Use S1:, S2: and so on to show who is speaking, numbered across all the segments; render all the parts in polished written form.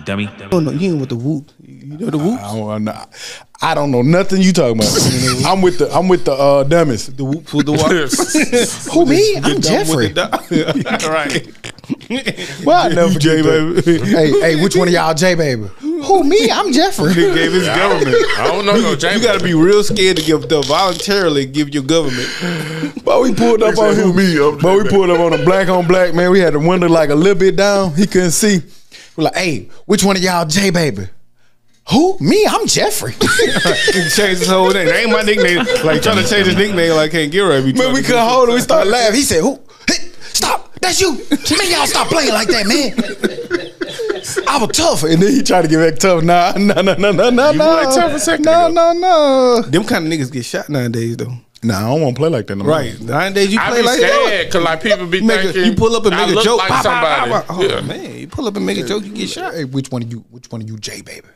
S1: dummy.
S2: Oh no, you ain't with the whoop. You know the whoops?
S3: I don't know nothing you talking about. I'm with the dummies.
S2: The whoops with the whops.
S3: Who me? I'm Jeffrey.
S2: Right.
S3: Well, I never J baby. Hey, which one of y'all J baby? Who me? I'm Jeffrey.
S2: He gave his government.
S4: I don't know no J.
S2: You got to be real scared to voluntarily give your government.
S3: But we pulled up on him. But we pulled up on a black on black man. We had the window like a little bit down. He couldn't see. We're like, hey, which one of y'all J baby? Who? Me? I'm Jeffrey.
S2: He changed his whole name. That ain't my nickname. Like trying to change his nickname like I can't get right.
S3: Man, we couldn't hold it. We started laughing. He said, who? Hey, stop. That's you. Man, y'all stop playing like that, man. I was tough. And then he tried to get back tough. Nah.
S4: You like tough a second ago.
S3: No.
S2: Them kind of niggas get shot nowadays, though.
S3: Nah, I don't want to play like that no more.
S2: Right. Nowadays you
S4: I
S2: play
S4: be
S2: like
S4: scared
S2: that.
S4: because like people be thinking
S2: You pull up and
S4: I
S2: make a
S4: look
S2: joke.
S4: like somebody.
S2: Oh,
S4: Yeah.
S2: man. You pull up and make a joke, you get shot.
S3: Hey, which one of you J baby?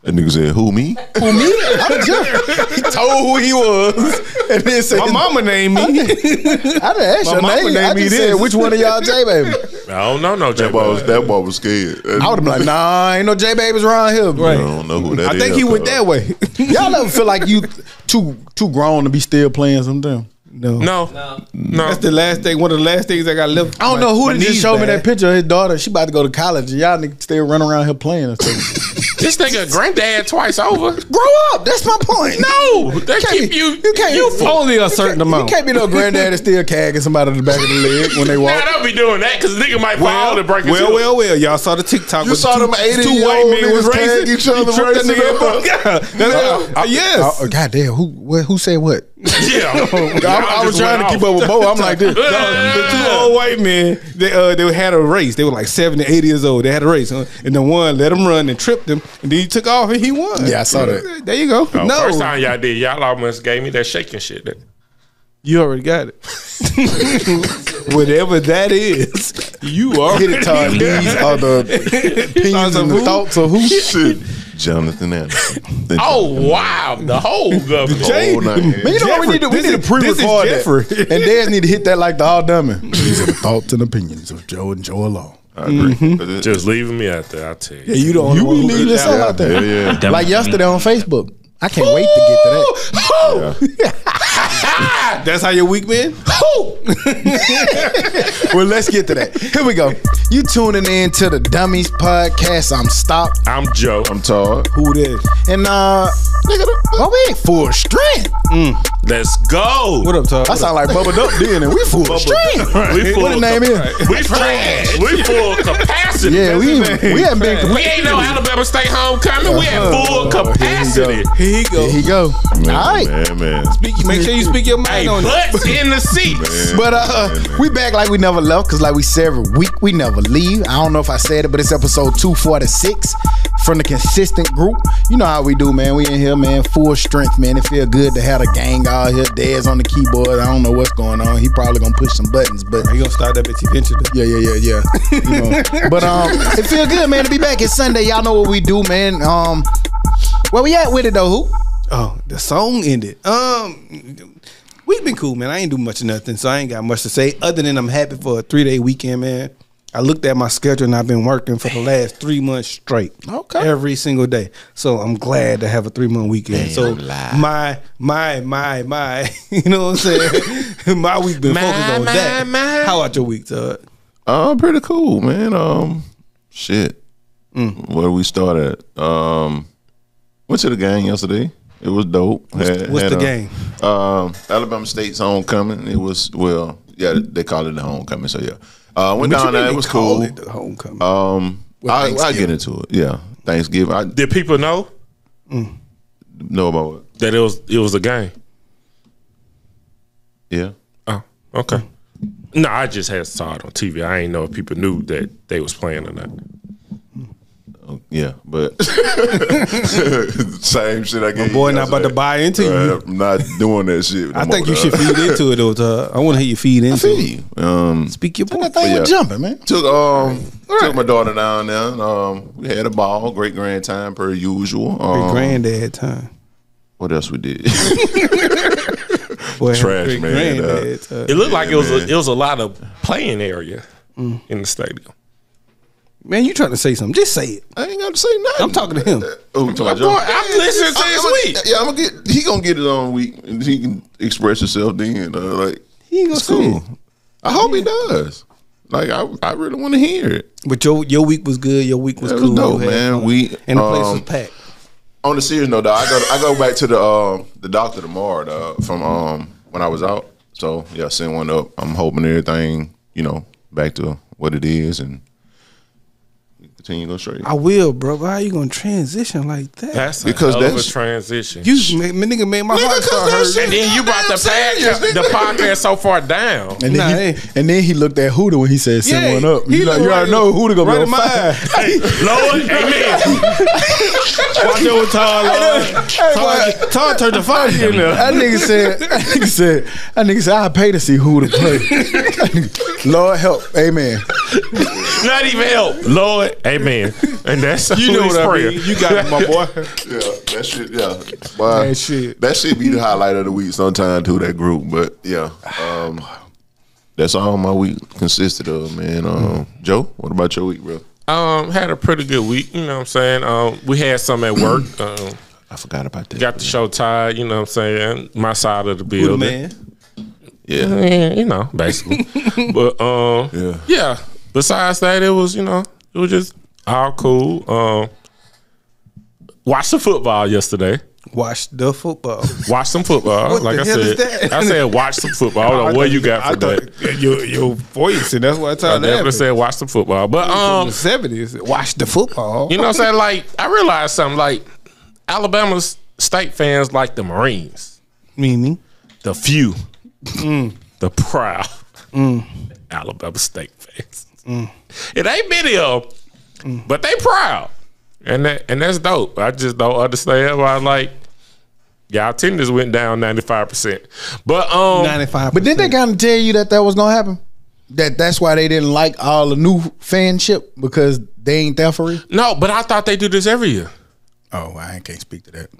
S5: That nigga said, who, me?
S3: Who me? I'm Jeffrey. He told who he was. And then said,
S2: My mama named me.
S3: I didn't ask your name. I just said, which one of y'all J baby?
S4: I don't know no J.
S5: That boy was scared.
S3: I would have been like, nah, ain't no J babies around here.
S5: I don't know who that is.
S2: I think he went that way.
S3: Y'all ever feel like you too grown to be still playing something?
S4: No.
S2: That's the last thing. One of the last things I got left.
S3: I don't know who
S2: my
S3: just
S2: knees
S3: showed me
S2: bad.
S3: that picture of his daughter. She about to go to college. And y'all niggas still running around here playing and stuff.
S4: This nigga granddad twice over.
S3: Grow up. That's my point.
S4: No, they keep you.
S3: You can't.
S2: Only a certain amount.
S3: You can't be no granddad that's still cagging somebody in the back of the leg when they walk.
S4: Nah, don't be doing that because nigga might fall and break his hip.
S2: Well. Y'all saw the TikTok.
S5: You
S2: with
S5: saw
S2: two
S5: them 80
S2: two white men was
S5: tag
S2: racing
S5: each other.
S2: He tripped
S5: That
S2: that nigga up. Yes.
S3: Goddamn. Who said what?
S4: Yeah.
S3: I was trying to keep up with Bo. I'm like this.
S2: The two old white men, they had a race. They were like 70, 80 years old. They had a race. And the one let him run and tripped him. And then he took off and he won.
S3: Yeah, I saw that.
S2: There you go.
S4: Oh,
S2: No.
S4: First time y'all did, y'all almost gave me that shaking shit.
S2: You already got it. Whatever that is, you are.
S3: Hit it, Todd. These are the opinions and the thoughts of who?
S5: Shit. Jonathan Anderson.
S4: Oh, wow. The whole government.
S3: Man, you know what we need to pre-record that. And Daz need to hit that like the all dummy. These are the thoughts and opinions of Joe and Joe alone.
S5: I agree.
S4: Just leaving me out there, I tell you.
S2: Yeah, you don't.
S3: You be leaving yourself out there.
S5: Yeah.
S3: Like yesterday on Facebook. I can't wait to get to that.
S2: That's how your week been?
S3: Well, let's get to that. Here we go. You tuning in to the Dummies podcast. I'm Stop.
S4: I'm Joe.
S5: I'm Todd.
S2: Who this?
S3: And nigga, we ain't full strength.
S4: Let's go.
S2: What up, Todd?
S3: I sound like Bubba Duck then, and we full strength.
S4: We full
S3: What the name is?
S4: We trash. We full capacity.
S3: Yeah, we haven't been.
S4: We ain't no Alabama State homecoming. We at full capacity.
S2: Here he go.
S3: Here he go. All right.
S5: Man.
S2: Make sure you speak your
S4: Hey,
S2: mind on it.
S4: butts in the seats.
S3: But we back like we never left, because like we say every week, we never leave. I don't know if I said it, but it's episode 246 from the consistent group. You know how we do, man. We in here, man, full strength, man. It feel good to have a gang out here. Daz on the keyboard. I don't know what's going on. He probably gonna push some buttons, but
S2: He gonna start that bitch eventually.
S3: yeah. You know. But it feel good, man, to be back. It's Sunday. Y'all know what we do, man. Where we at with it though? Who?
S2: Oh, the song ended. We've been cool, man. I ain't do much of nothing, so I ain't got much to say other than I'm happy for a 3-day weekend, man. I looked at my schedule and I've been working for the last 3 months straight.
S3: Okay.
S2: Every single day. So I'm glad to have a 3-month weekend. So my, you know what I'm saying? My week been focused on that. How about your week, Todd?
S5: Pretty cool, man. Shit. Where we started? Went to the game yesterday. It was dope.
S2: What's the game?
S5: Alabama State's homecoming. It was, they call it the homecoming. So yeah, went down there. It was cool.
S2: It the homecoming.
S5: I get into it. Yeah, Thanksgiving.
S4: Did people know
S5: Know about what?
S4: that it was a game?
S5: Yeah.
S4: Oh, okay. No, I just had saw it on TV. I ain't know if people knew that they was playing or not.
S5: Yeah, but same shit I gave
S2: My boy
S5: you
S2: not about to buy into you.
S5: I'm not doing that shit.
S2: I think you should feed into it though, Todd. I want to hear you feed into it. Speak your point.
S3: That thing was jumping, man.
S5: Took my daughter down there. We had a ball, great grand time per usual.
S2: Granddad time.
S5: What else we did?
S2: Boy,
S5: Trash, man.
S4: It looked like it was a lot of playing area in the stadium.
S2: Man, you trying to say something? Just say it.
S5: I ain't got to say nothing.
S2: I'm talking to him.
S5: Oh, you talking about Joe?
S4: I'm listening to his week.
S5: Yeah, I'm gonna get. He gonna get his own week, and he can express himself then. Like
S2: He ain't gonna
S5: it's
S2: say
S5: cool.
S2: it.
S5: I hope he does. Like I really want to hear it.
S2: But your week was good. Your week was
S5: It was
S2: cool.
S5: dope,
S2: You had
S5: man.
S2: fun.
S5: We
S2: and the place was packed.
S5: On the serious note, though, I go back to the doctor tomorrow, dog, from when I was out. So yeah, send one up. I'm hoping everything, back to what it is and continue to go straight.
S2: I will, bro. But how you gonna transition like that?
S4: That's
S5: Because
S4: a hell of a
S5: that's-
S4: transition.
S2: Nigga made my heart start hurting.
S4: And then you brought the podcast so far down.
S3: And then, and then he looked at Huda when he said send
S2: Yeah,
S3: one up.
S2: he
S3: You
S2: looked
S3: you already
S2: right-
S3: know Huda gonna
S2: right
S3: be
S2: in
S3: on
S2: my
S3: fire.
S2: eye.
S4: Lord, amen.
S2: Watch over Todd. Todd turned the fire in there.
S3: That nigga said, I pay to see Huda play. Lord help, amen.
S4: Not even help. Lord, amen. And that's
S2: You know
S4: his
S2: what
S4: prayer.
S2: I mean? You got it, my boy.
S5: Yeah, that shit. Yeah, boy,
S2: Man, shit.
S5: That shit be the highlight of the week sometimes to that group. But yeah, that's all my week consisted of, man. Joe, what about your week, bro?
S4: Had a pretty good week, you know what I'm saying? We had some at work.
S5: I forgot about that.
S4: Got the show tied, you know what I'm saying? My side of the
S2: Who the
S4: building.
S2: man?
S5: Yeah,
S4: Basically. But yeah. Besides that, it was just all cool. Watched some football yesterday.
S2: Watch the football.
S4: Watch some football.
S2: What
S4: like
S2: the
S4: I
S2: hell is
S4: said.
S2: that?
S4: I said watch some football. I don't know what you got for that.
S2: Your voice, and that's why I
S4: I
S2: told
S4: definitely
S2: that.
S4: said watch some football. But
S2: From the 70s. Watch the football.
S4: you know what I'm saying? Like, I realized something. Like, Alabama's state fans like the Marines.
S2: Meaning?
S4: The few. The proud. Alabama state fans. It ain't many of them, but they proud. And that's dope. I just don't understand why, like, y'all attendance went down 95%. But
S2: 95%.
S3: But didn't they kind of tell you that was gonna happen? That's why they didn't like all the new fanship because they ain't there for real.
S4: no, but I thought they do this every year.
S3: Oh, I can't speak to that.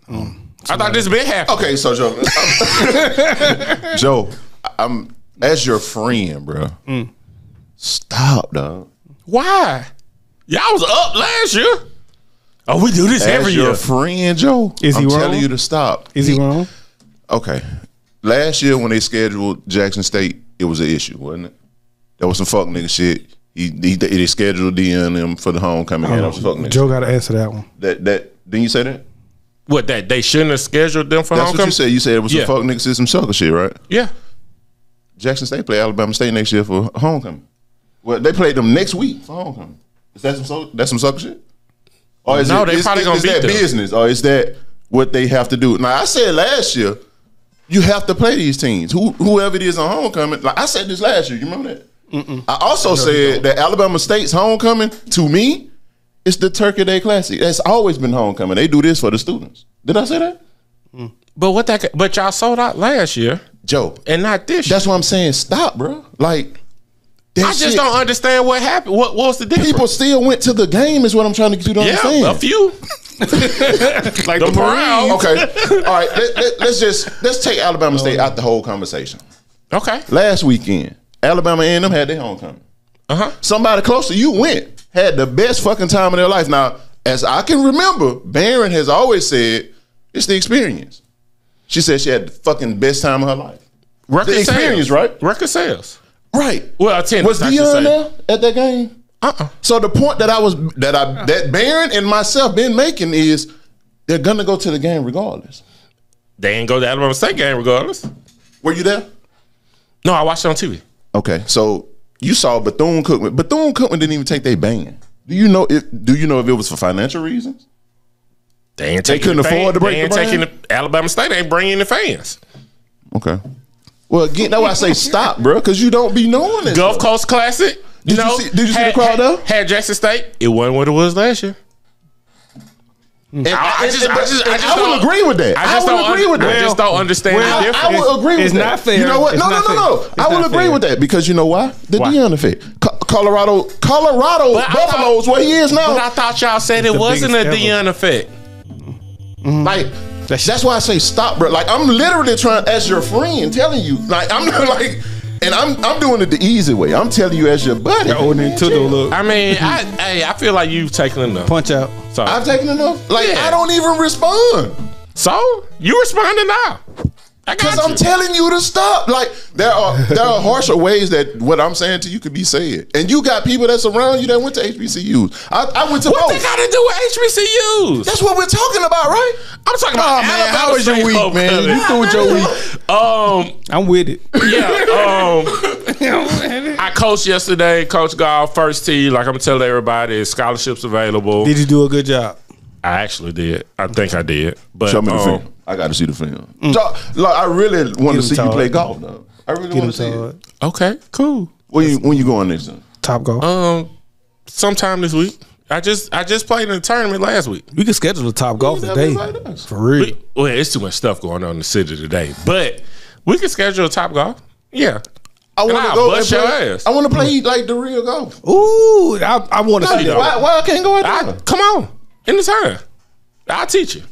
S4: I thought this been happening.
S5: Okay, so Joe, Joe, I'm as your friend, bro. Stop, dog.
S4: Why? Y'all was up last year. Oh, we do this every
S5: As your
S4: year.
S5: friend, Joe.
S2: Is he
S5: I'm
S2: wrong?
S5: telling you to stop.
S2: Is he wrong?
S5: Okay. Last year when they scheduled Jackson State, it was an issue, wasn't it? That was some fuck nigga shit. They scheduled DNM for the homecoming game. That was fuck nigga.
S2: Joe got to answer that one.
S5: That didn't you say that?
S4: What, that they shouldn't have scheduled them for
S5: That's what
S4: homecoming?
S5: you said. You said it was
S4: Yeah.
S5: some fuck nigga shit, some sucker shit, right?
S4: Yeah.
S5: Jackson State play Alabama State next year for homecoming. Well, they played them next week for homecoming. Is that some sucker shit? Or is
S4: No,
S5: it,
S4: they probably gonna
S5: is
S4: beat
S5: that
S4: them.
S5: business, or is that what they have to do? Now I said last year, you have to play these teams. Whoever it is on homecoming. Like I said this last year. You remember that? I also said that Alabama State's homecoming to me, it's the Turkey Day Classic. That's always been homecoming. They do this for the students. Did I say that?
S4: But y'all sold out last year
S5: Joe,
S4: and not this year.
S5: that's what I'm saying. Stop, bro. Like that
S4: I just
S5: shit-
S4: don't understand what happened. What was the difference?
S5: People still went to the game. Is what I'm trying to get you to understand.
S4: yeah, a few.
S2: Like
S4: The proud.
S5: Okay. All right. Let's take Alabama State out the whole conversation.
S4: Okay.
S5: Last weekend, Alabama A&M had their homecoming. Somebody close to you went, had the best fucking time of their life. Now, as I can remember, Barron has always said it's the experience. She said she had the fucking best time of her life.
S4: Record
S5: The experience,
S4: sales.
S5: right?
S4: Record sales.
S5: Right.
S4: Well, attendance.
S5: Was
S4: I should
S5: Dion
S4: say.
S5: there at that game? So the point that Barron and myself been making is they're gonna go to the game regardless.
S4: They ain't go to the Alabama State game regardless.
S5: Were you there?
S4: No, I watched it on TV.
S5: Okay, so you saw Bethune-Cookman. Bethune-Cookman didn't even take their ban. Do you know if it was for financial reasons?
S4: They ain't
S5: They
S4: taking
S5: couldn't
S4: the
S5: afford to break
S4: They ain't
S5: the brand?
S4: taking the Alabama State. Ain't bringing the fans.
S5: Okay. Well, again, that's why I say stop, bro, because you don't be knowing this.
S4: Gulf Coast Classic.
S5: Did you see the crowd there?
S4: Had Jackson State. It wasn't what it was last year.
S5: And
S4: I just
S5: I will
S4: don't-
S5: agree with that. I will agree with that.
S4: I just don't understand the
S5: I
S4: difference.
S5: will agree with
S2: It's
S5: that.
S2: not fair.
S5: You know what?
S2: It's
S5: No.
S2: not fair. It's
S5: I will
S2: not
S5: agree
S2: fair.
S5: with that because you know why? The
S4: Why?
S5: Deion effect. Colorado
S4: But I
S5: Buffalo's where he is
S4: But I
S5: now.
S4: thought y'all said it
S2: the
S4: wasn't a
S2: biggest ever.
S4: Deion effect.
S5: Like that's why I say stop, bro. Like I'm literally trying as your friend telling you. Like I'm not like And I'm doing it the easy way. I'm telling you as your buddy.
S4: I mean, I feel like you've taken enough.
S2: Punch out.
S4: So,
S5: I've taken enough. Like,
S4: Yeah.
S5: I don't even respond.
S4: so you responding now. I got
S5: Because
S4: you.
S5: I'm telling you to stop. Like, there are harsher ways that what I'm saying to you could be said. And you got people that's around you that went to HBCUs. I went to
S4: What
S5: both.
S4: they got to do with HBCUs?
S5: That's what we're talking about, right?
S4: I'm talking about
S3: man,
S4: Alabama
S3: how was your
S4: State
S3: week,
S4: homecoming.
S3: man? You through with your week?
S2: I'm with it.
S4: I coached yesterday. Coach golf, first tee. Like I'm telling everybody, scholarships available.
S2: Did you do a good job?
S4: I actually did. I think I did. But
S5: Show me the film. I got to see the film. So, like, I really want to see you play golf, though. I really want to see it.
S4: okay, cool.
S5: When you going next time?
S2: Top golf.
S4: Sometime this week. I just played in a tournament last week.
S2: We can schedule the top golf today. For real.
S4: Well, it's too much stuff going on in the city today, but we can schedule a top golf. Yeah.
S5: I want
S4: I'll
S5: to go
S4: bust
S5: and
S4: your
S5: play.
S4: ass.
S5: I want to play like the real golf.
S2: Ooh, I want to see that.
S5: Why I can't go out there?
S4: Come on. Anytime. I'll teach you.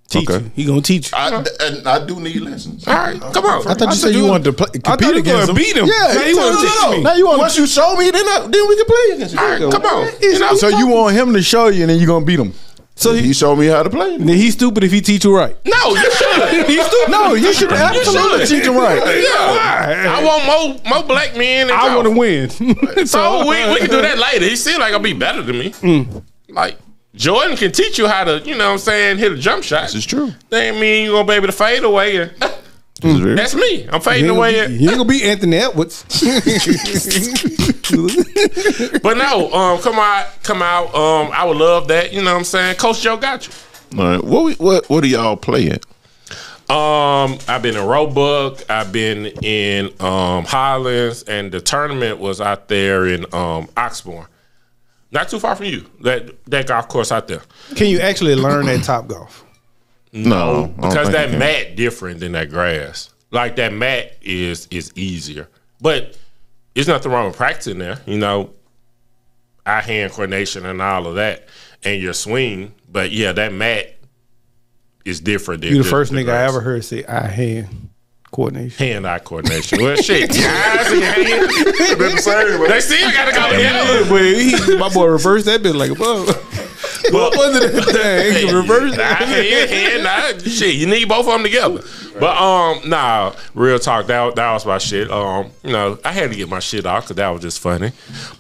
S2: Teach
S5: Okay.
S2: you. He gonna teach you.
S5: And I do need lessons.
S4: All right, come on.
S3: I thought you said you wanted to play,
S2: I thought
S3: compete
S2: you
S3: against
S2: gonna
S3: him.
S2: beat him.
S3: Yeah,
S2: Now you wanna teach me.
S3: Now you want.
S5: Once you show me, then we can play against you.
S4: All right, come on.
S3: So you want him to show you, and then you gonna beat him?
S2: So
S5: He showed me how to play.
S2: then he's stupid if he teach you right.
S4: No, you should.
S2: He's stupid.
S3: No, you should absolutely
S4: should.
S3: teach him right.
S4: Yeah. I want more black men.
S2: I want to win.
S4: So we can do that later. He still like gonna be better than me. Like Jordan can teach you how to, you know what I'm saying, hit a jump shot.
S5: This is true.
S4: That ain't mean you gonna be able to fade away. And that's me. I'm fading away. And,
S2: You ain't gonna beat Anthony Edwards.
S4: but no, come out. I would love that. You know what I'm saying? Coach Joe got you.
S5: All right. What do y'all play at?
S4: I've been in Roebuck. I've been in Highlands, and the tournament was out there in Oxbourne. Not too far from you. That golf course out there.
S2: Can you actually learn that top golf?
S5: No,
S4: Because that mat different than that grass. Like that mat is easier. But there's nothing wrong with practicing there. You know, eye hand coordination and all of that. And your swing. But yeah, that mat is different than
S2: You the first nigga I
S4: grass.
S2: ever heard say eye hand coordination.
S4: Hand-eye coordination. Well, shit. Your eyes and your hands. They still got to go together.
S2: Yeah, but my boy reversed that bit like above. Go up under that thing. He can reverse that.
S4: Shit, you need both of them together. But nah, real talk. That was my shit. You know, I had to get my shit off because that was just funny.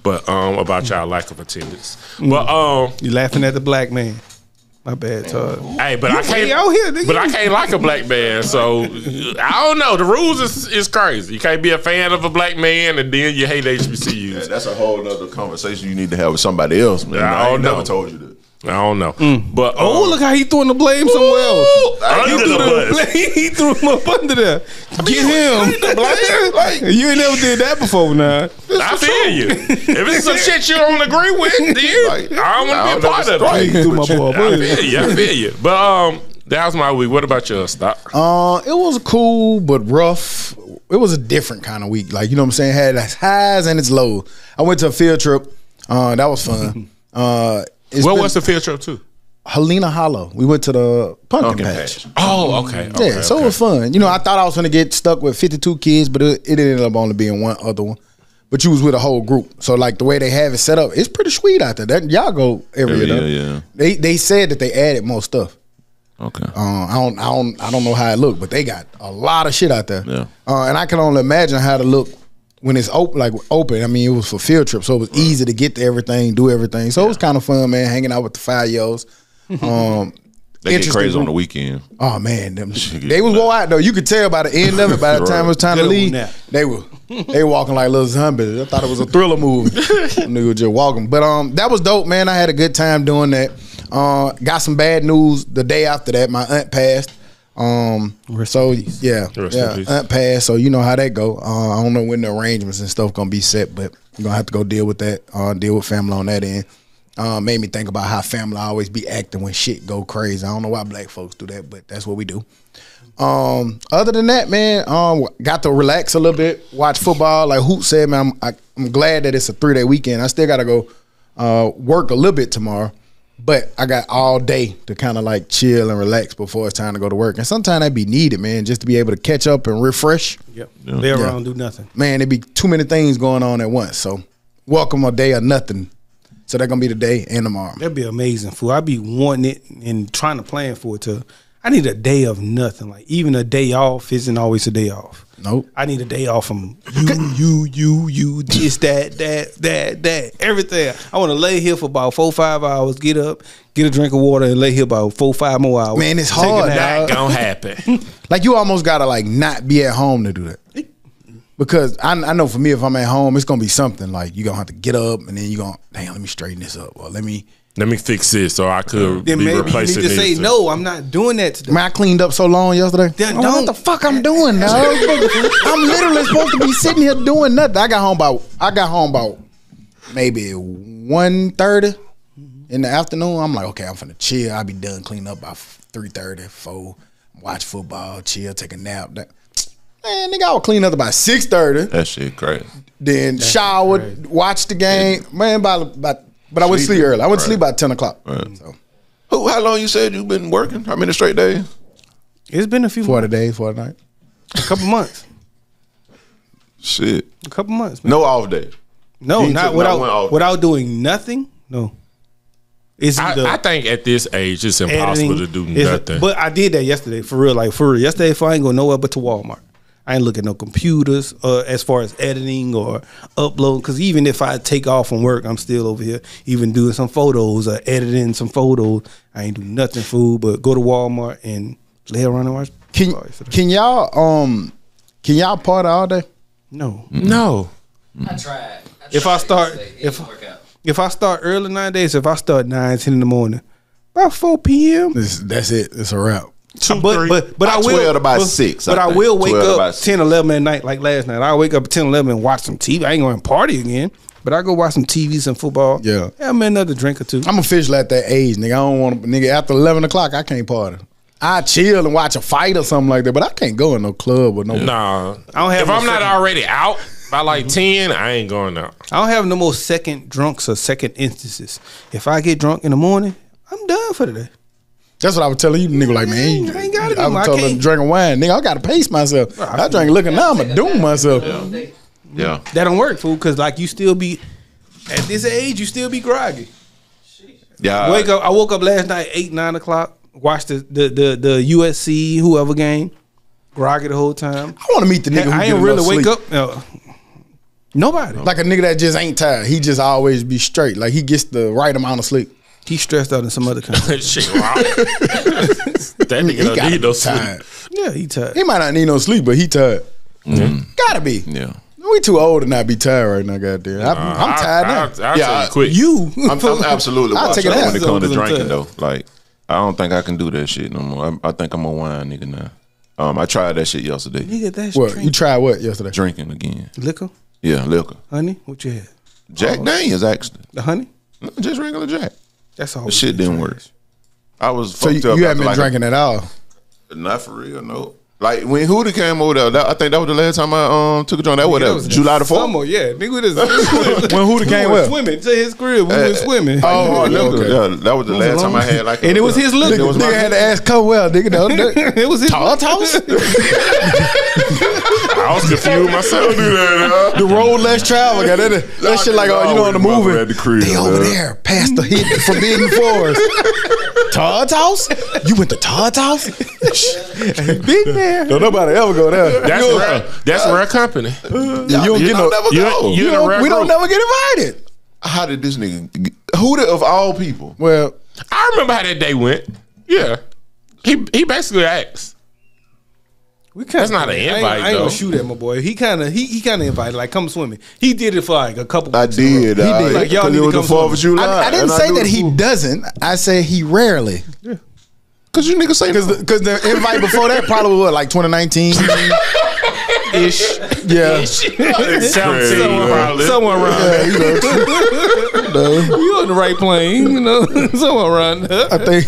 S4: But about y'all lack of attendance. But
S2: You laughing at the black man. My bad, Todd.
S4: hey, but I can't.
S2: out here, nigga.
S4: But I can't like a black man, so I don't know. The rules is crazy. You can't be a fan of a black man and then you hate HBCUs.
S5: That's a whole nother conversation you need to have with somebody else, man.
S4: I don't know.
S5: Never told you that.
S4: I don't know. But
S2: Oh, look how he throwing the blame somewhere else.
S4: under the bus.
S2: He threw him up under there. Get him. You ain't never did that before now.
S4: I feel you. If it's some shit you don't agree with, then I don't want to be a part of it.
S2: He threw my boy up under there.
S4: I feel you. But that was my week. What about yours, Stock?
S3: It was cool but rough. It was a different kind of week. Like, you know what I'm saying? Had its highs and its lows. I went to a field trip. That was fun.
S4: What was the field trip to?
S3: Helena Hollow. We went to the pumpkin patch.
S4: Oh, okay.
S3: Yeah, so it was fun. You know, I thought I was going to get stuck with 52 kids, but it ended up only being one other one. But you was with a whole group. So, like, the way they have it set up, it's pretty sweet out there. Y'all go every year.
S5: Yeah.
S3: They said that they added more stuff.
S5: Okay.
S3: I don't know how it looked, but they got a lot of shit out there.
S5: Yeah.
S3: And I can only imagine how to look when it's open. I mean, it was for field trips, so it was easy to get to everything, do everything. So it was kind of fun, man, hanging out with the 5-year-olds.
S5: They get crazy on the weekend.
S3: Oh man, they was wore out though. You could tell by the end of it. By the time it was time to leave, they were walking like little zombies. I thought it was a thriller movie. They were just walking. But that was dope, man. I had a good time doing that. Got some bad news the day after that. My aunt passed. Aunt passed. So you know how that go. I don't know when the arrangements and stuff gonna be set, but you're gonna have to go deal with that. Deal with family on that end. Made me think about how family always be acting when shit go crazy. I don't know why black folks do that, but that's what we do. Other than that, man, got to relax a little bit, watch football. Like Hoot said, man, I'm glad that it's a 3-day weekend. I still got to go work a little bit tomorrow. But I got all day to kind of like chill and relax before it's time to go to work. And sometimes that be needed, man, just to be able to catch up and refresh.
S2: Yep. Lay around, do nothing.
S3: Man, there be too many things going on at once. So welcome a day of nothing. So that's going to be the day and tomorrow.
S2: That'd be amazing, fool. I be wanting it and trying to plan for it too. I need a day of nothing. Like even a day off isn't always a day off.
S3: Nope.
S2: I need a day off from you, this, that, everything. I want to lay here for about 4-5 hours, get up, get a drink of water, and lay here about 4-5 more hours.
S3: Man, it's
S2: Take a
S3: hard,
S2: nap.
S4: Not gonna happen.
S3: Like you almost got to like not be at home to do that. Because I know for me, if I'm at home, it's going to be something like you're going to have to get up and then you're going to, damn, let me straighten this up. Or let me
S4: fix this so I could
S2: Then
S4: be
S2: maybe you need
S4: replacing
S2: to
S4: this.
S2: say, no, I'm not doing that today.
S3: Man, I cleaned up so long yesterday.
S2: Then
S3: I don't know what the fuck I'm doing now. I'm literally supposed to be sitting here doing nothing. I got home about maybe 1:30 in the afternoon. I'm like, okay, I'm finna chill. I'll be done cleaning up by 3:30, 4. Watch football, chill, take a nap. Man, nigga, I was cleaning up about 6:30.
S5: That shit crazy.
S3: Then showered, watched the game. Man, but I went to sleep early. I went to sleep about 10 o'clock.
S5: Right.
S3: So
S5: How long you said you been working? How many straight days?
S2: It's been a few
S3: 40 days, 40 nights.
S2: a couple months.
S5: Shit.
S2: A couple months, man.
S5: No off day.
S2: No,
S5: You
S2: not
S5: took not one
S2: without
S5: off.
S2: without doing nothing. No. It's
S4: I think at this age it's impossible to do nothing.
S2: But I did that yesterday, for real. Like for real. Yesterday, if I ain't go nowhere but to Walmart. I ain't look at no computers as far as editing or upload. Because even if I take off from work, I'm still over here, even doing some photos or editing some photos. I ain't do nothing, fool, but go to Walmart and lay around and watch.
S3: Can y'all party all day?
S2: No.
S4: No.
S1: I tried.
S2: If I start, if I start early nowadays, if I start 9, 10 in the morning, about 4 p.m.
S3: That's it. It's a wrap.
S2: But I will
S5: 12 to about 6.
S2: But I
S5: think.
S2: will wake
S5: 12 to
S2: up
S5: about 6.
S2: 10, 11 at night like last night. I wake up at 10, 11 and watch some TV. I ain't going to party again, but I go watch some TV, some football.
S3: Yeah.
S2: I'm another drink or two.
S3: I'm official at that age, nigga. I don't want to, nigga, after 11 o'clock, I can't party. I chill and watch a fight or something like that, but I can't go in no club or no.
S4: Nah.
S2: I don't have
S4: if
S2: no
S4: I'm not
S2: second-
S4: already out by like 10, I ain't going out.
S2: I don't have no more second drunks or second instances. If I get drunk in the morning, I'm done for the day.
S3: That's what I was telling you, nigga. Like, man,
S2: I ain't gotta do
S3: I
S2: my-
S3: was
S2: I
S3: telling him
S2: can't-
S3: drinking wine, nigga. I gotta pace myself. I drink liquor now. I'ma doom myself.
S5: Yeah.
S2: That don't work, fool, because like you still be, at this age, you still be groggy.
S5: Yeah.
S2: I woke up last night 8, 9 o'clock. Watched the USC whoever game. Groggy the whole time.
S3: I want to meet the nigga who
S2: I
S3: get
S2: ain't really
S3: enough
S2: wake
S3: sleep.
S2: up. Nobody.
S3: Like a nigga that just ain't tired. He just always be straight. Like he gets the right amount of sleep.
S2: He's stressed out in some other country.
S4: Shit, wow. That nigga don't
S3: gotta
S4: need no
S3: be
S4: sleep.
S3: tired.
S2: Yeah, he tired.
S3: He might not need no sleep, but he tired. Gotta be.
S5: Yeah.
S3: We too old to not be tired right now, goddamn. I'm tired now.
S4: I'll
S5: Yeah,
S4: tell you quick.
S2: You.
S5: I'm absolutely
S3: I'll take
S5: watching
S3: it
S5: when
S3: out.
S5: it comes to
S2: So,
S5: drinking though. Like I don't think I can do that shit no more. I think I'm a wine nigga now. I tried that shit yesterday.
S2: Nigga, that's
S3: What, you tried what yesterday?
S5: Drinking again.
S2: liquor,
S5: Yeah, liquor.
S2: honey. What you had?
S5: Jack Daniels actually.
S2: The honey.
S5: No, just regular Jack.
S2: That's all.
S5: The shit didn't work. I was
S3: So
S5: fucked up.
S3: you
S5: after
S3: haven't been
S5: like
S3: drinking at all.
S5: Not for real, no. Like when Huda came over there, I think that was the last time I took a joint. That was July the 4th.
S2: Summer, yeah. Nigga, this
S3: When Huda came
S2: we
S3: where?
S2: went swimming to his crib. We went swimming.
S3: Oh, okay.
S5: Yeah, that was the last time I had like.
S2: And it was his liquor.
S5: It was
S3: Nigga
S5: my
S3: had to ask Cowell, nigga.
S2: It was his
S3: Tall house?
S4: I was confused myself.
S3: The road less travel. Got that shit like, oh, you know, on the movie.
S5: At the crib,
S3: They over there, past the hit Forbidden Forest. Todd's house? You went to Todd's house?
S2: big man.
S3: Don't nobody ever go there.
S4: That's rare company.
S3: You don't get no.
S5: never go.
S4: you in a rare
S3: We don't
S4: group.
S3: never get invited.
S5: How did this nigga? Huda of all people.
S3: Well,
S4: I remember how that day went. Yeah. He basically asked.
S2: We kinda,
S4: That's not an invite,
S2: I ain't
S4: though.
S2: gonna shoot at my boy. He kind of invited, like, come swimming. He did it for like a couple.
S5: I
S2: weeks in a row.
S5: did.
S3: He did.
S2: Like, y'all need
S5: it
S2: to
S5: was the
S2: come
S5: 4th of July.
S3: I didn't
S5: and
S3: say
S5: knew
S3: that
S5: it
S3: he
S5: was-
S3: doesn't. I said he rarely.
S5: Cause you niggas say
S3: Because the invite before that probably was like 2019 ish. Yeah.
S2: Somewhere around there. You on the right plane, you know, somewhere around there.
S3: I think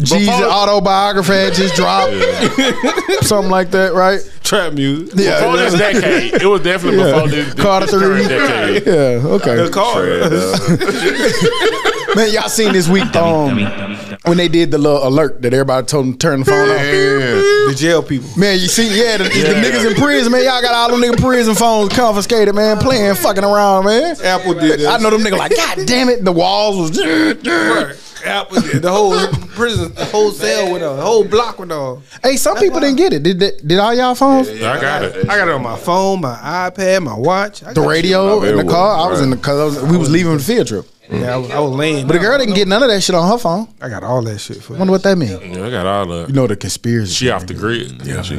S3: G's autobiography had just dropped. Something like that, right?
S2: Trap music.
S3: Yeah.
S4: Before this decade. It was definitely before this
S3: Carter
S4: current
S3: 3.
S4: decade.
S3: Yeah, okay.
S2: The car.
S3: Man, y'all seen this week when they did the little alert that everybody told them to turn the phone off.
S2: The jail people.
S3: Man, you see, the niggas in prison, man. Y'all got all them niggas prison phones confiscated, man, playing fucking around, man.
S2: Apple did this.
S3: I know them niggas like, God damn it, the walls was.
S2: Right. Apple did. The whole prison, the whole cell went on, the whole block went on.
S3: Hey, some people didn't get it. Did all y'all phones?
S4: I got it.
S2: I got it on my phone, my iPad, my watch.
S3: The radio in the car. I was in the car. We was leaving the field trip.
S2: Yeah, I was laying.
S3: But the girl didn't get none of that shit on her phone.
S2: I got all that shit for you.
S3: Wonder what that mean?
S4: Yeah, I got all that.
S3: You know the conspiracy.
S4: She off the grid.
S5: Yeah, she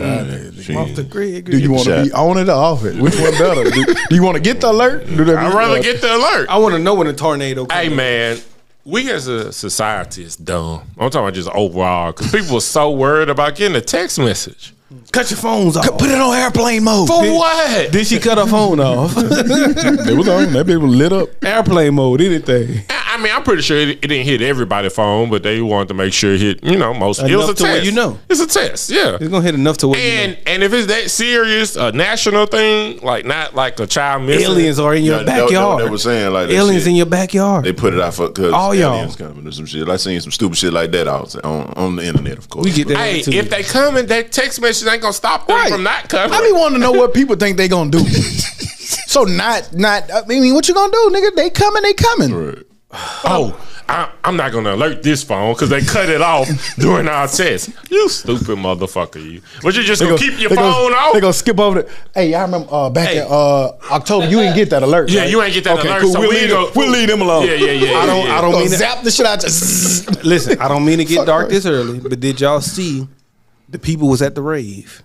S2: Off the grid.
S3: Do you want to be on it or off it? Which one better? Do you want to get the alert?
S4: I'd rather get the alert.
S2: I want to know when a tornado comes.
S4: Hey, man. We as a society is dumb. I'm talking about just overall. Because people are so worried about getting a text message.
S2: Cut your phones off.
S3: Put it on airplane mode.
S4: For what?
S2: Did she cut her phone off?
S3: It was on. That bitch was lit up.
S2: Airplane mode, anything.
S4: I mean, I'm pretty sure it didn't hit everybody's phone, but they wanted to make sure it hit, most. It was
S2: Enough
S4: a
S2: to where
S4: test.
S2: you know.
S4: It's a test, yeah.
S2: It's gonna hit enough to where you know.
S4: And if it's that serious, a national thing, like not like a child missing.
S2: Aliens are in your backyard.
S5: They were saying like that
S2: aliens
S5: shit.
S2: in your backyard.
S5: They put it out for because
S2: All y'all.
S5: aliens coming or some shit. I seen some stupid shit like that out on the internet, of course.
S2: We get that.
S4: Hey,
S2: too.
S4: if they coming, that text message ain't gonna stop them from not coming.
S3: I be wanting to know what people think they gonna do. So not. I mean, what you gonna do, nigga? They coming.
S5: Right.
S4: Oh, I'm not gonna alert this phone because they cut it off during our test. You stupid motherfucker, you. But you just gonna keep your phone off?
S3: They gonna skip over the. Hey, I remember back in October, you didn't get that alert.
S4: Yeah,
S3: right?
S4: you ain't get that alert.
S3: Cool.
S4: So
S3: we'll leave them alone.
S4: Yeah.
S2: I don't mean to
S3: zap the shit out. Just
S2: listen. I don't mean to get
S3: Fuck
S2: dark
S3: her.
S2: this early, but did y'all see the people was at the rave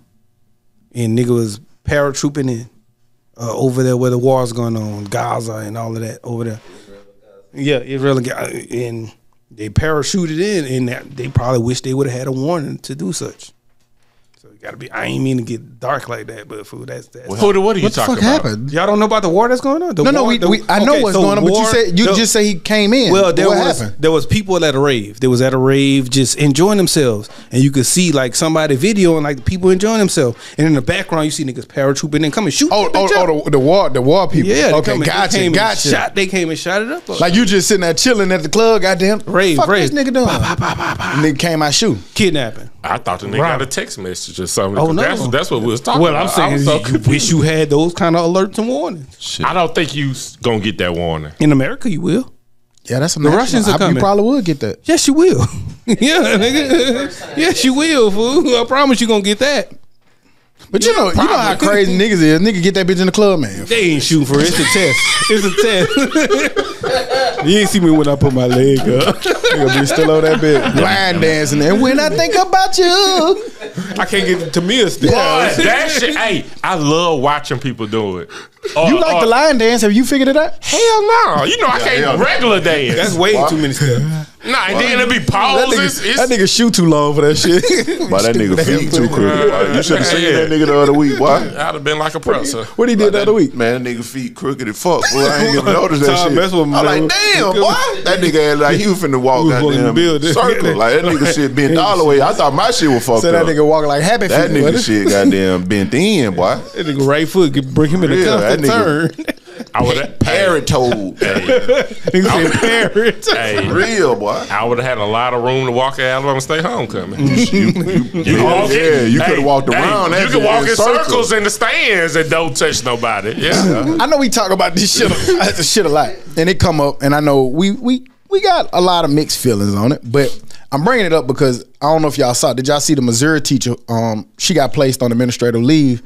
S2: and nigga was paratrooping in over there where the war's going on, Gaza and all of that over there. Yeah, Israel and they parachuted in, and they probably wish they would have had a warning to do such. So you gotta be. I ain't mean to get dark like that, but fool, that's.
S4: What are you
S3: what the
S4: talking
S3: fuck
S4: about?
S3: happened?
S2: Y'all don't know about the war that's going on?
S3: No, I know what's going on, but you said just say he came in.
S2: Well,
S3: what happened?
S2: There was people at a rave. They was at a rave just enjoying themselves, and you could see like somebody videoing like the people enjoying themselves, and in the background you see niggas paratrooping and come and shoot.
S3: The war people.
S2: Yeah,
S3: okay, gotcha.
S2: They came and shot it up.
S3: Like you just sitting there chilling at the club, goddamn.
S2: Rave.
S3: This nigga doing? Nigga came out shooting.
S2: Kidnapping.
S4: I thought the nigga got a text message or something.
S2: Oh, no.
S4: That's what we was talking
S2: Well,
S4: about.
S2: I'm saying you wish you had those kind of alerts and warnings.
S5: Shit.
S4: I don't think you gonna get that warning.
S2: In America, you will.
S3: Yeah, that's
S2: The Russians are coming.
S3: You probably would get that.
S2: Yes, you will. Yeah, nigga. Yes, you will, fool. I promise you gonna get that.
S3: But you know how crazy niggas is. Nigga get that bitch in the club, man.
S2: They ain't shooting for it. It's a test. It's a test. You ain't see me when I put my leg up.
S3: Nigga be still on that bitch. Line dancing. And when I think about you.
S2: I can't get to me still.
S4: Boy, that shit. Hey, I love watching people do it.
S3: You like the line dance? Have you figured it out?
S4: Hell no. You know I can't regular dance.
S2: That's way too many steps.
S4: Nah, and then it be pauses.
S3: That nigga shoot too long for that shit.
S5: Boy, that nigga feet too crooked. Boy. You should have seen that nigga the other week, boy.
S4: I'd have been like a presser.
S3: What he did the other week?
S5: Man, that nigga feet crooked as fuck. Boy, I ain't even noticed that
S2: Tom
S5: shit.
S2: mess with him,
S5: I'm like,
S2: man.
S5: damn, boy. That nigga had like he was finna walk
S2: He was walking the
S5: goddamn
S2: building.
S5: circle. Like that nigga shit bent all the way. I thought my shit was fucked
S3: So
S5: up.
S3: that nigga walk like happy
S5: That
S3: feet,
S5: nigga
S3: wasn't it?
S5: shit goddamn bent in, boy.
S2: That nigga right foot bring him in the
S5: Real, that
S2: constant
S5: nigga-
S2: turn.
S4: I would have
S5: Parrot told.
S2: Nigga said parrot.
S4: Hey,
S5: Real, boy.
S4: I would have had a lot of room to walk at Alabama State homecoming.
S5: You
S4: walk it.
S5: you could have walked around that
S4: You can
S5: shit
S4: walk in
S5: circles.
S4: circles in the stands and don't touch nobody. Yeah.
S3: I know we talk about this shit a lot, and it come up, and I know we got a lot of mixed feelings on it, but I'm bringing it up because I don't know if y'all saw. Did y'all see the Missouri teacher? She got placed on administrative leave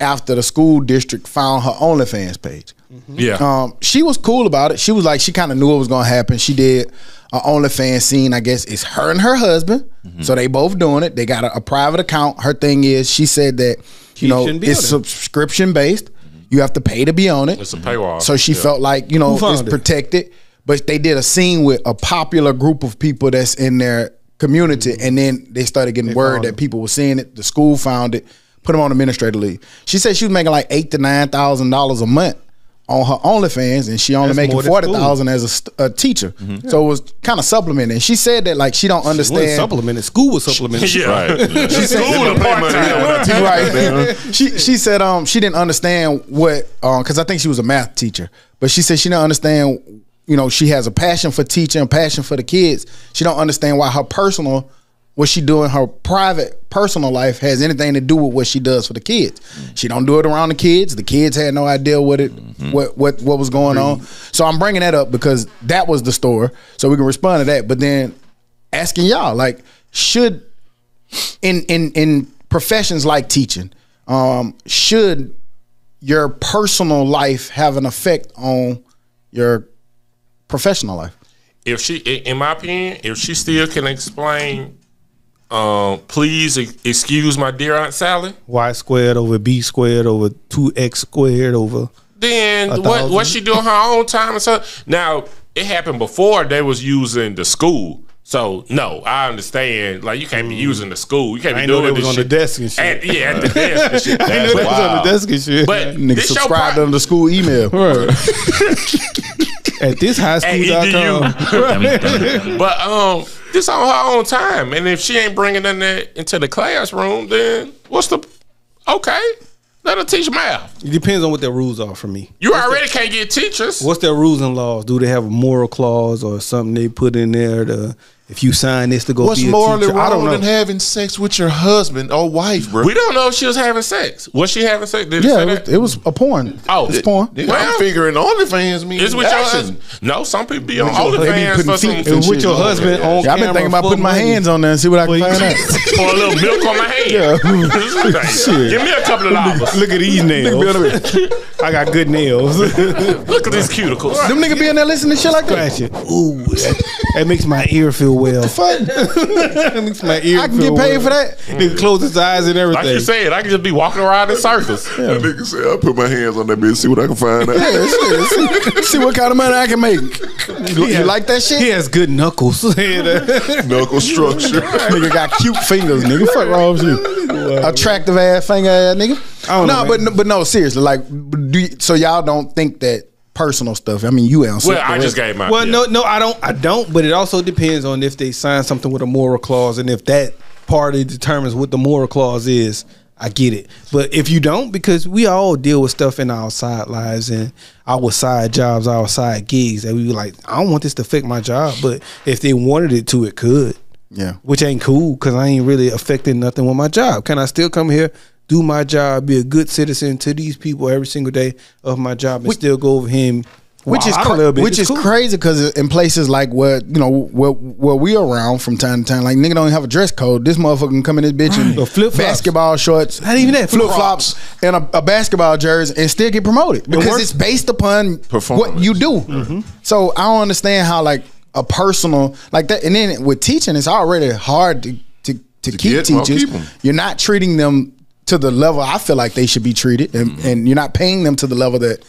S3: after the school district found her OnlyFans page.
S4: Yeah.
S3: She was cool about it. She was like, she kind of knew what was gonna happen. She did an OnlyFans scene. I guess it's her and her husband, so they both doing it. They got a private account. Her thing is, she said that it's subscription based. You have to pay to be on it.
S4: It's a paywall.
S3: So she felt like it's protected. But they did a scene with a popular group of people that's in their community, and then they started getting word that people were seeing it. The school found it, put them on administrative leave. She said she was making like $8,000 to $9,000 a month on her OnlyFans, and she only making $40,000 as a teacher. So it was kind of supplementing. And she said that like she don't understand.
S2: Supplemented. School was supplemented.
S4: Yeah.
S5: Right.
S3: She said right. She said she didn't understand what because I think she was a math teacher, but she said she didn't understand you know, she has a passion for teaching, a passion for the kids. She don't understand why her personal, what she do in her private personal life has anything to do with what she does for the kids. She don't do it around the kids. The kids had no idea what it what was going on. So I'm bringing that up because that was the story. So we can respond to that. But then asking y'all, like, should in professions like teaching, should your personal life have an effect on your professional life?
S4: If she, in my opinion, if she still can explain, please excuse my dear Aunt Sally.
S2: Y squared over B squared over 2x squared over.
S4: Then what she do in her own time and so now it happened before they was using the school. So no, I understand. Like you can't be using the school. You can't be doing this
S2: on
S4: shit.
S2: The desk and shit.
S4: At the desk and shit.
S2: I know that was on the desk and shit.
S4: But
S3: Nigga
S4: this
S3: subscribe to the school email.
S2: Right. At this highschool.com.
S4: But this on her own time. And if she ain't bringing that into the classroom, then what's the okay? Let her teach math.
S2: It depends on what their rules are for me.
S4: You already can't get teachers.
S2: What's their rules and laws? Do they have a moral clause or something they put in there to, if you sign this to go
S5: What's
S2: be a
S5: morally
S2: teacher? I don't
S5: wrong
S2: know.
S5: than having sex with your husband or wife, bro?
S4: We don't know if she was having sex. Was she having sex? Did it
S3: Yeah,
S4: say
S3: it
S4: that?
S3: was, it was a porn.
S4: Oh,
S3: it's porn.
S5: Nigga, I'm figuring OnlyFans means
S4: It's with your
S5: action.
S4: husband. No, some people be on
S3: They be
S4: OnlyFans
S3: putting
S4: for some
S3: feet
S2: It was with your husband on
S3: Yeah, I've been
S2: camera
S3: thinking about
S2: for
S3: putting my
S2: money.
S3: hands on there and see what I can find out.
S4: pour a little milk on my hand. Give me a couple of dollars.
S2: Look at these nails. I got good nails.
S4: Look at these cuticles.
S3: Them niggas be in there listening to shit like that.
S2: Scratch it. Ooh, that makes my ear feel well.
S3: Fuck.
S2: That makes my ear
S3: I can
S2: feel
S3: get paid
S2: well.
S3: for that.
S2: Nigga close his eyes and everything.
S4: Like you said, I can just be walking around in circles.
S5: That nigga said, I put my hands on that bitch, see what I can find out.
S3: Yeah, shit. See what kind of money I can make. You like that shit?
S2: He has good knuckles.
S5: Knuckle structure.
S3: Nigga got cute fingers, nigga. Fuck wrong with you? Attractive ass finger ass nigga.
S2: I don't know,
S3: but no, seriously. Like, so y'all don't think that personal stuff? I mean, you answered.
S4: Well, I just gave my.
S2: Well, no, I don't. But it also depends on if they sign something with a moral clause, and if that party determines what the moral clause is. I get it. But if you don't, because we all deal with stuff in our side lives and our side jobs, our side gigs, that we be like, I don't want this to affect my job. But if they wanted it to, it could.
S3: Yeah.
S2: Which ain't cool because I ain't really affecting nothing with my job. Can I still come here, do my job, be a good citizen to these people every single day of my job and still go over here and
S3: Which is
S2: cool.
S3: crazy because in places like where we around from time to time, like nigga don't even have a dress code. This motherfucker can come in this bitch in
S2: flip-flops.
S3: basketball shorts,
S2: Not even that.
S3: flip flops, and a basketball jersey, and still get promoted because it's based upon what you do.
S2: Mm-hmm.
S3: So I don't understand how like a personal like that, and then with teaching, it's already hard to keep teachers. You're not treating them to the level I feel like they should be treated, and you're not paying them to the level that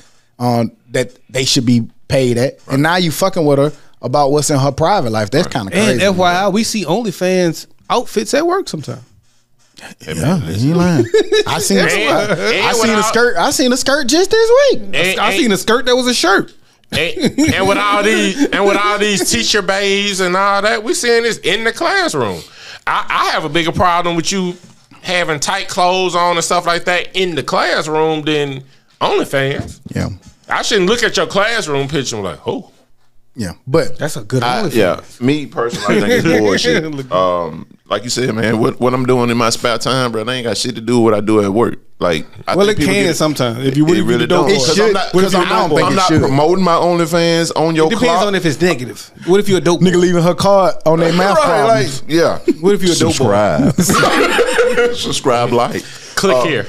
S3: they should be paid at. Right. And now you fucking with her about what's in her private life. That's kind of crazy.
S2: And FYI, we see OnlyFans outfits at work sometimes.
S3: Yeah, you lying. I seen a skirt. I seen a skirt just this week.
S2: I seen a skirt that was a shirt.
S4: And with all these teacher bays and all that, we seeing this in the classroom. I have a bigger problem with you having tight clothes on and stuff like that in the classroom than OnlyFans.
S3: Yeah.
S4: I shouldn't look at your classroom picture and be like, oh.
S3: Yeah, but
S2: that's a good OnlyFans.
S5: Yeah, me personally, I think it's bullshit. Like you said, man, what I'm doing in my spare time, bro, I ain't got shit to do with what I do at work. Like,
S2: it can sometimes. If you really don't.
S3: It should. Because I'm not
S5: promoting my OnlyFans on your.
S2: It depends on if it's negative. What if you're a dope
S3: nigga leaving her card on their mouth problems?
S5: Like, yeah.
S2: What if you're a dope
S5: subscribe? Subscribe, like.
S4: Click here.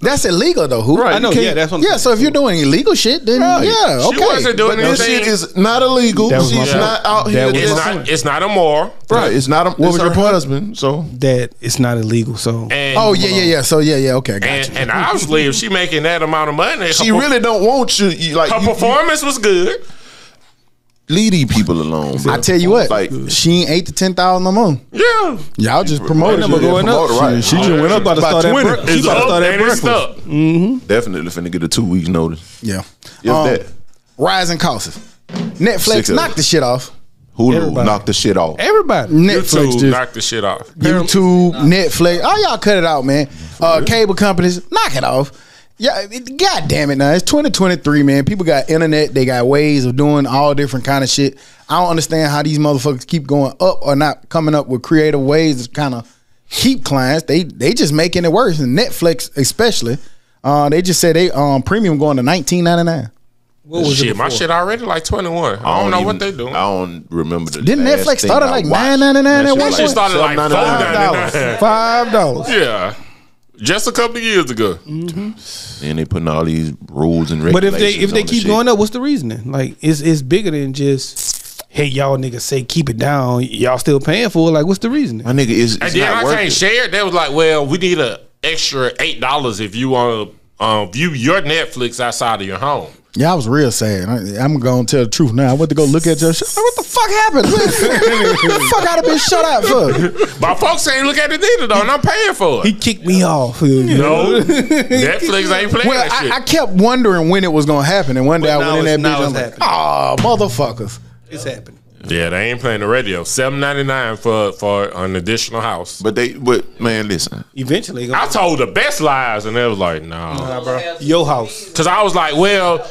S3: That's illegal though. Who?
S2: Right, I know. Yeah, that's what.
S3: Yeah. So if you're doing illegal shit, then yeah, okay.
S4: She wasn't doing
S5: but this shit is not illegal. She's not out here.
S4: It's not immoral.
S5: Right. It's not. What was your husband? So
S2: that it's not illegal. So
S3: yeah. So yeah. Okay. Gotcha.
S4: And obviously, if she making that amount of money,
S5: she really don't want you. Like
S4: her performance was good.
S5: Leave these people alone.
S3: I tell you what, like she ain't 8 to 10,000 no more.
S4: Yeah,
S3: y'all just promoted her
S2: going up.
S5: Right.
S3: She just went up about 20.
S2: She about to start at breakfast.
S5: Definitely finna get a 2 weeks notice.
S3: Yeah.
S5: If that.
S3: Rising costs. Netflix knocked the shit off.
S5: Hulu knocked the shit off.
S2: Everybody.
S3: Netflix
S4: YouTube knocked the shit off.
S3: YouTube, Netflix. Oh, y'all cut it out, man. Cable companies, knock it off. Yeah, God damn it now. It's 2023, man. People got internet. They got ways of doing all different kind of shit. I don't understand how these motherfuckers keep going up or not coming up with creative ways to kind of keep clients. They just making it worse. And Netflix especially, they just said they premium going to $19.99.
S2: What was
S4: shit, my shit already like 21. I don't know what they doing.
S5: I don't remember the.
S3: Didn't
S5: last
S3: Netflix
S5: thing
S3: start at
S5: I
S3: like
S5: watched.
S3: $9.99 at one
S4: That
S3: point?
S4: shit started like
S5: $7.99.
S4: $4.99.
S3: $5.
S4: Yeah, just a couple of years ago.
S5: And they putting all these rules and
S2: But
S5: regulations.
S2: if they
S5: on the
S2: keep
S5: shit.
S2: going up, what's the reasoning? Like it's bigger than just, hey, y'all niggas say keep it down. Y'all still paying for it. Like, what's the reasoning?
S5: my nigga is.
S4: And then I can't share it. They was like, well, we need an extra $8 if you want to view your Netflix outside of your home.
S3: Yeah, I was real sad. I'm going to tell the truth now. I went to go look at your shit. What the fuck happened? What the fuck I'd have been shut out for?
S4: My folks ain't look at it either though, and I'm paying for
S2: He
S4: it.
S2: kicked me off.
S4: No, Netflix ain't playing
S3: Well,
S4: that shit.
S3: I kept wondering when it was going to happen. And one day
S2: But
S3: I went in that
S2: now
S3: bitch.
S2: it's
S3: I'm like, oh, motherfuckers.
S2: It's happening.
S4: Yeah, they ain't playing the radio. $7.99 for an additional house.
S5: But man, listen.
S2: Eventually,
S4: I told the best lies, and they was like, no.
S2: bro, your house.
S4: Because I was like, well,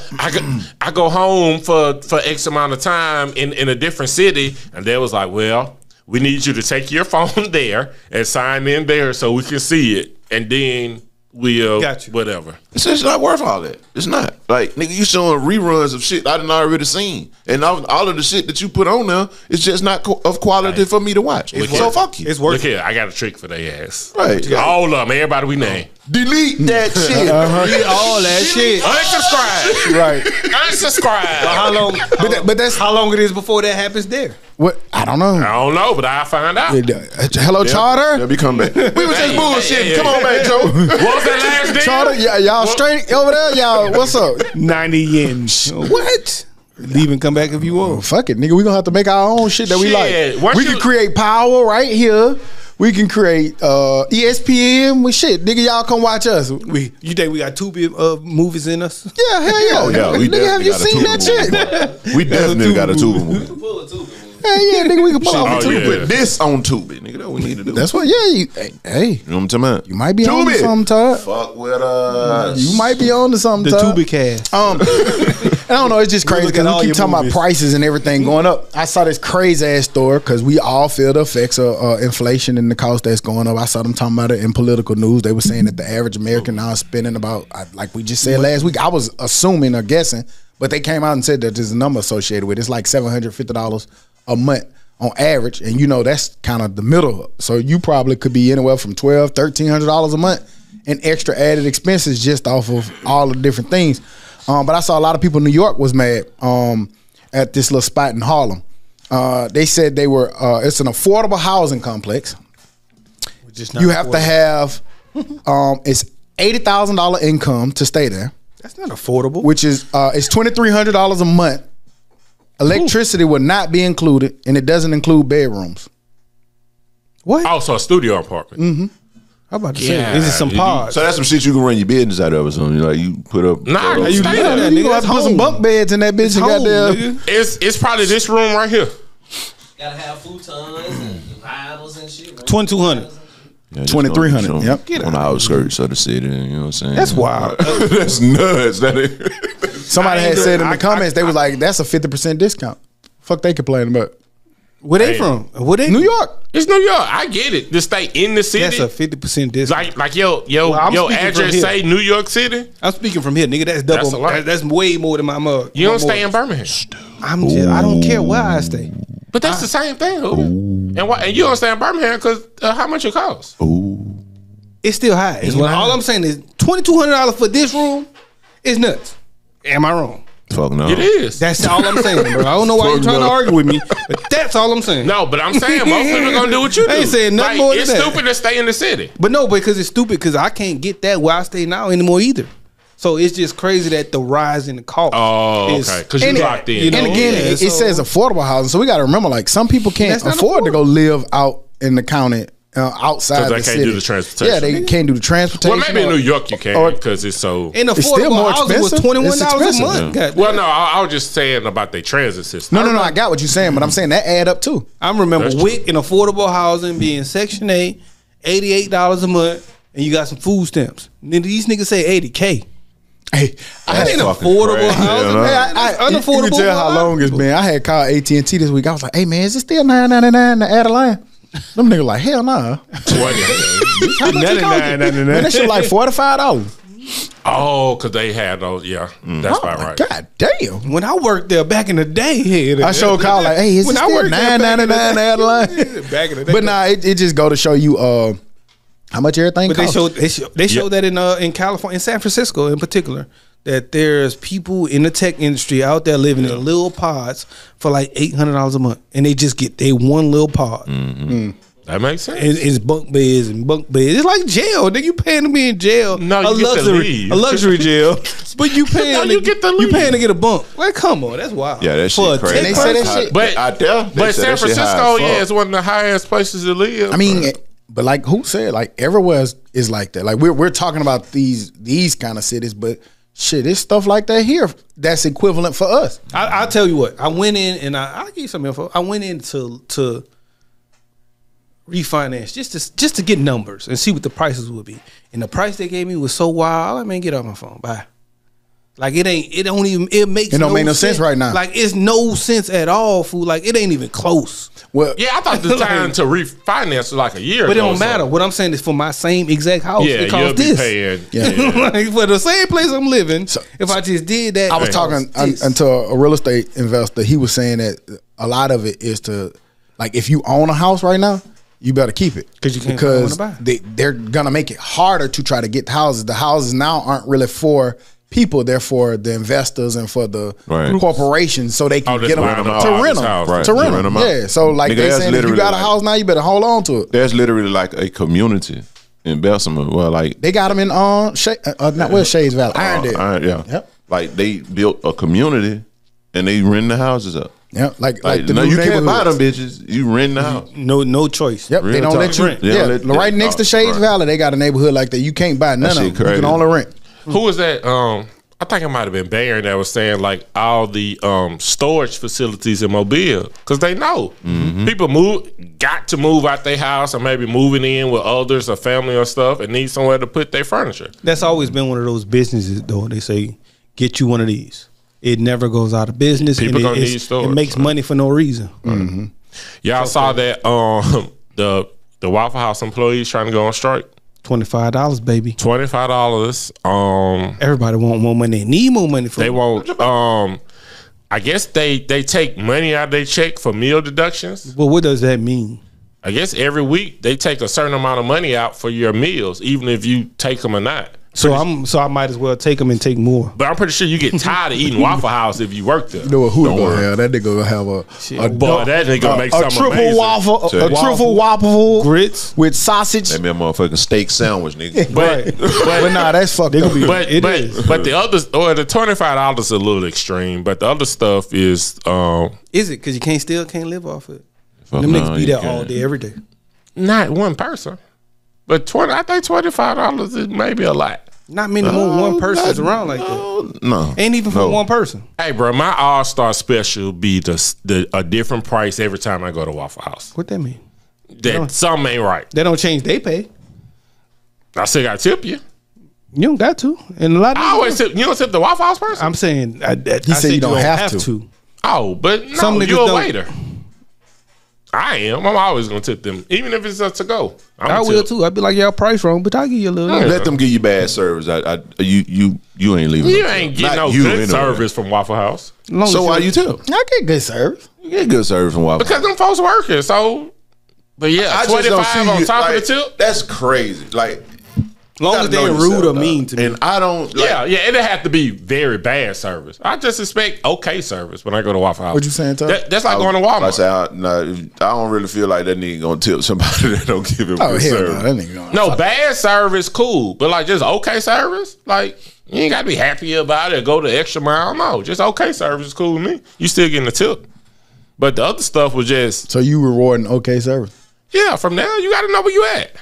S4: I go home for X amount of time in a different city. And they was like, well, we need you to take your phone there and sign in there so we can see it. And then we'll,
S2: Got you.
S4: whatever.
S5: It's just not worth all that. It's not. Like, nigga, you showing reruns of shit I done already seen. And all of the shit that you put on there is just not of quality for me to watch. So fuck you.
S2: It's
S4: Look
S2: worth it.
S4: here, I got a trick for their ass.
S5: Right.
S4: All of them, everybody we name.
S5: Delete that shit.
S2: Read all that shit.
S4: Unsubscribe.
S3: Right.
S4: Unsubscribe.
S2: How long?
S3: But that's
S2: how long it is before that happens there?
S3: what I don't know.
S4: I don't know, but I'll find out.
S3: Hello, Charter.
S5: Let me come back. We was just bullshitting.
S4: hey,
S5: Come on back, Joe.
S4: What was that last deal?
S3: Charter, y'all straight over there? Y'all, what's up?
S2: 90 yen. What? Leave and come back if you want.
S3: Fuck it, nigga. We gonna have to make our own shit that we
S4: Shit,
S3: like.
S4: once
S3: We
S4: you-
S3: can create Power right here. We can create ESPN. We shit, nigga. Y'all come watch us.
S2: You think we got two movies in us?
S3: Yeah, hell yeah.
S5: Oh, yeah, we
S3: Nigga, have
S5: definitely
S3: you
S5: got a
S3: seen that
S5: Tubi
S3: shit?
S5: We definitely got a Tubi movie.
S3: Hell yeah, nigga. We can pull off a
S4: Oh,
S3: Tubi.
S4: yeah.
S5: Put this on Tubi, nigga. That's what we need to do.
S3: That's what. Yeah. Hey,
S5: You know what I'm talking about?
S3: you might be on to
S5: Tubi.
S3: something, Todd.
S5: Fuck with us.
S3: You might be on to something,
S2: The
S3: Todd.
S2: Tubi cast.
S3: I don't know. It's just crazy
S2: look at
S3: because
S2: all
S3: we keep
S2: your
S3: talking
S2: movies.
S3: about prices and everything going up. I saw this crazy ass story because we all feel the effects of inflation and the cost that's going up. I saw them talking about it in political news. They were saying that the average American now is spending about, like we just said last week. I was assuming or guessing, but they came out and said that there's a number associated with it. It's like $750 a month on average, and you know that's kind of the middle. So you probably could be anywhere from $1,200, $1,300 a month in extra added expenses just off of all the different things. But I saw a lot of people in New York was mad at this little spot in Harlem. They said they were. It's an affordable housing complex. You have to have. It's $80,000 income to stay there,
S2: That's not affordable.
S3: which is it's $2,300 a month. Electricity will not be included, and it doesn't include bedrooms.
S2: What?
S4: Also, a studio apartment.
S2: I'm about to say,
S4: Yeah,
S2: is it some
S4: you-
S2: pods?
S5: So that's some shit you can run your business out of or something. Like you put up.
S4: Nah,
S2: you
S4: you
S2: live there,
S3: You
S2: nigga.
S3: gonna have
S2: That's
S3: to put some
S2: home.
S3: bunk beds in that bitch. You got
S2: Home,
S3: there.
S2: nigga.
S4: It's probably this room right here.
S1: Gotta have futons and vinyls and shit. Right?
S2: 2,200.
S5: Yeah, just
S3: 2,300,
S5: on-
S3: yep.
S2: Get
S5: on the
S2: out.
S5: outskirts of the city. You know what I'm saying?
S2: That's wild.
S5: That's nuts. That is.
S3: Somebody
S2: I
S3: had
S2: ain't
S3: said in
S2: doing-
S3: the comments they was like, "That's a 50% discount." Fuck, they complaining about
S2: Where they
S4: Hey.
S2: from? Where they?
S3: New York.
S4: It's New York. I get it. To stay in the city.
S2: That's a 50% discount.
S4: like your
S2: I'm
S4: your
S2: speaking from
S4: address
S2: here.
S4: say New York City.
S2: I'm speaking from here, nigga. That's double.
S4: That's a lot.
S2: That's way more than my mug.
S4: You don't stay in Birmingham.
S2: I don't care where I stay.
S4: But that's the same thing. And why? And you don't stay in Birmingham because how much it costs?
S2: It's still high. All I'm saying is $2,200 for this room is nuts. Am I wrong?
S5: Fuck no.
S4: It is.
S2: That's all I'm saying, bro. I don't know why you're trying to argue with me, but that's all I'm saying.
S4: No, but I'm saying most people are gonna do what you do.
S2: I ain't saying nothing
S4: like,
S2: more than
S4: it's
S2: that.
S4: stupid to stay in the city.
S2: But no, because it's stupid because I can't get that where I stay now anymore either. So it's just crazy that the rise in the cost.
S4: Oh,
S2: is-
S4: okay. Because you
S3: And it-
S4: locked in.
S2: you know,
S3: And again,
S2: yeah,
S3: it
S2: so-
S3: says affordable housing, so we got to remember, like some people can't
S2: That's not
S3: afford to go live out in the county, outside
S4: 'Cause they
S3: the
S4: can't
S3: city.
S4: do the transportation.
S3: Yeah, they can't do the transportation.
S4: Well, maybe in
S3: or-
S4: New York you
S3: or-
S4: can because it's so.
S2: And
S3: It's still
S2: affordable
S3: more
S2: housing was
S3: expensive.
S2: $21
S3: It's
S2: a
S3: expensive.
S2: month. God,
S4: Well, no, I was just saying about their transit system.
S3: No, I got what you're saying, but I'm saying that add up too.
S2: I remember
S4: That's true.
S2: WIC and affordable housing being Section 8, $88 a month, and you got some food stamps. Then these niggas say $80K.
S3: Hey,
S2: That ain't
S5: fucking
S2: affordable
S5: crazy,
S2: housing.
S5: you know?
S2: Man. That's unaffordable.
S3: You can tell how long it's been. I had called AT&T this week. I was like, hey, man, is it still $9.99 to add a line? Them niggas like, hell nah. Man, that shit like $45.
S4: Oh, because they had those. Yeah, that's about right.
S3: God damn.
S2: When I worked there back in the day,
S3: I showed call like, hey, is it still $9.99 to add a line?
S2: Back in the day.
S3: But nah, it just go to show you how much everything
S2: But
S3: costs.
S2: they showed that in California, in San Francisco in particular, that there's people in the tech industry out there living in little pods for like $800 a month, and they just get one little pod.
S4: That makes sense.
S2: It's bunk beds and bunk beds. It's like jail. Nigga, you paying to be in jail.
S4: No, you get to leave.
S2: A luxury jail. But you paying
S4: No, you get to
S2: you
S4: leave.
S2: paying to get a bunk. Like, come on, that's wild.
S5: Yeah, that
S2: For a
S5: shit crazy.
S2: tech
S3: They say that
S2: person?
S3: shit.
S4: But
S5: out there,
S4: but San Francisco, yeah, it's one of the highest places to live.
S3: I mean, but like who said, like everywhere is like that. Like we're talking about these kind of cities, but shit, it's stuff like that here that's equivalent for us.
S2: I'll tell you what. I went in and I'll give you some info. I went in to refinance just to get numbers and see what the prices would be. And the price they gave me was so wild. I mean, get off my phone. Bye. Like it don't make no sense
S3: right now.
S2: Like it's no sense at all, fool. Like it ain't even close.
S3: Well,
S4: yeah, I thought the time to refinance was like a year
S2: But
S4: ago.
S2: it don't matter. What I'm saying is for my same exact house,
S4: Yeah,
S2: it
S4: you'll
S2: costs
S4: be
S2: this.
S4: paying.
S3: Yeah.
S2: Like for the same place I'm living, if I just did that,
S3: I was talking unto a real estate investor. He was saying that a lot of it is to, like, if you own a house right now, you better keep it
S2: 'Cause you can't find one to buy.
S3: they're gonna make it harder to try to get the houses. The houses now aren't really for people; they're for the investors and for the corporations, so they can
S4: just
S3: get them
S4: buy them
S3: to
S4: out.
S3: rent them.
S4: Right.
S3: To
S5: You
S3: rent
S5: rent
S3: them,
S5: them out.
S3: yeah. So like
S5: Nigga,
S3: they
S5: that's
S3: saying, if you
S5: literally
S3: got a
S5: like-
S3: house now, you better hold on to it.
S5: There's literally like a community in Bessemer. Well, like
S3: They got them in Shades Valley, Irondale.
S5: yeah.
S3: Yep.
S5: Like they built a community and they rent the houses up.
S3: Yeah, like
S5: Like
S3: the
S5: no,
S3: new
S5: you can't buy them
S3: neighborhoods.
S5: bitches. You rent the house.
S2: no choice.
S3: Yep,
S5: Real
S3: they don't
S5: talk.
S3: let you.
S5: Rent.
S3: Yeah,
S5: They don't let-
S3: right next to Shades
S5: right.
S3: Valley, they got a neighborhood like that. You can't buy none of
S5: shit
S3: them. You
S5: crazy.
S3: can only rent.
S4: Who was that? I think it might have been Barron that was saying like all the storage facilities in Mobile, because they know people got to move out their house or maybe moving in with others or family or stuff and need somewhere to put their furniture.
S2: That's always been one of those businesses, though. They say, get you one of these. It never goes out of business.
S4: People
S2: and
S4: gonna
S2: it,
S4: need
S2: it's-
S4: storage,
S2: it makes
S4: right.
S2: money for no reason.
S4: Y'all saw that the Waffle House employees trying to go on strike.
S2: $25, baby.
S4: $25.
S2: Everybody want more money. They need more money for
S4: They
S2: it.
S4: won't. I guess they take money out of their check for meal deductions.
S2: Well, what does that mean?
S4: I guess every week they take a certain amount of money out for your meals, even if you take them or not.
S2: So I might as well take them and take more.
S4: But I'm pretty sure you get tired of eating Waffle House if you work there.
S3: You know what? Who
S5: Don't
S3: gonna
S5: worry.
S3: have that? Nigga gonna have a
S4: Boy, that nigga make
S3: a
S4: something
S3: triple
S4: amazing.
S3: waffle, a
S5: Waffle.
S3: triple waffle
S2: Grits.
S3: with sausage.
S5: That be a motherfucking steak sandwich, nigga.
S4: But
S3: But nah, that's fucked up.
S4: but
S2: It
S4: but,
S2: is.
S4: but the other or the $25 is a little extreme. But the other stuff is
S2: Is it? Because you can't live off it.
S5: Fuck
S2: Them
S5: no,
S2: niggas be
S5: you
S2: there
S5: can't.
S2: all day, every day.
S4: not one person. But I think $25 is maybe a lot.
S2: Not many more one person's around like that.
S5: No.
S2: Ain't even for
S5: No.
S2: one person.
S4: Hey, bro, my All-Star special be a different price every time I go to Waffle House.
S2: What that mean?
S4: That something ain't right.
S2: They don't change they pay.
S4: I still got to tip you.
S2: You don't got to. And a lot of
S4: I always tip. You don't tip the Waffle House person?
S2: I'm saying I
S3: said
S2: said
S3: you don't have to.
S4: Oh, but no,
S2: Some niggas
S4: you're a
S2: don't.
S4: waiter. I am. I'm always gonna tip them, even if it's a to go.
S2: I will too. I'd be like, y'all price wrong, but I'll give you a little.
S5: Let them give you bad service. You ain't leaving.
S4: You
S5: them.
S4: ain't getting
S5: Not
S4: no
S5: you
S4: good
S5: anyway.
S4: service from Waffle House
S2: Long as
S5: So
S2: you-
S5: why you tip?
S3: I get good service.
S5: You get good service from Waffle.
S4: because them folks working. So, but yeah,
S5: I just don't
S4: 25
S5: see
S4: on
S5: you,
S4: top
S5: like,
S4: of the tip.
S5: That's crazy. Like,
S2: long as they ain't rude or mean to me.
S5: and I don't. Like,
S4: Yeah, it'd have to be very bad service. I just expect okay service when I go to Waffle House.
S3: What you saying, Tuck?
S4: That's like going to
S5: I
S4: Walmart.
S5: say, I don't really feel like that nigga gonna tip somebody that don't give him
S3: Oh
S5: good
S3: hell
S5: service.
S3: no, that nigga gonna.
S4: No, bad service, cool. But like just okay service, like you ain't gotta be happy about it or go the extra mile. No, just okay service is cool with me. You still getting a tip. But the other stuff was just,
S3: So you rewarding okay service?
S4: yeah, from now you gotta know where you at.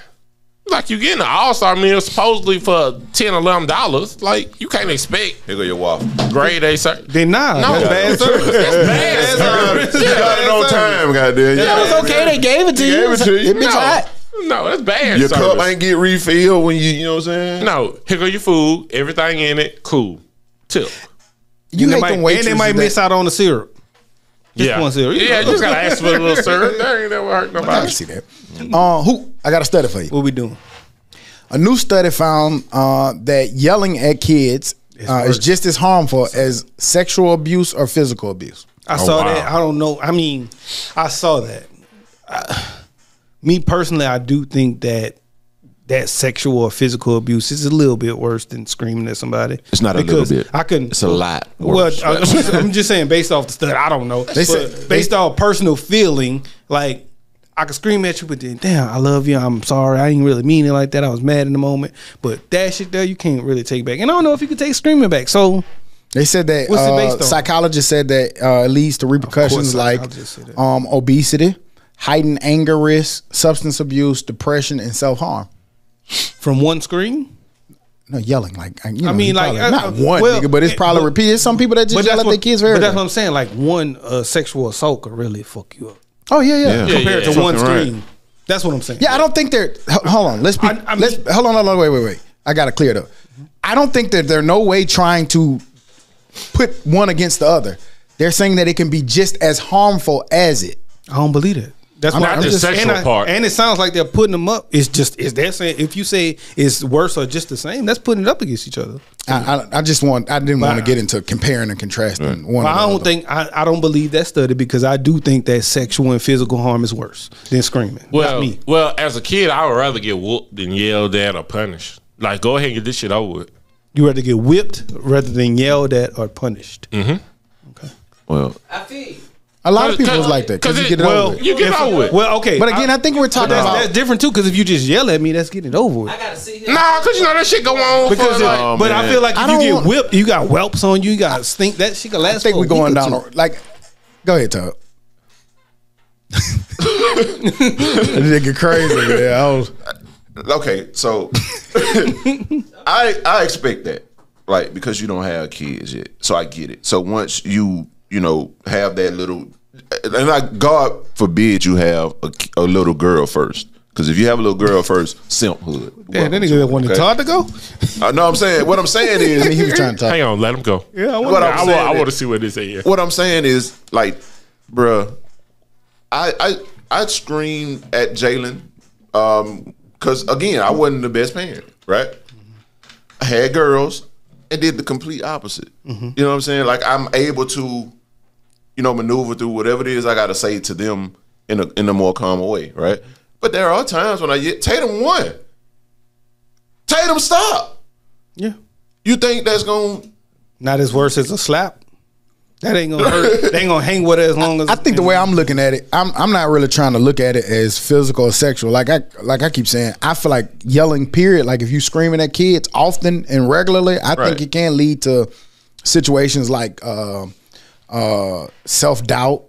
S4: Like you getting an all-star meal supposedly for $10, $11. Like you can't expect
S5: Here go your waffle.
S4: grade A service.
S2: Then nah,
S4: No.
S2: that's bad service.
S4: That's bad service.
S5: You got it on time, goddamn.
S3: That was okay. They gave it to you.
S5: gave it to you.
S3: It bitch hot.
S4: No, that's bad.
S5: Your
S4: service.
S5: cup ain't get refilled when you know what I'm saying?
S4: No, here go your food, everything in it, cool. Tip.
S3: You hate them
S2: and
S3: waitresses
S2: they might
S3: that-
S2: miss out on the syrup. Just one syrup.
S4: Yeah, you just gotta ask for a little syrup. That ain't never hurt
S3: I can
S4: nobody.
S3: see that. I got a study for you.
S2: What we doing?
S3: A new study found that yelling at kids is just as harmful as sexual abuse or physical abuse.
S2: I saw
S4: wow.
S2: that. I don't know. I mean, I saw that. Me personally, I do think that sexual or physical abuse is a little bit worse than screaming at somebody.
S5: It's not a little bit.
S2: I couldn't.
S5: It's a lot
S2: Well,
S5: worse.
S2: I'm just saying, based off the study, I don't know. Based off personal feeling, like I could scream at you, but then, damn, I love you. I'm sorry. I didn't really mean it like that. I was mad in the moment. But that shit there, you can't really take back. And I don't know if you could take screaming back. So
S3: They said that
S2: What's it based on?
S3: psychologists said that it leads to repercussions like
S2: psychologists say that.
S3: obesity, heightened anger risk, substance abuse, depression, and self-harm.
S2: from one scream.
S3: No, yelling like you know,
S2: I mean,
S3: you
S2: like
S3: probably- not one
S2: well,
S3: nigga, but it's probably repeated. Some people that just yell at their kids very.
S2: But that's what I'm saying. Like one sexual assault could really fuck you up
S3: Oh yeah.
S2: compared
S4: yeah.
S2: to one
S5: Fucking right.
S2: scream. That's what I'm saying.
S3: Yeah, I don't think they're. Hold on, let's be.
S2: I mean-
S3: hold on, wait. I got to clear it up. I don't think that they're no way trying to put one against the other. They're saying that it can be just as harmful as it.
S2: I don't believe it. That's
S3: I'm
S2: why
S3: not the
S4: sexual part.
S2: And it sounds like they're putting them up. It's they're saying if you say it's worse or just the same, that's putting it up against each other.
S3: I didn't want to get into comparing and contrasting one.
S2: But
S3: or the other.
S2: I don't believe that study because I do think that sexual and physical harm is worse than screaming. Not me.
S4: Well, as a kid, I would rather get whooped than yelled at or punished. Like, go ahead and get this shit over with.
S2: You rather get whipped rather than yelled at or punished.
S5: Well,
S1: I feel you.
S3: A lot of people was like that because you get it over with.
S4: You get it over with.
S2: Well, okay.
S3: But again, I think we're talking about.
S2: that's different too because if you just yell at me, that's getting it over with.
S1: I gotta see him.
S4: Nah, because you know that shit go on.
S2: Because
S4: for like,
S2: but I
S5: man.
S2: feel like
S3: I
S2: if
S3: don't
S2: you get
S3: want-
S2: whipped, you got whelps on you, you got stink. That shit can last.
S3: I think
S2: for a
S3: we're going
S2: week or
S3: down.
S2: two.
S3: Like, go ahead, Todd. That nigga crazy, man.
S5: okay, so I expect that, like, because you don't have kids yet, so I get it. So once you have that little, and God forbid you have a little girl first, because if you have a little girl first, simphood.
S2: Yeah, that nigga wanted Todd to go.
S5: No, I'm saying what I'm saying is
S3: I mean, he was trying to talk.
S4: hang on, let him go.
S2: Yeah, I
S5: what I'm saying
S4: I
S5: is-
S4: want to see what this is.
S5: What I'm saying is, like, bruh, I screamed at Jalen because again, I wasn't the best parent, right? I had girls and did the complete opposite. You know what I'm saying? Like, I'm able to, maneuver through whatever it is I got to say to them in a more calm way, right? But there are times when I get Tatum won. Tatum, stop.
S2: Yeah,
S5: You think that's going?
S2: not as worse as a slap. That ain't gonna hurt. They ain't gonna hang with it as long as.
S3: I think the way I'm looking at it, I'm not really trying to look at it as physical or sexual. Like I keep saying, I feel like yelling, period. Like if you screaming at kids often and regularly, I think it can lead to situations like self-doubt,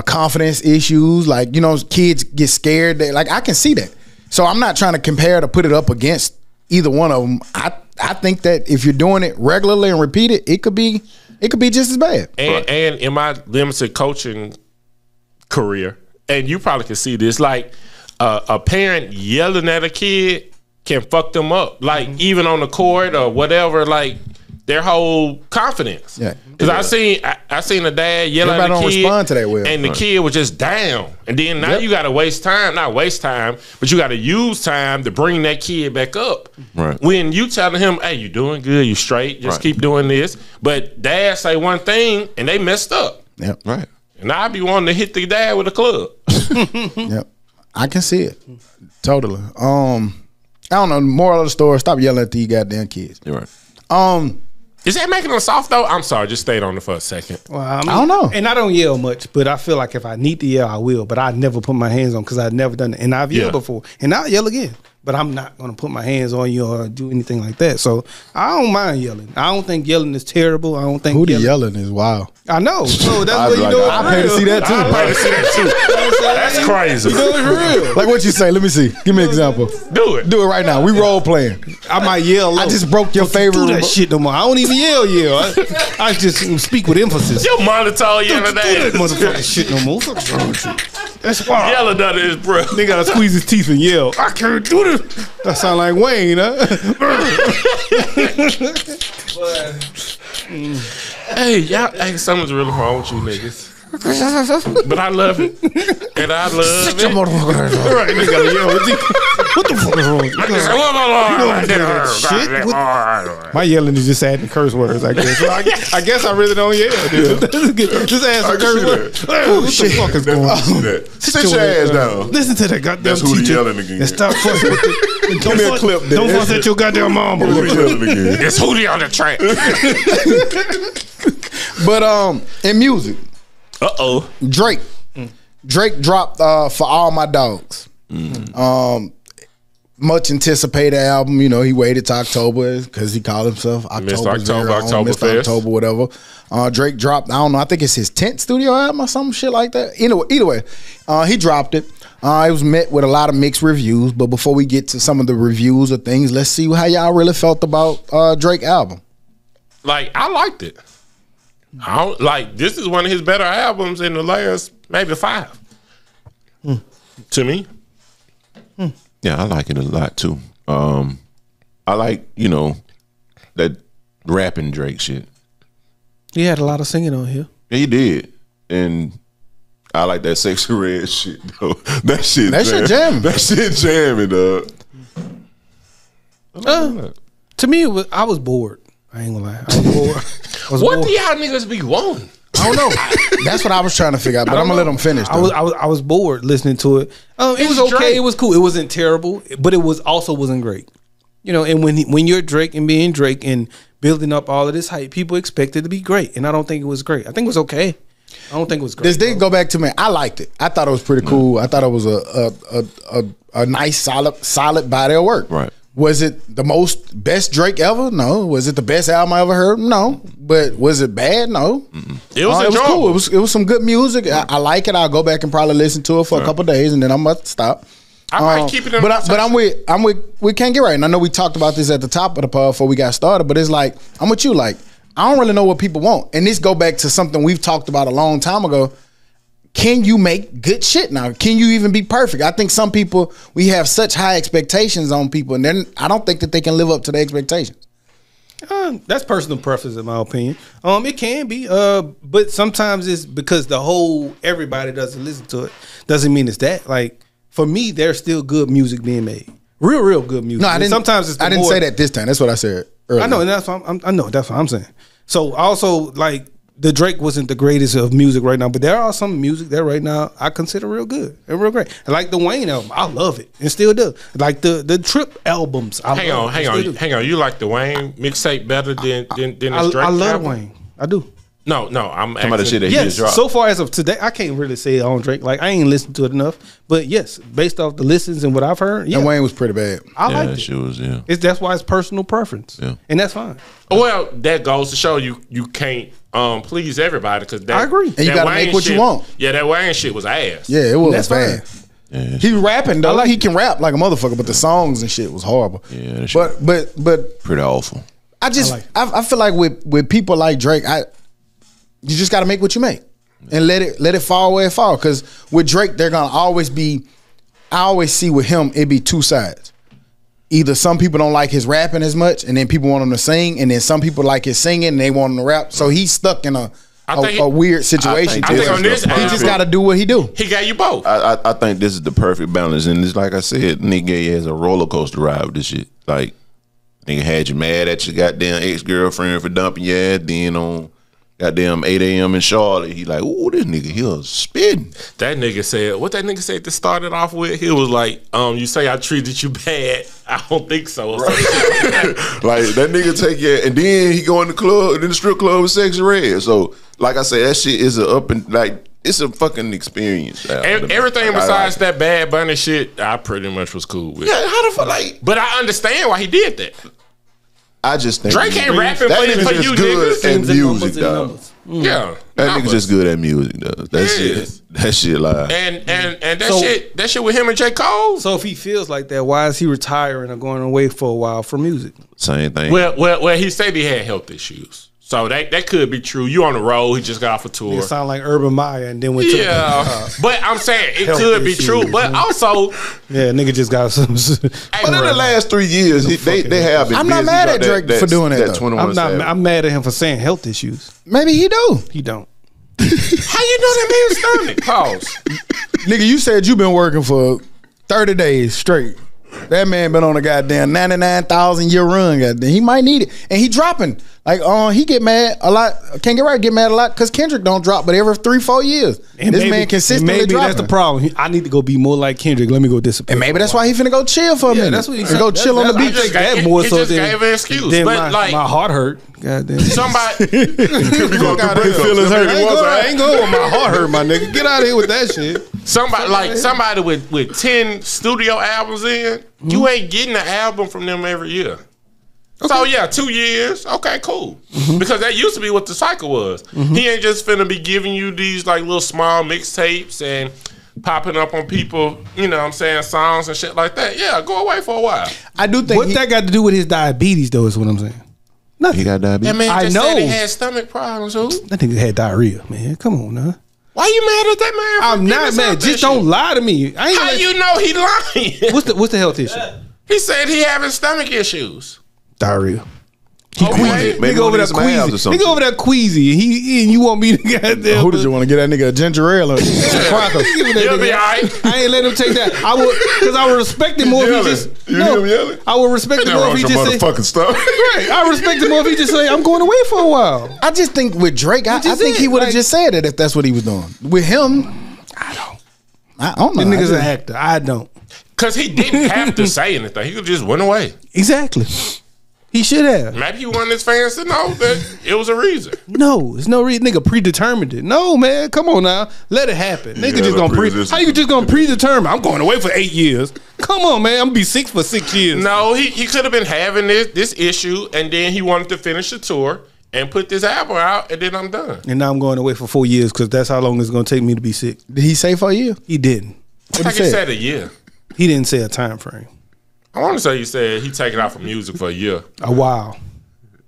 S3: confidence issues. Like, kids get scared. Like, I can see that. So I'm not trying to compare to put it up against either one of them. I think that if you're doing it regularly and repeat it, it could be just as bad.
S4: And in my limited coaching career, and you probably can see this, like a parent yelling at a kid can fuck them up. Like even on the court or whatever, like their whole confidence.
S3: Yeah.
S4: Because I seen a dad yell at
S3: Everybody
S4: the
S3: don't
S4: kid,
S3: respond to that well.
S4: and the kid was just down. And then now you got to not waste time, but you got to use time to bring that kid back up.
S5: Right.
S4: When you telling him, "Hey, you doing good, you straight, just
S5: Right.
S4: keep doing this," but dad say one thing and they messed up,
S3: Yep.
S5: Right.
S4: and I be wanting to hit the dad with a club.
S3: Yep. I can see it. Totally. I don't know. Moral of the story, stop yelling at these goddamn kids.
S5: You're right.
S4: Is that making them soft though? I'm sorry, just stayed on it for a second.
S2: Well, I
S3: don't know.
S2: And I don't yell much, but I feel like if I need to yell, I will. But I never put my hands on because I've never done it, and I've yelled
S4: Yeah.
S2: before, and I'll yell again. But I'm not gonna put my hands on you or do anything like that. So I don't mind yelling. I don't think yelling is terrible. I don't think
S3: Who the yelling is wild.
S2: I know. So that's
S5: I'd
S2: what
S5: be
S2: you
S5: like,
S2: know.
S3: I pay to see that too.
S4: I pay to see that too. That's crazy.
S2: You know it's real.
S3: Like what you say? Let me see. Give me an example.
S4: Do it.
S3: Do it right now. We role playing.
S2: I might yell. Low.
S3: I just broke your favorite.
S2: Do that shit no more. I don't even yell. I just speak with emphasis.
S4: Your monitor yelling
S2: Do that
S4: at
S2: motherfucking shit no more. What's wrong with you? That's why.
S4: yelling at his bro.
S2: Nigga gotta squeeze his teeth and yell. I can't do this. That sound like Wayne, huh?
S4: Hey, y'all, hey, something's really wrong with you niggas. But I love it. And I love it.
S2: Right, nigga gotta yell. What the fuck is wrong with you? My yelling is just adding curse words, I guess. So I guess I really don't yell, dude. Just add some curse words. What the fuck is going on?
S5: Sit your ass down.
S2: Listen to that goddamn
S5: That's who
S2: teacher.
S5: yelling again.
S2: And stop fussing with it.
S3: Give me a clip.
S2: Don't fuss at your goddamn mama.
S5: Who yelling again?
S4: It's Hootie on the track.
S3: But in music,
S4: Uh-oh.
S3: Drake dropped For All My Dogs. Much anticipated album. You know, he waited to October because he called himself October,
S4: Oktoberfest.
S3: October, whatever. Drake dropped, I don't know, I think it's his 10th studio album or some shit like that. Either way, he dropped it. It was met with a lot of mixed reviews. But before we get to some of the reviews of things, let's see how y'all really felt about Drake album.
S4: Like, I liked it. I don't, like, this is one of his better albums in the last maybe 5. To me.
S5: Yeah, I like it a lot too. I like, you know, that rapping Drake shit.
S2: He had a lot of singing on here.
S5: Yeah, he did. And I like that Sexy Red shit, though. That shit
S3: jamming.
S5: That shit jamming, dog.
S2: To me, I was bored. I ain't gonna lie. I was bored.
S4: What do y'all niggas be wanting?
S2: I don't know.
S3: That's what I was trying to figure out, but I'm gonna let him finish.
S2: I was bored listening to it. It was okay.
S4: Drake.
S2: It was cool. It wasn't terrible, but it was also wasn't great. You know, and when you're Drake and being Drake and building up all of this hype, people expect it to be great, and I don't think it was great. I think it was okay. I don't think it was great.
S3: This did go back to me. I liked it. I thought it was pretty cool. I thought it was a nice solid body of work.
S5: Right.
S3: Was it the best Drake ever? No. Was it the best album I ever heard? No. But was it bad? No.
S4: It was
S3: It was
S4: enjoyable.
S3: cool. It was some good music. I like it. I'll go back and probably listen to it for a couple of days, and then I'm about to stop.
S4: I might keep it in
S3: But I'm with Can't Get Right. And I know we talked about this at the top of the pod before we got started, but it's like, I'm with you. Like, I don't really know what people want. And this go back to something we've talked about a long time ago. Can you make good shit now? Can you even be perfect? I think some people, we have such high expectations on people, and then I don't think that they can live up to the expectations.
S2: That's personal preference, in my opinion. It can be, but sometimes it's because everybody doesn't listen to it. Doesn't mean it's that. Like, for me, there's still good music being made. Real good music.
S3: No, I didn't.
S2: Sometimes it's.
S3: I didn't say that this time. That's what I said earlier.
S2: I know, and that's what I know. That's what I'm saying. So also, like, the Drake wasn't the greatest of music right now, but there are some music there right now I consider real good and real great. I like the Wayne album. I love it and still do. Like the Trip albums.
S4: Hang on. You like the Wayne mixtape better than this Drake?
S2: I love
S4: album?
S2: Wayne. I do.
S4: No. I'm
S5: Some of the shit that he
S2: Yes.
S5: just dropped.
S2: So far as of today, I can't really say on Drake. Like, I ain't listened to it enough. But yes, based off the listens and what I've heard, yeah,
S3: And Wayne was pretty bad.
S2: I
S5: yeah,
S2: like
S5: that
S2: it.
S5: shit was, yeah.
S2: That's why it's personal preference.
S5: Yeah.
S2: And that's fine.
S4: Well, that goes to show you can't please everybody because
S2: I agree.
S3: And you gotta make what you want.
S4: Yeah, that Wayne shit was ass.
S3: Yeah, it was
S2: That's
S3: bad.
S5: Yeah.
S3: He rapping though. He can rap like a motherfucker, but the songs and shit was horrible.
S5: Yeah, that shit
S3: But
S5: pretty awful.
S3: I feel like with people like Drake, you just got to make what you make and let it fall where it fall. Because with Drake, they're gonna always be. I always see with him, it be two sides. Either some people don't like his rapping as much, and then people want him to sing, and then some people like his singing, and they want him to rap. So he's stuck in a weird situation.
S5: I think
S4: on this
S3: he just got to do what he do.
S4: He got you both.
S5: I think this is the perfect balance, and it's like I said, nigga has a roller coaster ride with this shit. Like, nigga had you mad at your goddamn ex-girlfriend for dumping your ass, then on goddamn 8 a.m. in Charlotte, he like, ooh, this nigga here spitting.
S4: That nigga said, what that nigga said to start it off with? He was like, you say I treated you bad. I don't think so.
S5: Right. Like, that nigga take you, and then he go in the club, in the strip club with Sexy Red. So, like I said, that shit is it's a fucking experience.
S4: Everything besides that Bad Bunny shit, I pretty much was cool with.
S5: Yeah, how the fuck, like,
S4: but I understand why he did that.
S5: I just think
S4: Drake ain't rapping
S5: that
S4: for
S5: nigga's
S4: you
S5: just good
S4: niggas.
S5: at music, dog.
S4: Yeah,
S5: That nigga just good at music though. That shit live.
S4: And that shit with him and J. Cole.
S2: So if he feels like that, why is he retiring or going away for a while from music?
S5: Same thing.
S4: Well, he said he had health issues. So that could be true. You on the road, he just got off a tour.
S2: It sound like Urban Meyer and then went to
S4: but I'm saying it
S2: Health
S4: could be
S2: issues.
S4: true. But also,
S2: yeah, nigga just got some.
S5: But in the last 3 years, they have been.
S3: I'm not
S5: busy.
S3: mad at
S5: That-
S3: Drake for doing that, though.
S5: 21
S2: I'm not.
S5: Savage.
S2: I'm mad at him for saying health issues.
S3: Maybe he do.
S2: He don't.
S4: how you know that man's stomach? Pause.
S3: Nigga, you said you been working for 30 days straight. That man been on a goddamn 99,000 year run. Goddamn, he might need it, and he dropping. Like, he get mad a lot. Can't get right. Get mad a lot because Kendrick don't drop, but every 3-4 years,
S2: And
S3: this
S2: maybe-
S3: man consistently
S2: Maybe
S3: dropping.
S2: that's the problem. I need to go be more like Kendrick. Let me go disappear.
S3: And maybe that's why he finna go chill for a minute.
S2: That's what he
S3: And
S2: said.
S3: go chill on the
S2: I
S3: beach.
S2: think that
S4: He
S2: more
S4: just
S2: so than
S4: gave an excuse.
S2: than
S4: But, like-
S2: my heart hurt. Goddamn.
S4: Somebody,
S3: feelings hurt
S2: I ain't going with my heart hurt, my nigga. Get out of here with that shit.
S4: somebody with 10 studio albums in, you ain't getting an album from them every year. So yeah, 2 years, okay, cool. Because that used to be what the cycle was. He ain't just finna be giving you these like little small mixtapes and popping up on people, you know what I'm saying, songs and shit like that. Yeah, go away for a while.
S3: I do think
S2: What that got to do with his diabetes, though, is what I'm saying. Nothing.
S5: He got diabetes.
S4: That man
S2: I
S4: just
S2: know.
S4: said he had stomach problems, who?
S2: That nigga had diarrhea, man. Come on, now.
S4: Why you mad at that man? for
S2: I'm
S4: giving
S2: not
S4: us
S2: mad.
S4: health
S2: Just
S4: issues?
S2: don't lie to me. I ain't
S4: How
S2: gonna-
S4: you know he lying?
S2: What's the health issue?
S4: He said he having stomach issues.
S2: Diarrhea.
S4: Okay.
S5: Maybe
S2: Nigga over there
S5: some abs or
S2: queasy.
S5: something.
S2: Nigga over there queasy. He and you want me to goddamn.
S3: Who did you want to get that nigga a ginger ale or cracker?
S2: Give me that
S4: You'll be
S2: nigga.
S4: all right.
S2: I ain't let him take that. I would, because I would respect him more if he just.
S5: You hear him yelling?
S2: I would respect him more if he just say.
S5: motherfucking stuff.
S2: Right. I respect him more if he just say, I'm going away for a while.
S3: I just think with Drake, I
S2: just
S3: think
S2: it.
S3: he would have
S2: Like-
S3: just said it if that's what he was doing. With him, I don't know.
S2: The nigga's
S3: I
S2: an actor. I don't.
S4: Because he didn't have to say anything. He could just went away.
S2: Exactly. He should have.
S4: Maybe he wanted his fans to know that it was a reason.
S2: No, it's no reason. Nigga predetermined it. No, man. Come on now. Let it happen. Nigga just gonna
S5: pre-existing.
S2: how you just gonna predetermine? I'm going away for 8 years. Come on, man. I'm gonna be sick for 6 years.
S4: No, he could have been having this issue, and then he wanted to finish the tour and put this album out, and then I'm done.
S2: And now I'm going away for 4 years because that's how long it's gonna take me to be sick.
S3: Did he say for you?
S2: He didn't.
S4: I think he said a year.
S2: He didn't say a time frame.
S4: I want to say he said he taking out from music for a year.
S2: A while.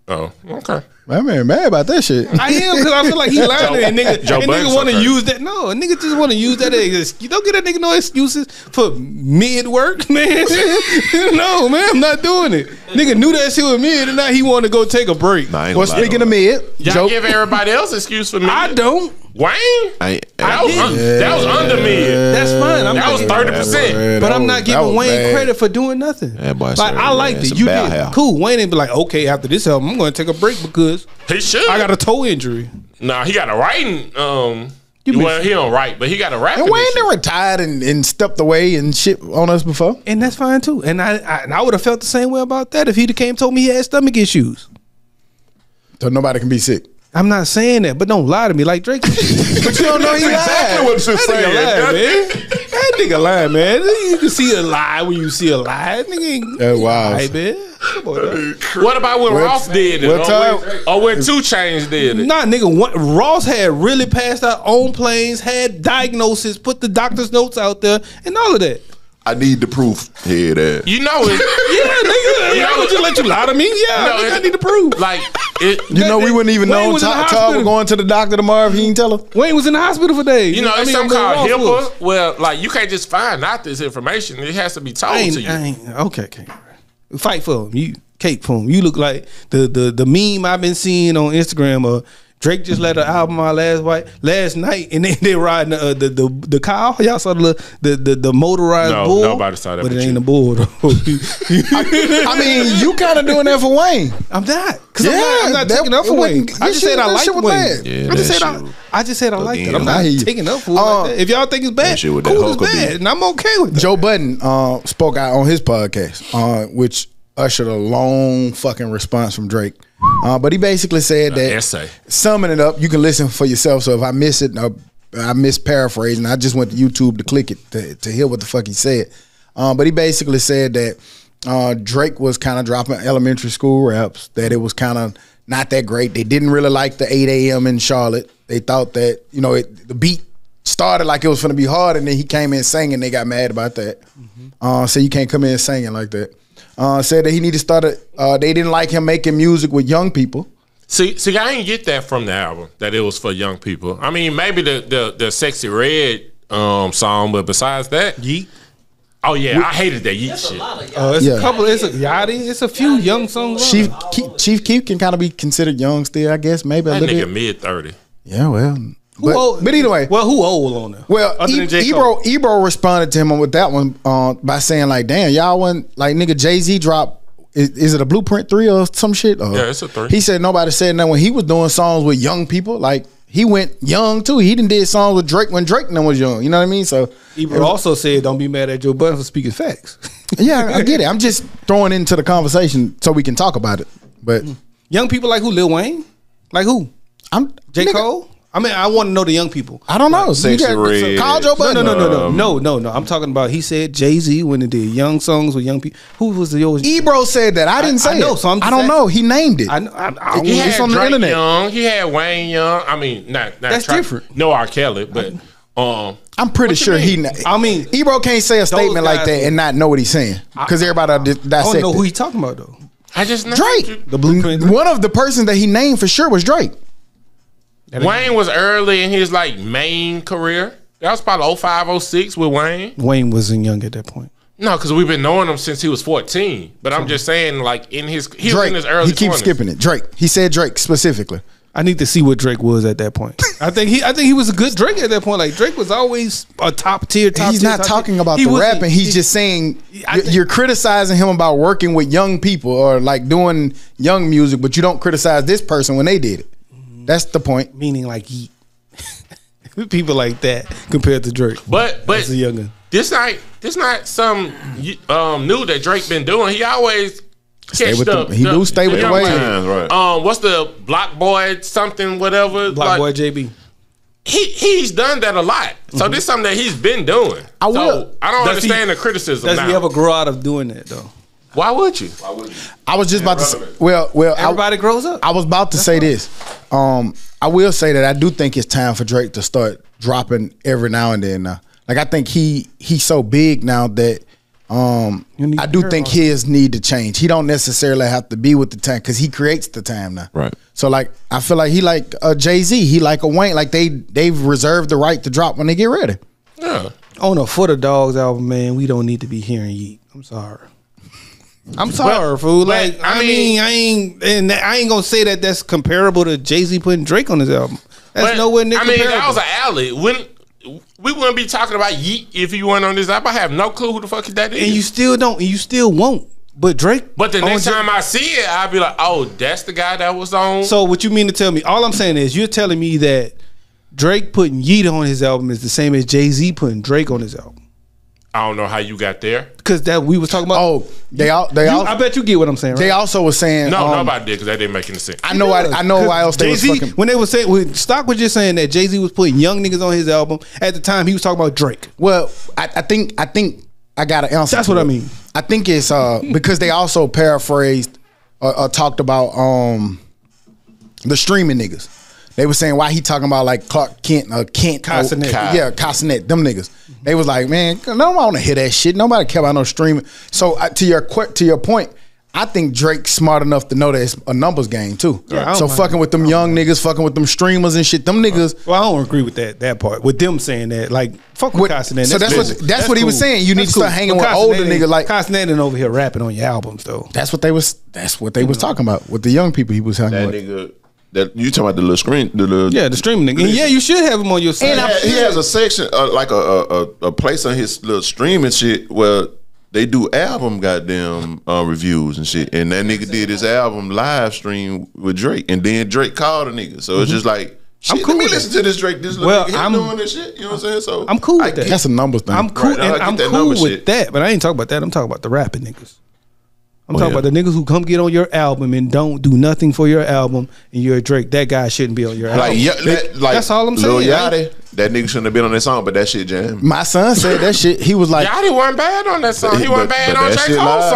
S4: Oh, okay.
S3: My man mad about that shit.
S2: I am because I feel like he lying and nigga,
S4: Joe
S2: and
S4: Budden's
S2: nigga want to
S4: okay.
S2: use that. No, a nigga just want to use that as you don't get that nigga no excuses for mid work, man. No, man, I'm not doing it. Nigga knew that shit was mid and now he want to go take a break.
S5: Nah, I ain't
S3: Well,
S5: gonna lie,
S3: speaking
S5: though.
S3: of mid,
S4: Y'all
S3: Joe,
S4: give everybody else excuse for me.
S2: I don't.
S4: Wayne? That was under me.
S2: That's fine. I'm
S4: That was
S2: not,
S4: 30%.
S2: but I'm not giving Wayne credit for doing nothing.
S5: That boy
S2: Like
S5: said,
S2: I liked
S5: it's
S2: it.
S5: a
S2: You
S5: bad
S2: did
S5: house.
S2: cool. Wayne ain't be like, okay, after this album, I'm going to take a break because
S4: He should.
S2: I got a toe injury.
S4: Nah, he got a writing.
S2: You
S4: Well, he don't write, but he got a rapping.
S3: and Wayne
S4: issue.
S3: done retired and stepped away and shit on us before.
S2: And that's fine too. And I would have felt the same way about that if he'd have came and told me he had stomach issues.
S3: So nobody can be sick.
S2: I'm not saying that, but don't lie to me like Drake. But you don't know he
S5: exactly what you're
S2: That
S5: saying.
S2: nigga lying, man. That nigga lying, man. You can see a lie when you see a lie. That nigga ain't
S3: Wow.
S2: lie, man. Come on, man.
S4: What about when Ross did it?
S3: what time-
S4: Or when 2 Chainz did it?
S2: Nah, nigga, Ross had really passed out on planes, had diagnosis, put the doctor's notes out there, and all of that.
S5: I need the proof. Hear that.
S4: You know it.
S2: Yeah, nigga. I would just let you lie to me. Yeah,
S4: No,
S2: nigga, I
S4: it-
S2: need the proof.
S4: Like, it,
S3: You know, we wouldn't even
S2: Wayne
S3: know
S2: was in the
S3: Todd
S2: hospital.
S3: was going to the doctor tomorrow if he didn't tell her.
S2: Wayne was in the hospital for days.
S4: you know, it's something
S2: Ross
S4: called
S2: was.
S4: HIPAA. Well, like, you can't just find out this information. It has to be told to you.
S2: Okay. Fight for him. You cake for him. You look like the meme I've been seeing on Instagram. Drake just let an album out last night, and they riding the cow. Y'all saw the motorized
S4: No,
S2: bull.
S4: nobody saw that
S2: but
S4: but
S2: it ain't
S4: you.
S2: a bull though.
S3: I mean, you kind of doing that for Wayne.
S2: I'm not, cause
S3: Yeah,
S2: I'm not
S3: that-
S2: taking up for
S3: it
S2: Wayne.
S3: wasn't-
S2: I just said I
S3: that
S2: like
S3: shit was
S2: Wayne.
S3: bad.
S5: Yeah,
S2: I just
S5: that
S2: said
S5: shit
S2: I just said I like it. I'm
S5: Again,
S2: not
S3: I hear you.
S2: taking up for it like that. If y'all think it's bad,
S5: shit with that
S2: cool, it's
S5: Hulk
S2: bad,
S5: beat.
S2: and I'm okay with that.
S3: Joe Budden spoke out on his podcast, which ushered a long fucking response from Drake. But he basically said that,
S4: essay.
S3: summing it up, you can listen for yourself. So if I miss it, I miss paraphrasing. I just went to YouTube to click it to hear what the fuck he said. But he basically said that Drake was kind of dropping elementary school raps, that it was kind of not that great. They didn't really like the 8 a.m. in Charlotte. They thought that, the beat started like it was going to be hard, and then he came in singing. They got mad about that. So you can't come in singing like that. Said that he needed to start they didn't like him making music with young people.
S4: See, I didn't get that from the album, that it was for young people. I mean, maybe the Sexy Red song, but besides that,
S2: Yeet.
S4: Oh yeah, I hated that Yeet
S1: That's
S4: shit.
S1: a lot of
S2: It's
S1: y'all.
S2: a couple. It's a Yachty. It's a few young songs.
S3: Chief Keef can kind of be considered young still, I guess, maybe a
S4: That
S3: little
S4: nigga
S3: bit.
S4: mid-30.
S3: Yeah, well.
S2: Who old?
S3: But either way.
S2: Well, who old on there?
S3: Well,
S2: Other than J. Cole?
S3: Ebro responded to him with that one by saying like, "Damn, y'all wasn't like nigga Jay-Z dropped. Is it a Blueprint 3 or some shit? Or,
S4: Yeah, it's a 3.
S3: He said nobody said that when he was doing songs with young people. Like he went young too. He did songs with Drake when Drake and them was young. You know what I mean? So
S2: Ebro also said, "Don't be mad at Joe Budden for speaking facts."
S3: yeah, I get it. I'm just throwing into the conversation so we can talk about it. But
S2: Young people like who? Lil Wayne? Like who?
S3: I'm
S2: J.
S3: nigga,
S2: Cole? I mean, I want to know the young people.
S3: I don't know.
S5: Sexy Red.
S3: Call Joe Budden.
S2: No. I'm talking about. He said Jay-Z when he did young songs with young people. Who was the old?
S3: Ebro said that. I didn't say
S2: I know,
S3: it.
S2: so I'm
S3: I
S2: just
S3: don't
S2: asking.
S3: know. He named it.
S2: I
S4: He
S3: It's
S4: had
S3: on the
S4: Drake
S3: internet.
S4: young. He had Wayne young. I mean, not
S2: That's different.
S4: No R. Kelly, but
S3: I'm pretty
S4: What you
S3: sure he.
S4: mean?
S2: I mean,
S3: Ebro can't say a statement like
S2: guys
S3: that and not know what he's saying because everybody
S2: I don't
S3: dissect
S2: know who
S3: it.
S2: he talking about though.
S4: I just know
S3: Drake.
S2: The Blueprint.
S3: One of the persons that he named for sure was Drake.
S4: Wayne was early in his like main career. That was probably 05, 06 with Wayne.
S2: Wayne wasn't young at that point.
S4: No, because we've been knowing him since he was 14. But I'm just saying, like he was
S3: Drake.
S4: in his early
S3: He keeps
S4: 20s.
S3: skipping it. Drake. He said Drake specifically.
S2: I need to see what Drake was at that point. I think he was a good Drake at that point. Like Drake was always a top tier.
S3: He's not talking about the rapping. He's just saying you're criticizing him about working with young people or like doing young music, but you don't criticize this person when they did it. That's the point.
S2: meaning like Yeet. People like that compared to Drake.
S4: But
S2: As a youngin.
S4: this not some new that Drake been doing. He always
S3: Stay
S4: catch
S3: with
S4: the,
S3: the- he do stay with the
S4: young
S3: wave.
S4: kids.
S5: Right.
S4: What's the Block Boy something whatever?
S2: Block
S4: like,
S2: Boy JB.
S4: He's done that a lot. So this is something that he's been doing.
S3: I will.
S4: So I don't
S2: Does he-
S4: understand the criticism
S2: Does
S4: now.
S2: he ever grow out of doing that though?
S4: Why would you?
S3: I was just about to say, well,
S2: Everybody grows up.
S3: I was about to say this. I will say that I do think it's time for Drake to start dropping every now and then now. Like I think he's so big now that
S2: need
S3: I
S2: to
S3: do
S2: hear
S3: think
S2: all
S3: his need to change. He don't necessarily have to be with the time because he creates the time now.
S5: Right.
S3: So like I feel like he like a Jay-Z, he like a Wayne. Like they've reserved the right to drop when they get ready.
S4: Yeah.
S2: On a For the Dogs album, man, we don't need to be hearing Yeet. I'm sorry. I'm sorry, fool. Like I mean, I ain't gonna say that that's comparable to Jay-Z putting Drake on his album. That's
S4: But,
S2: nowhere near
S4: I mean,
S2: comparable.
S4: that was an alley. We wouldn't be talking about Yeet if he went on this album. I have no clue who the fuck that is.
S2: and you still don't, and you still won't. But Drake.
S4: But the
S2: on
S4: next
S2: Drake-
S4: time I see it, I'll be like, oh, that's the guy that was on.
S2: So what you mean to tell me? All I'm saying is you're telling me that Drake putting Yeet on his album is the same as Jay-Z putting Drake on his album.
S4: I don't know how you got there.
S2: Because that we was talking about.
S3: Oh,
S2: I bet you get what I'm saying. Right?
S3: they also was saying
S4: No, nobody did because that didn't make any sense.
S3: I know why else they was
S2: Jay-Z,
S3: fucking.
S2: when they was saying, when Stock was just saying that Jay-Z was putting young niggas on his album. At the time, he was talking about Drake.
S3: Well, I think I got an answer.
S2: That's
S3: to
S2: what I
S3: it.
S2: mean.
S3: I think it's because they also paraphrased talked about the streaming niggas. They were saying why he talking about like Clark Kent,
S2: Castanet.
S3: yeah, Castanet, them niggas. They was like, man, nobody want to hear that shit. Nobody care about no streaming. So to your point, I think Drake's smart enough to know that it's a numbers game too.
S2: Yeah, I don't
S3: so
S2: mind.
S3: fucking with them young niggas, fucking with them streamers and shit. Them niggas.
S2: Well, I don't agree with that part. With them saying that, like, fuck with Castanet.
S3: So that's what he was saying. You need to start hanging with older niggas like
S2: Castanet ain't over here rapping on your albums though.
S3: That's what they was talking about with the young people he was talking
S5: That
S3: about.
S5: nigga. That you talking about the little screen? The little,
S2: Yeah, the streaming nigga. And yeah, you should have him on your site.
S5: He has a section like a place on his little streaming shit where they do album goddamn reviews and shit. And that nigga did his album live stream with Drake, and then Drake called a nigga. So it's just like, shit,
S2: I'm cool
S5: let me
S2: with
S5: listen
S2: that.
S5: to this Drake. This little
S2: Well,
S5: nigga
S2: I'm
S5: doing this shit. You know what I'm saying? So
S2: I'm cool with
S5: I
S2: that.
S5: get-
S3: That's a numbers thing.
S2: I'm cool,
S5: Right, I
S2: and
S5: get
S2: I'm
S5: that
S2: cool
S5: number
S2: with
S5: shit.
S2: that. But I ain't talking about that. I'm talking about the rapping niggas. I'm talking about the niggas who come get on your album and don't do nothing for your album, and you're a Drake. That guy shouldn't be on your album. That's all I'm saying.
S5: Lil Yachty, that nigga shouldn't have been on that song, but that shit jam.
S3: My son said that shit. He was like,
S4: Yachty wasn't bad on that song. He wasn't bad on J. Cole's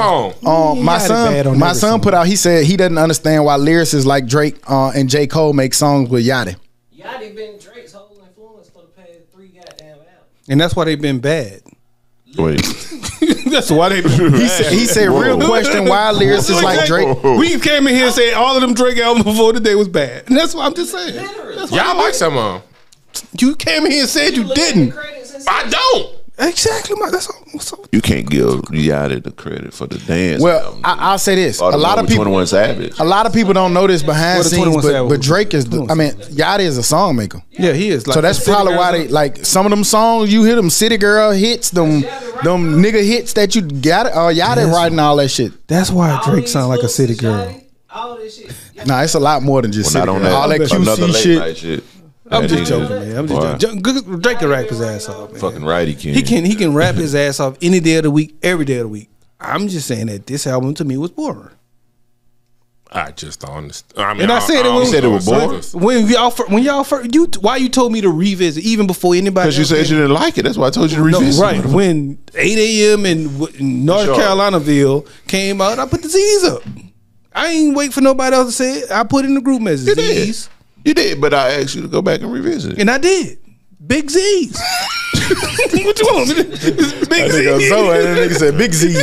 S4: song.
S3: My son put out. He said he doesn't understand why lyricists like Drake and J. Cole make songs with Yachty.
S1: Yachty been Drake's whole influence for the past 3 goddamn albums,
S2: and that's why they've been bad.
S5: Wait.
S2: That's why they been bad.
S3: He said, real question, why lyricists like Drake?
S2: We came in here and said all of them Drake albums before today was bad. And that's what I'm just saying.
S4: Y'all like some of them.
S2: You came in here and said you didn't.
S4: I don't.
S2: Exactly, that's all.
S5: You can't give Yachty the credit for the dance.
S3: Well, I'll say this: a lot of people,
S5: 21 Savage.
S3: a lot of people don't know this behind scenes,
S2: 21 Savage
S3: but Drake is. Yachty is a song maker.
S2: Yeah, he is. Like,
S3: so that's probably why they like some of them songs. You hear them city girl hits, them nigga hits that you got. Yachty writing all that shit.
S2: That's why Drake sound like a city girl.
S1: All this shit.
S3: Nah, it's a lot more than just city girl. All that
S5: another
S3: QC
S5: late
S3: shit.
S5: night shit.
S2: I'm just joking, man. I'm just joking. Drake can rap his ass off, man.
S5: Fucking right, he can.
S2: He can rap his ass off any day of the week, every day of the week. I'm just saying that this album to me was boring.
S4: I just don't understand. I mean,
S2: And I said it was
S5: boring.
S2: When y'all first, why you told me to revisit even before anybody?
S5: Because you said you didn't like it. That's why I told you to revisit.
S2: No, right. When 8 a.m. in North Carolinaville came out, I put the Z's up. I ain't wait for nobody else to say it. I put in the group message. Z's.
S5: You did, but I asked you to go back and revisit.
S2: And I did. Big Z's. What you want? Big Z's.
S3: That nigga said Big Z's.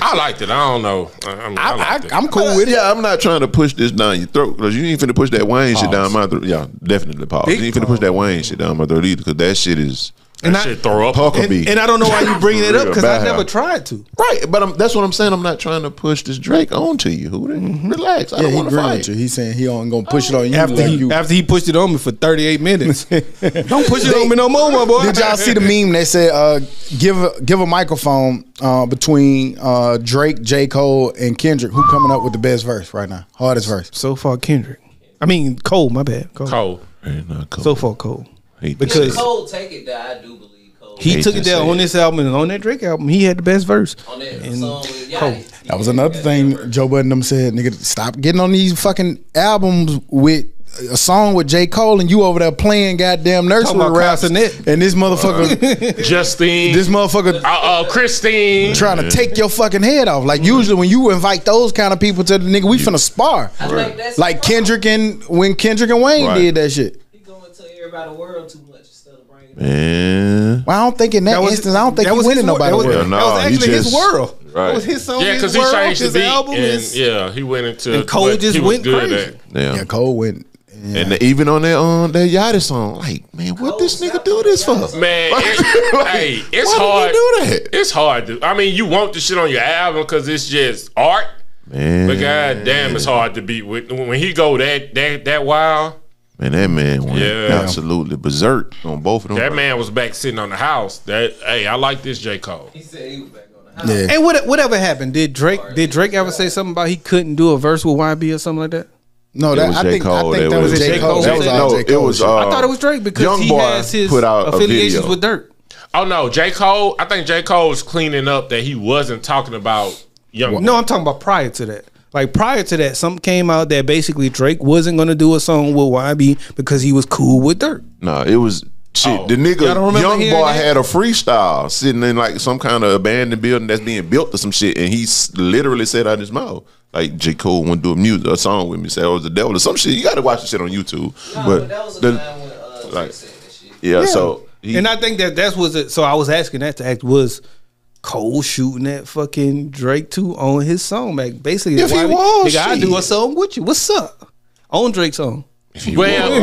S4: I liked it. I don't know. I liked it.
S3: I'm cool with it.
S5: Yeah, I'm not trying to push this down your throat because you ain't finna push that Wayne shit down my throat. Yeah, definitely pause. You ain't finna push that Wayne shit down my throat either because that shit is.
S2: And
S4: that shit throw up.
S2: And I don't know why you bringing it up because I never tried to.
S5: Right, but that's what I'm saying. I'm not trying to push this Drake onto you. Relax. I don't want to fight.
S3: He's saying he ain't gonna push it on you
S2: after he pushed it on me for 38 minutes. Don't push it on me no more, my boy.
S3: Did y'all see the meme that said give a microphone between Drake, J. Cole, and Kendrick? Who coming up with the best verse right now? Hardest verse
S2: so far? Kendrick. I mean Cole. My bad.
S4: Cole.
S2: So far Cole.
S1: Because Cole take it there, I do believe Cole.
S2: He took it there on this album and on that Drake album. He had the best verse.
S1: On that song with Yachty.
S3: That was another thing Joe Budden them said, nigga, stop getting on these fucking albums with a song with J. Cole and you over there playing goddamn nursery raps and this motherfucker
S4: Justine,
S3: this motherfucker
S4: Christine
S3: trying to take your fucking head off. Like usually when you invite those kind of people to the nigga, we finna spar. Like Kendrick and when Kendrick and Wayne did that shit.
S1: About the world too much instead of bringing
S5: Man.
S3: Well, I don't think in that instance, I don't think he winning nobody world.
S2: That was actually his world.
S5: Right.
S2: That was his song.
S4: Yeah, because he changed the beat and he went into
S2: and Cole just went crazy.
S5: Yeah,
S3: Cole went. Yeah.
S5: And even on that Yachty song, like, man, what this nigga do this for?
S4: Man, it's hard.
S5: Do that?
S4: It's hard. I mean, you want the shit on your album because it's just art.
S5: Man,
S4: but goddamn, it's hard to beat with when he go that wild.
S5: Man, that man went absolutely berserk on both of them.
S4: That man was back sitting on the house. I like this J. Cole.
S1: He said he was back on the house.
S2: Yeah. And whatever happened, did Drake ever say something about he couldn't do a verse with YB or something like that?
S3: No, I think that was J. Cole.
S2: That was all J. Cole.
S5: It was.
S2: I thought it was Drake because he has his affiliations with Dirt.
S4: Oh no, J. Cole. I think J. Cole was cleaning up that he wasn't talking about Young Boy.
S2: No, I'm talking about prior to that. Like prior to that, something came out that basically Drake wasn't gonna do a song with YB because he was cool with Dirt.
S5: No, it was shit. The nigga Young Boy had a freestyle sitting in like some kind of abandoned building that's being built or some shit, and he literally said out his mouth like J. Cole wouldn't do a song with me. Say I was the devil or some shit. You got to watch the shit on YouTube.
S1: No, but that was the time when Drake said that shit.
S5: Yeah. So
S2: and I think that's was it. So I was asking that to act was Cole shooting at fucking Drake too on his song, like basically.
S5: If he was,
S2: nigga, I do a song with you. What's up on Drake's song?
S4: Well,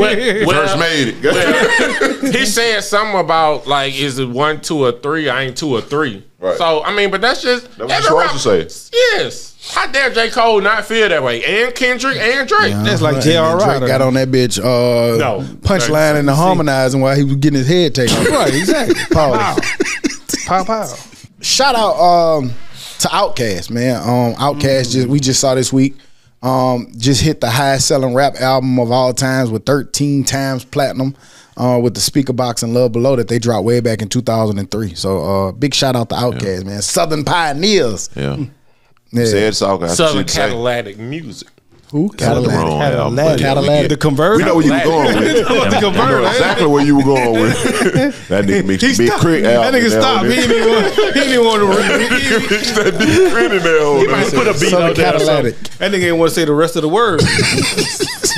S5: first made it.
S4: Well, he said something about like, is it 1, 2, or 3? I ain't 2 or 3.
S5: Right.
S4: So I mean, but that's just
S5: that's what you're supposed to say.
S4: Yes. How dare J. Cole not feel that way? And Kendrick and Drake.
S2: Yeah, that's like J.R. Ryder
S3: got on that bitch punchline and the harmonizing while he was getting his head taken off.
S2: Right, exactly. Pow.
S3: Shout out to Outkast, man. Outkast we just saw this week. Just hit the highest selling rap album of all times with 13 times platinum with the Speaker Box and Love Below that they dropped way back in 2003. So big shout out to Outkast, man. Southern Pioneers.
S5: Yeah.
S3: Yeah.
S5: Said soccer. I
S4: Southern
S5: should say.
S4: Cadillac music.
S3: Who?
S5: Something wrong
S3: Cadillac.
S5: now, but
S3: Cadillac.
S2: The converter.
S5: we know where you were going with.
S2: The
S5: I
S2: converter.
S5: know exactly where you were going with. That nigga makes
S2: He
S5: big
S2: stopped.
S5: crit
S2: That
S5: out.
S2: nigga stopped. He didn't want to.
S5: That big crit in there.
S4: He might put a beat
S3: Southern
S4: on there. or something.
S3: Cadillac.
S2: That nigga ain't want to say the rest of the word.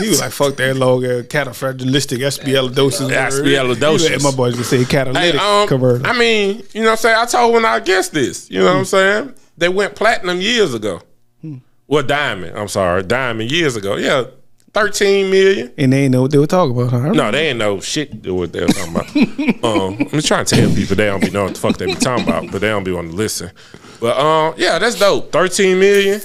S2: He was like, "Fuck that long cataphragalistic SBL-doses."
S4: SBL-doses.
S2: My boys can say catalytic converter.
S4: I mean, you know what I'm saying? I told when I guessed this, you know what I'm saying? They went platinum years ago. Well, diamond. I'm sorry. Diamond years ago. Yeah. 13 million.
S2: And they ain't know what they were talking about. Huh?
S4: No, they ain't know shit to what they were talking about. I'm trying to tell people they don't be knowing what the fuck they be talking about, but they don't be wanting to listen. But yeah, that's dope. 13 million.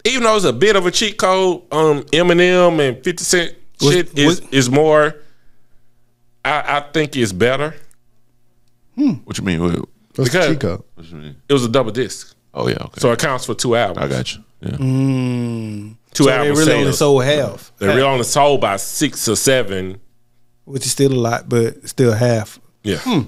S4: Even though it's a bit of a cheat code, Eminem and 50 Cent shit is more. I think it's better.
S5: What you mean?
S3: What's
S4: Because-
S3: Chico?
S5: What you mean?
S4: It was a double disc,
S5: Oh yeah. Okay.
S4: so it counts for 2 albums.
S5: I got you. Yeah.
S4: Two
S2: So they
S4: albums
S2: really only
S4: sales.
S2: sold half,
S4: They really only sold by 6 or 7.
S2: which is still a lot, but still half.
S4: Yeah.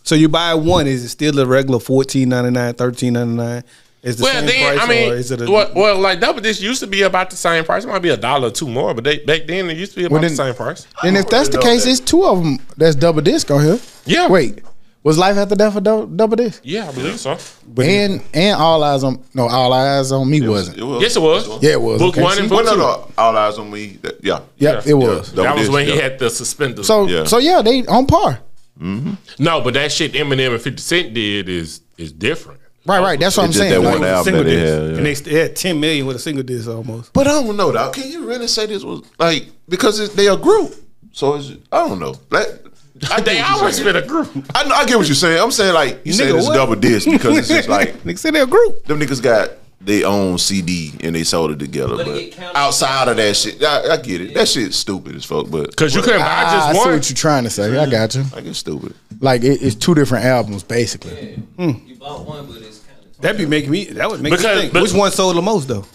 S2: So you buy one, is it still a regular $14.99, $13.99? Is the
S4: Well,
S2: same
S4: then
S2: price,
S4: I mean,
S2: or is it a,
S4: well, like double disc used to be about the same price. It might be $1 or $2 more, but back then it used to be about
S3: Well,
S4: the same price.
S3: And if that's the case, it's 2 of them that's double disc on here.
S4: Yeah.
S3: Wait, was Life After Death a double disc?
S4: Yeah, I believe so.
S3: And All Eyes on Me wasn't.
S5: It was.
S4: Yes, it was.
S3: Yeah, it was.
S4: Book
S3: Okay,
S4: 1
S3: see?
S4: and
S5: Well,
S4: book 2.
S5: no. All eyes on me. Yeah.
S3: Yep, it was.
S5: Double
S4: That was
S5: disc,
S4: when he
S5: yeah.
S4: had the suspenders.
S3: So
S5: Yeah.
S3: so yeah, they on par.
S4: no, but that shit Eminem and 50 Cent did is different.
S3: Right. That's what I'm
S5: just
S3: saying.
S5: that
S3: Like,
S5: one album
S2: single
S5: that they
S2: disc.
S5: had, yeah.
S2: And they had 10 million with a single disc almost.
S5: But I don't know, dog. Can you really say this was like because they a group? So it's, I don't know.
S4: They always been a group.
S5: I get what you're saying. I'm saying like you saying
S2: Nigga,
S5: it's
S2: what?
S5: double disc because it's just like
S2: Niggas say they're a group.
S5: them niggas got their own CD and they sold it together.
S1: But it
S5: But
S1: get counted.
S5: outside of that shit, I get it. That shit's stupid as fuck. But
S4: Because you couldn't buy
S3: I
S4: just
S3: see
S4: one.
S3: what you're trying to say. I got you.
S5: like it's stupid.
S3: Like it's 2 different albums basically.
S1: You bought one, but it's kind of.
S2: That would make
S4: Because-
S2: me think.
S4: but-
S2: Which one sold the most though?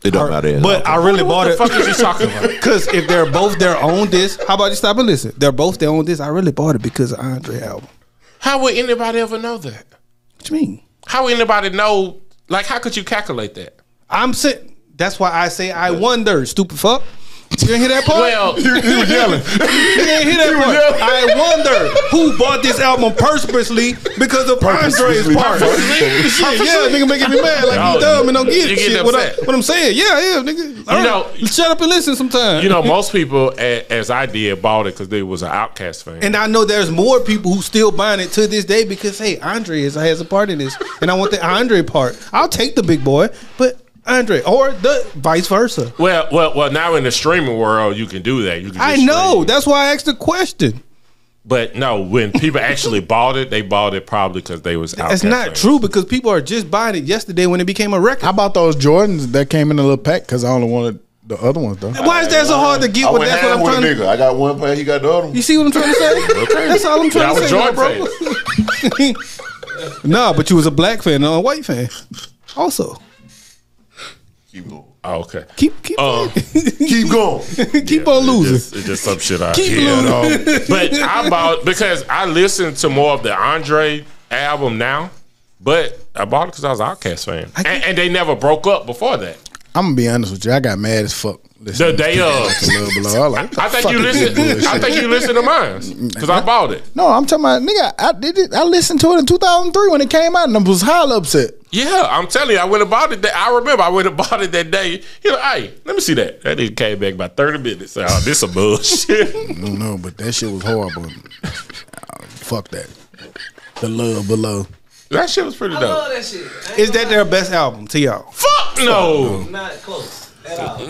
S5: It don't matter.
S2: But I really bought
S4: What the
S2: it.
S4: fuck is you talking about?
S2: Because if they're both their own disc, how about you stop and listen? They're both their own disc. I really bought it because of Andre album.
S4: How would anybody ever know that?
S2: What you mean?
S4: How would anybody know? Like, how could you calculate that?
S2: I'm saying that's why I say I wonder, stupid fuck. You didn't hear that part?
S4: Well,
S5: he was yelling.
S2: You didn't hear that part. I wonder who bought this album purposely because of Andre's part. Shit, yeah, nigga making me mad like you dumb and don't get
S4: You
S2: it.
S4: get
S2: Shit,
S4: upset.
S2: what I'm saying, yeah, nigga. All
S4: know-
S2: right, shut up and listen sometime.
S4: you know, most people, as I did, bought it because they was an Outkast fan.
S2: And I know there's more people who still buying it to this day because hey, Andre has a part in this, and I want the Andre part. I'll take the big boy, but Andre or the vice versa.
S4: Well. Now in the streaming world, you can do that. You can.
S2: I
S4: just
S2: know.
S4: stream.
S2: That's why I asked the question.
S4: But no, when people actually bought it, they bought it probably because they was Outkast
S2: That's not
S4: fans.
S2: true because people are just buying it yesterday when it became a record.
S3: How about those Jordans that came in a little pack? Because I only wanted the other ones though.
S2: Why is that so hard to get?
S5: I
S2: What
S5: went
S2: that's what
S5: half
S2: I'm
S5: with a
S2: trying to.
S5: nigga. I got one pair. He got the other one.
S2: You see what I'm trying to say? That's all I'm trying
S4: Y'all
S2: to say,
S4: was
S2: no,
S4: Jordan
S2: bro. Nah, but you was a black fan, not a white fan. Also,
S5: Keep going.
S4: Oh, okay.
S2: keep
S5: Keep going.
S2: keep on losing.
S4: It's just some shit I
S2: Keep
S4: hear.
S2: losing.
S4: But I bought because I listened to more of the Andre album now. But I bought it because I was an Outkast fan, and they never broke up before that.
S3: I'm gonna be honest with you. I got mad as fuck.
S4: The day of.
S3: Below. Like,
S4: I think you listened. I think you listened to mine because I bought it.
S3: No, I'm talking about nigga. I did it. I listened to it in 2003 when it came out, and I was highly upset.
S4: Yeah, I'm telling you, I went and bought it. I remember I went and bought it that day. You know, hey, let me see that. That nigga came back about 30 minutes. Oh, this some bullshit.
S3: No, but that shit was horrible. Fuck that. The love below.
S4: That shit was pretty
S1: I
S4: dope.
S1: love that shit. I ain't
S2: Is that
S1: gonna
S2: their best album to y'all?
S4: Fuck no.
S1: lie. Not close at all.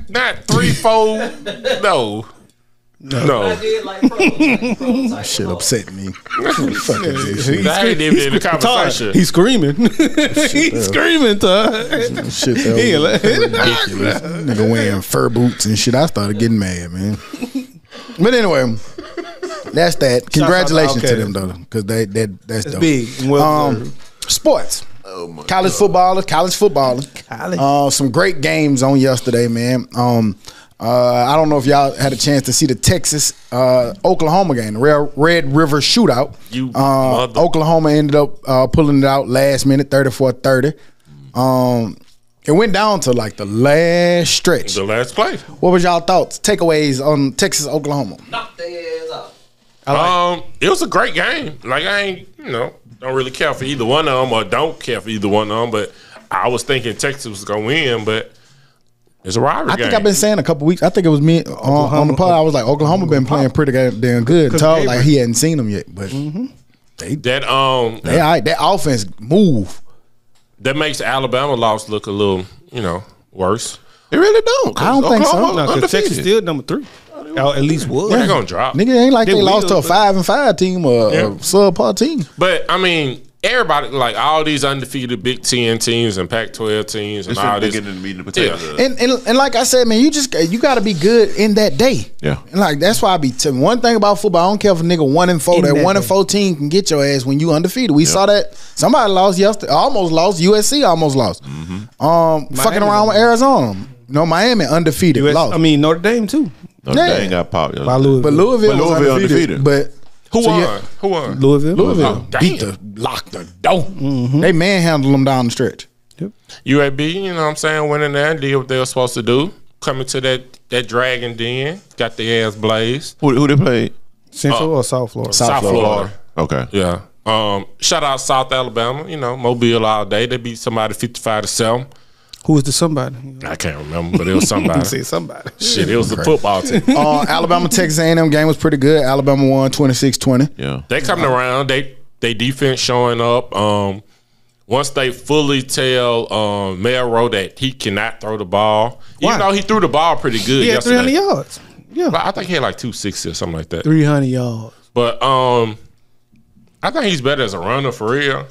S4: Not 3, 4. No.
S1: I
S4: No.
S1: did like pros. Like
S3: Shit
S1: pros.
S3: upset me. Fuck that shit.
S4: That ain't even in the
S2: Todd,
S4: conversation.
S2: he's screaming. He's screaming, Todd.
S3: Shit that
S2: He
S3: was
S2: like-
S3: ridiculous. Nigga wearing fur boots and shit. I started getting mad, man. But anyway, that's that. Congratulations to
S2: Outkast.
S3: them though, because that's dope.
S2: big and well deserved.
S3: Sports.
S5: Oh my
S3: College footballers.
S2: College.
S3: Some great games on yesterday, man. I don't know if y'all had a chance to see the Texas Oklahoma game, the Red River Shootout.
S4: You mother-
S3: Oklahoma ended up pulling it out last minute, 34-30. It went down to like the last stretch.
S4: The last play.
S3: What was y'all thoughts, takeaways on Texas Oklahoma?
S1: Knock their ass out.
S4: It was a great game. Like I ain't, don't really care for either one of them, or don't care for either one of them. But I was thinking Texas was gonna win, but it's a rivalry game.
S3: I think I've been saying a couple weeks. I think it was me on the pod. I was like, Oklahoma been playing pretty damn good. Until like he hadn't seen them yet, but that offense move.
S4: That makes Alabama loss look a little, worse.
S5: It really don't.
S3: I don't think so.
S2: No, because Texas still number 3. At least was.
S4: They're gonna drop.
S3: Nigga, ain't like they lost to a
S2: but-
S3: 5-5 team or a subpar team.
S4: But I mean, everybody, like all these undefeated Big Ten teams and Pac-12 teams and all
S5: They
S4: this.
S5: get in the meat and potatoes.
S3: And like I said, man, you got to be good in that day.
S5: Yeah.
S3: And like that's why I be telling one thing about football. I don't care if a nigga 1-4.
S2: In
S3: That
S2: that
S3: 1-4 team can get your ass when you undefeated. We saw that somebody lost yesterday. Almost lost. USC almost lost. Fucking around with Arizona. Miami undefeated. Lost.
S2: I mean Notre Dame too.
S5: They ain't got popped.
S2: By Louisville.
S3: But Louisville was undefeated. But
S4: Who
S3: so
S4: won? Who won?
S2: Louisville.
S3: beat locked the door. They manhandled them down the stretch.
S4: UAB, you know what I'm saying, went in there and did what they were supposed to do. Coming to that Dragon Den, got their ass blazed.
S5: Who they played?
S2: Central or South Florida?
S3: South Florida.
S5: Okay.
S4: Yeah. Shout out South Alabama, Mobile all day. They beat somebody 55-7.
S2: Who was the somebody?
S4: I can't remember, but it was somebody.
S2: Say somebody.
S4: Shit, it was the football team.
S3: Alabama Texas A&M game was pretty good. Alabama won 26-20.
S5: Yeah.
S4: They coming around. They defense showing up. Once they fully tell Melrose that he cannot throw the ball, even though he threw the ball pretty good
S2: He had
S4: yesterday.
S2: 300 yards. Yeah.
S4: I think he had like 260 or something like that.
S2: 300 yards.
S4: But I think he's better as a runner for real.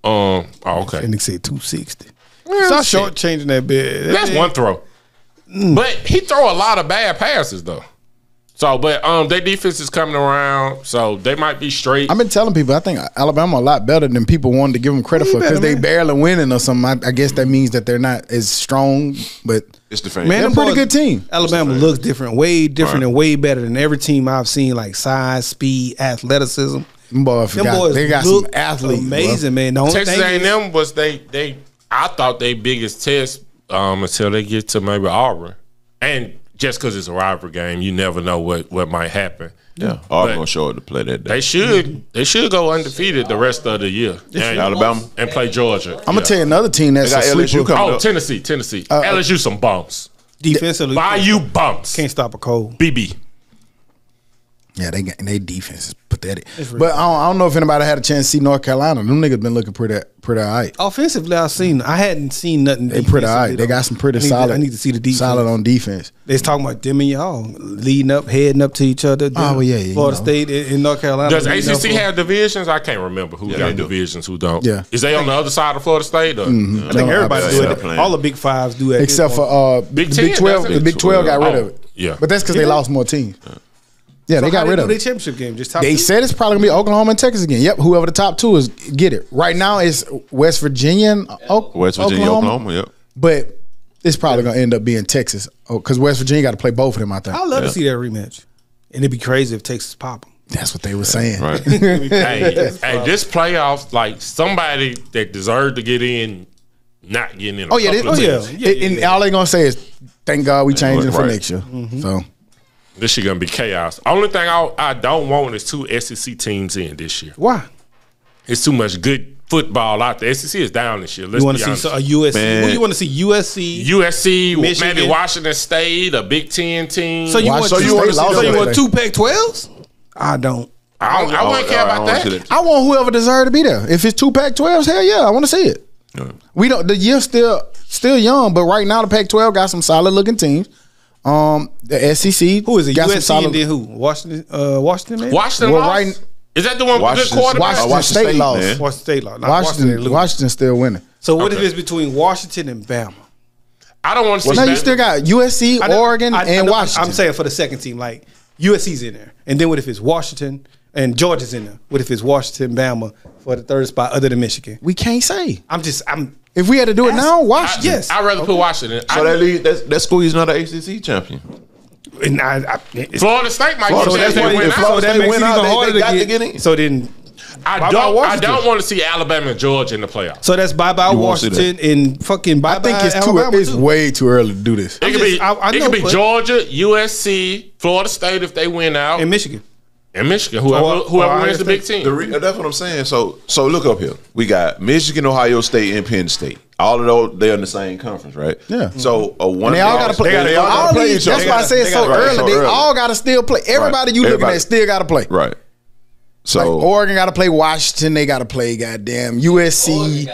S4: Okay.
S2: And they say 260.
S4: Well,
S2: Stop
S4: shit.
S2: shortchanging that bit.
S4: That's one throw. But he throw a lot of bad passes though. So, but their defense is coming around, so they might be straight.
S3: I've been telling people I think Alabama a lot better than people wanted to give them credit for because they barely winning or something. I guess that means that they're not as strong, but
S5: It's the fan.
S3: they're a pretty good team.
S2: Alabama looks different, way different and way better than every team I've seen, like size, speed, athleticism.
S3: Them boys,
S2: Them boys
S3: they got some
S2: look
S3: athletes.
S2: amazing, man. The only
S4: Texas
S2: thing is-
S4: A&M was I thought their biggest test until they get to maybe Auburn, and just because it's a rivalry game, you never know what might happen.
S5: Yeah. Auburn gonna show up to play that day.
S4: They should go undefeated the rest of the year. And,
S5: Alabama.
S4: and play Georgia.
S3: I'm gonna tell you another team that's
S5: They got
S3: a
S5: LSU
S3: sleeper.
S5: coming
S4: Oh,
S5: up.
S4: Tennessee. LSU some bumps.
S2: defensively,
S4: Bayou bumps.
S2: can't stop a cold.
S4: BB.
S3: Yeah, they defense is pathetic. But I don't know if anybody had a chance to see North Carolina. Them niggas been looking pretty all right.
S2: Offensively, I hadn't seen nothing.
S3: They pretty all right. They got some pretty solid.
S2: I need to see the defense.
S3: Solid on defense.
S2: They's talking about them and y'all heading up to each other.
S3: Oh, well, yeah,
S2: Florida State in North Carolina.
S4: Does
S2: leading up
S4: ACC
S2: for-
S4: have divisions? I can't remember who
S5: Yeah,
S4: got
S5: they do.
S4: divisions, who don't.
S3: Yeah.
S4: Is they on the other side of Florida State? Or?
S2: I think everybody do
S5: Yeah,
S2: it.
S5: playing.
S2: All the Big Fives do it.
S3: Except for
S4: Big
S3: the
S4: 10,
S3: Big 12.
S4: doesn't
S3: The
S4: it?
S3: Big 12 got rid
S4: Oh,
S3: of it.
S4: yeah.
S3: But that's because they lost more teams. Yeah, they got rid of
S2: their
S3: it.
S2: championship game. Just top
S3: They
S2: two?
S3: said it's probably gonna be Oklahoma and Texas again. Yep, whoever the top two is, get it. Right now it's West Virginia and
S5: West Virginia, Oklahoma. Yep.
S3: But it's probably gonna end up being Texas because West Virginia got to play both of them. I think
S2: I'd love to see that rematch, and it'd be crazy if Texas pop them.
S3: that's what they were saying.
S5: Right.
S4: Hey, this playoffs, like somebody that deserved to get in, not getting in.
S3: Oh yeah, and all they gonna say is, "Thank God we changed it for
S5: Right.
S3: next year." So
S4: This shit gonna be chaos. Only thing I don't want is 2 SEC teams in this year.
S2: Why?
S4: It's too much good football out there. SEC is down this year. Let's
S2: You want
S4: be
S2: to
S4: honest.
S2: see a USC?
S5: Man.
S2: Well, you want to see USC?
S4: USC,
S2: Michigan.
S4: maybe Washington State, a Big Ten team.
S2: So you want
S3: Washington
S2: two?
S3: State
S2: So
S3: lost
S2: you want
S3: today.
S2: 2 Pac-12s? I don't.
S4: I wouldn't care about
S5: I don't see
S4: that.
S3: I want whoever deserves to be there. If it's 2 Pac-12s, hell yeah, I want to see it. We don't. The year's still young, but right now the Pac-12 got some solid looking teams. The SEC,
S2: Who is it?
S3: got some
S2: USC
S3: solid.
S2: and then who? Washington. Washington. Maybe?
S4: Washington
S3: Well,
S4: lost?
S3: right-
S4: Is that the one with good
S5: Washington-
S4: quarterback?
S3: Washington State lost.
S5: man.
S2: Washington State. Not Washington. they lose.
S3: Washington's still winning.
S2: So what if
S4: Okay.
S2: it's between Washington and Bama?
S4: I don't want to see
S3: No, you
S4: that.
S3: still got USC,
S2: I know-
S3: Oregon,
S2: I
S3: and
S2: know-
S3: Washington.
S2: I'm saying for the second team, like USC's in there, and then what if it's Washington and Georgia's in there? What if it's Washington, Bama for the third spot, other than Michigan?
S3: we can't say.
S2: I'm.
S3: If we had to do it now, Washington.
S2: Yes.
S4: I'd rather put Washington.
S5: So that school is not an ACC champion.
S2: And it's,
S4: Florida State might
S5: Florida
S4: get
S5: State
S4: that
S5: win
S4: win
S5: out.
S4: out.
S5: Florida State
S2: makes
S5: win
S2: it
S5: out,
S2: even
S5: they
S2: harder
S5: got
S2: to
S5: to get in.
S2: So then,
S4: I don't want to see Alabama and Georgia in the playoffs.
S2: So that's bye Washington and fucking bye.
S3: I think it's way too early to do this.
S4: It could be Georgia, USC, Florida State if they win out,
S2: and Michigan.
S4: Whoever wins the Big Ten.
S5: That's what I'm saying. So look up here. We got Michigan, Ohio State, and Penn State. All of those, they're in the same conference, right?
S3: Yeah.
S5: So one.
S3: They all got to play. They all got to play each other. That's why I said so early. They all got to still play. Everybody you looking at still got to play.
S5: Right. So
S3: like Oregon got to play Washington. They got to play goddamn USC.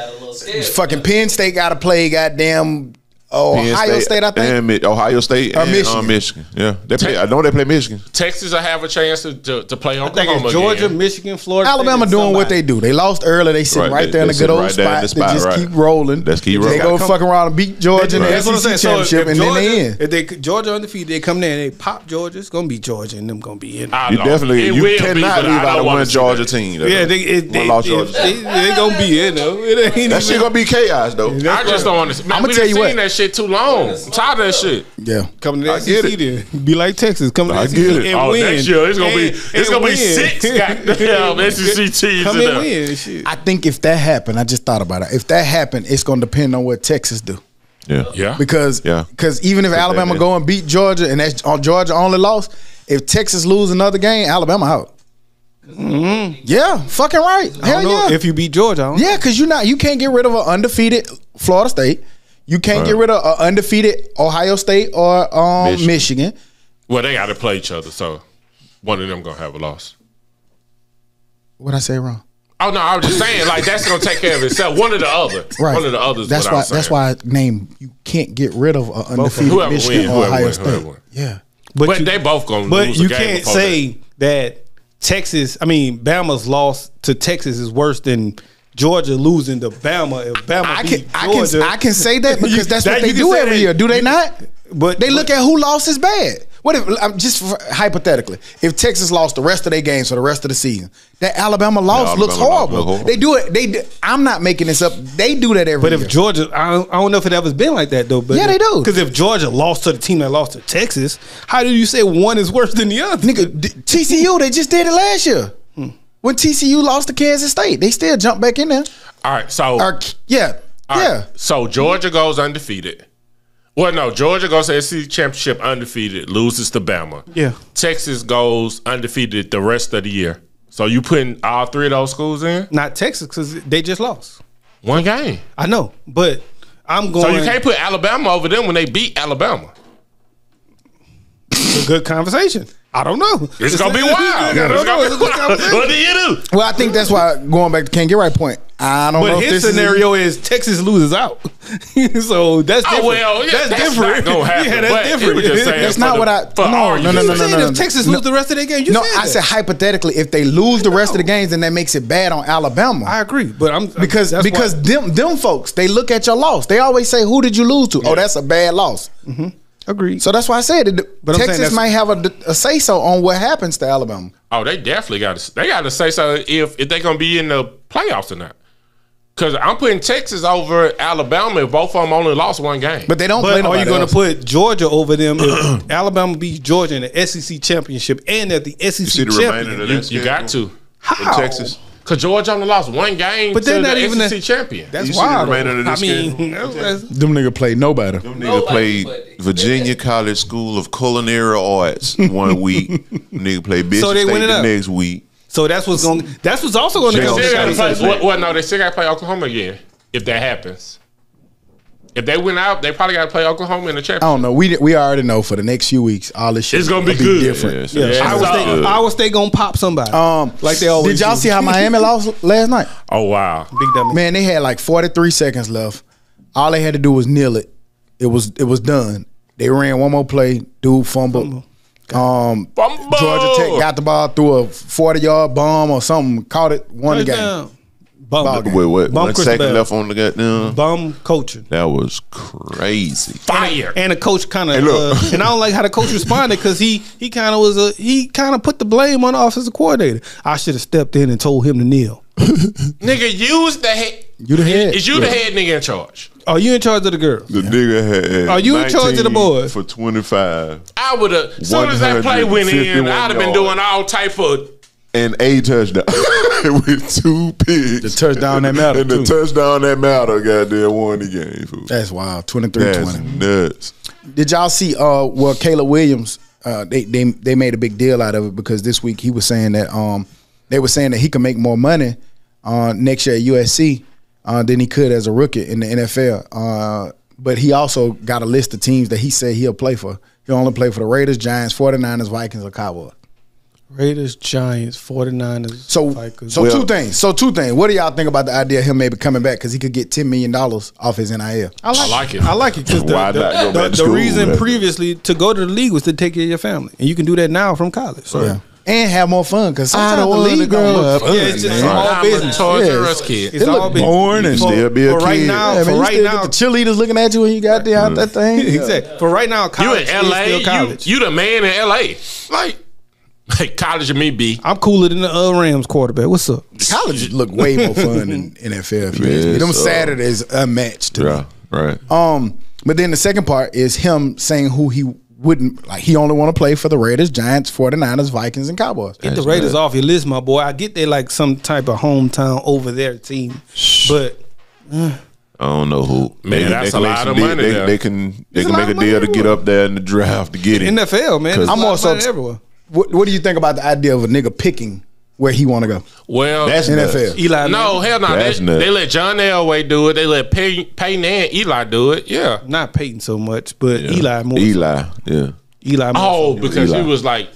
S3: Fucking Penn State got to play goddamn Ohio State, I think.
S5: And Ohio State and Michigan. Yeah. I know they play Michigan.
S4: Texas will have a chance to play Oklahoma.
S2: I think it's Georgia, again. Michigan, Florida.
S3: Alabama doing what they do. They lost early. They sit right there in a good old spot. They just keep rolling.
S5: They
S3: go fuck around and beat Georgia in the SEC championship, and then they in.
S2: If Georgia undefeated, they come there and they pop Georgia. It's gonna be Georgia, and them gonna be in.
S5: You cannot leave out one Georgia team.
S2: Yeah, they gonna be in though.
S5: That shit gonna be chaos though.
S4: I just don't understand.
S3: I'm gonna tell you what.
S4: That shit too long. I'm tired of that shit.
S3: Yeah,
S2: coming to the SEC then. Be like Texas. Coming to the SEC and win.
S4: Next year it's gonna be 6 goddamn SEC teams.
S2: Come and win. Shit.
S3: I think if that happened, I just thought about it. If that happened, it's gonna depend on what Texas do.
S5: Yeah.
S3: Because even if Alabama go and beat Georgia and that's Georgia only lost, if Texas lose another game, Alabama out. Mm-hmm. Yeah, fucking right. Hell yeah.
S2: If you beat Georgia,
S3: because you can't get rid of an undefeated Florida State. You can't get rid of an undefeated Ohio State or Michigan.
S4: Well, they got to play each other, so one of them gonna have a loss.
S3: What'd I say wrong?
S4: Oh no, I was just saying like that's gonna take care of itself. One of the other,
S3: right?
S4: One of the others.
S3: That's why I named you can't get rid of an undefeated Michigan or Ohio State. Yeah,
S4: but they both gonna.
S2: But
S4: lose
S2: you
S4: a game
S2: can't say that Texas. I mean, Bama's loss to Texas is worse than Georgia losing to Bama. If Bama beat Georgia,
S3: I can say that because that's what they do every year. Do they not? But they look at who lost is bad. What if just hypothetically, if Texas lost the rest of their games for the rest of the season, that Alabama loss looks horrible. They do it. I'm not making this up. They do that every year.
S2: But if Georgia, I don't know if it ever been like that though. But
S3: yeah, they do.
S2: Because if Georgia lost to the team that lost to Texas, how do you say one is worse than the other?
S3: Nigga, TCU, they just did it last year. When TCU lost to Kansas State, they still jumped back in there.
S4: All right, so
S3: So
S4: Georgia goes undefeated. Well, no, Georgia goes to the SEC championship undefeated, loses to Bama.
S2: Yeah.
S4: Texas goes undefeated the rest of the year. So you putting all three of those schools in?
S2: Not Texas because they just lost
S4: one game.
S2: I know, but I'm going.
S4: So you can't put Alabama over them when they beat Alabama.
S2: It's a good conversation. I don't know.
S4: It's gonna be wild. What do you do?
S3: Well, I think that's why going back to Can't Get Right point. I don't know.
S2: But his scenario is Texas loses out, so that's different. That's different.
S4: Not gonna happen.
S2: Yeah, that's different.
S3: That's not what I. No.
S2: If Texas lose the rest of their game,
S3: I said hypothetically, if they lose the rest of the games, then that makes it bad on Alabama.
S2: I agree, but
S3: because them folks, they look at your loss. They always say, "Who did you lose to?" Yeah. Oh, that's a bad loss.
S2: Mm-hmm. Agreed.
S3: So that's why I said but Texas might have a say so on what happens to Alabama.
S4: Oh, they definitely got to say so if they're gonna be in the playoffs or not. Because I'm putting Texas over Alabama if both of them only lost one game.
S3: But they don't play nobody
S2: else. Are you going to put Georgia over them if Alabama beats Georgia in the SEC championship and at the SEC championship?
S4: You got to.
S2: How?
S5: Texas.
S4: Because Georgia only lost one game to the SEC champion.
S2: That's wild.
S5: Them
S3: niggas played nobody.
S5: Them niggas played Virginia College School of Culinary Arts 1 week. Nigga played Bishop State the next week.
S2: So that's what's going. That's what's also going to go.
S4: No, they still got to play Oklahoma again if that happens. If they win out, they probably got to play Oklahoma in the championship.
S3: I don't know. We already know for the next few weeks, all this shit
S4: is going to be good.
S3: Different.
S2: Iowa State going to pop somebody. Like they always.
S3: Did y'all see how Miami lost last night?
S4: Oh wow,
S2: big dummy.
S3: Man, they had like 43 seconds left. All they had to do was kneel it. It was done. They ran one more play. Dude fumbled. Georgia Tech got the ball through a 40-yard bomb or something. Caught it. Won the game.
S5: Wait. 1 second left on the goddamn.
S2: Bum coaching.
S5: That was crazy.
S4: Fire.
S2: And the coach kind of, and I don't like how the coach responded because he kind of put the blame on the offensive coordinator. I should have stepped in and told him to kneel.
S4: Nigga, use the head.
S3: You the head.
S4: Is you the head nigga in charge?
S2: Are you in charge of the girls?
S5: The nigga had.
S2: Are you in charge of the boys?
S5: For 25.
S4: I would have. As soon as that play went in, I'd have been doing all type of
S5: and a touchdown with 2 picks.
S3: The touchdown that mattered,
S5: And the
S3: too.
S5: touchdown that mattered, goddamn, won the game. Fool.
S3: That's wild.
S5: That's
S3: 23-20.
S5: nuts.
S3: Did y'all see? Well, Caleb Williams, they made a big deal out of it because this week he was saying that they were saying that he could make more money next year at USC than he could as a rookie in the NFL. But he also got a list of teams that he said he'll play for. He'll only play for the Raiders, Giants, 49ers, Vikings, or Cowboys.
S2: Raiders, Giants, 49ers,
S3: So,
S2: Vikings.
S3: two things. What do y'all think about the idea of him maybe coming back because he could get $10 million off his NIL?
S4: I like it.
S2: I like it because
S5: Why not go back to
S2: the
S5: school,
S2: reason
S5: man?
S2: previously to go to the league was to take care of your family, and you can do that now from college. So.
S3: Yeah. And have more fun because
S5: I
S3: sometimes
S5: don't
S3: the
S5: wanna
S3: league
S5: grow
S3: don't look
S5: up.
S3: fun,
S2: Yeah, it's just
S3: man.
S2: all
S4: I'm
S2: business.
S4: a Toys R
S3: Yeah.
S4: Us kid.
S2: It's
S3: It
S2: all
S3: look
S2: business.
S3: boring and
S5: still be a
S2: for right
S5: kid.
S2: now.
S3: Yeah, man,
S2: For
S3: you
S2: right
S3: still
S2: now,
S3: get the cheerleaders looking at you when you got there out that thing.
S2: exactly. For right now,
S4: You
S2: college
S4: in
S2: is
S4: LA,
S2: still college.
S4: you the man in LA. Like college and me be.
S2: I'm cooler than the Rams quarterback. What's up?
S3: College look way more fun than NFL. If you ask me.
S5: Yes,
S3: Them Saturdays unmatched to me.
S5: Yeah, right.
S3: But then the second part is him saying who he wouldn't like. He only want to play for the Raiders, Giants, 49ers, Vikings, and Cowboys.
S2: Get the Raiders off your list, my boy. I get they like some type of hometown over there team, but
S5: I don't know who.
S4: Man, that's a
S5: make
S4: lot
S5: some
S4: of
S5: deal-
S4: money there.
S5: They can
S2: It's a
S5: make
S2: lot
S5: a
S2: of money
S5: deal to get
S2: everywhere.
S5: up there in the draft to get him.
S2: NFL, man,
S5: Cause
S2: I'm
S3: I'm
S2: also
S3: also
S2: everywhere.
S3: What do you think about the idea of a nigga picking where he want to go?
S4: Well,
S5: That's
S3: NFL.
S5: nuts.
S2: Eli,
S4: no, hell no.
S5: That's
S4: They
S5: nuts.
S4: let John Elway do it. They let Peyton and Eli do it. Yeah.
S2: not Peyton so much, but Eli more.
S5: Eli, yeah.
S2: Eli more.
S4: Oh,
S2: so.
S4: because
S5: Eli.
S4: he was like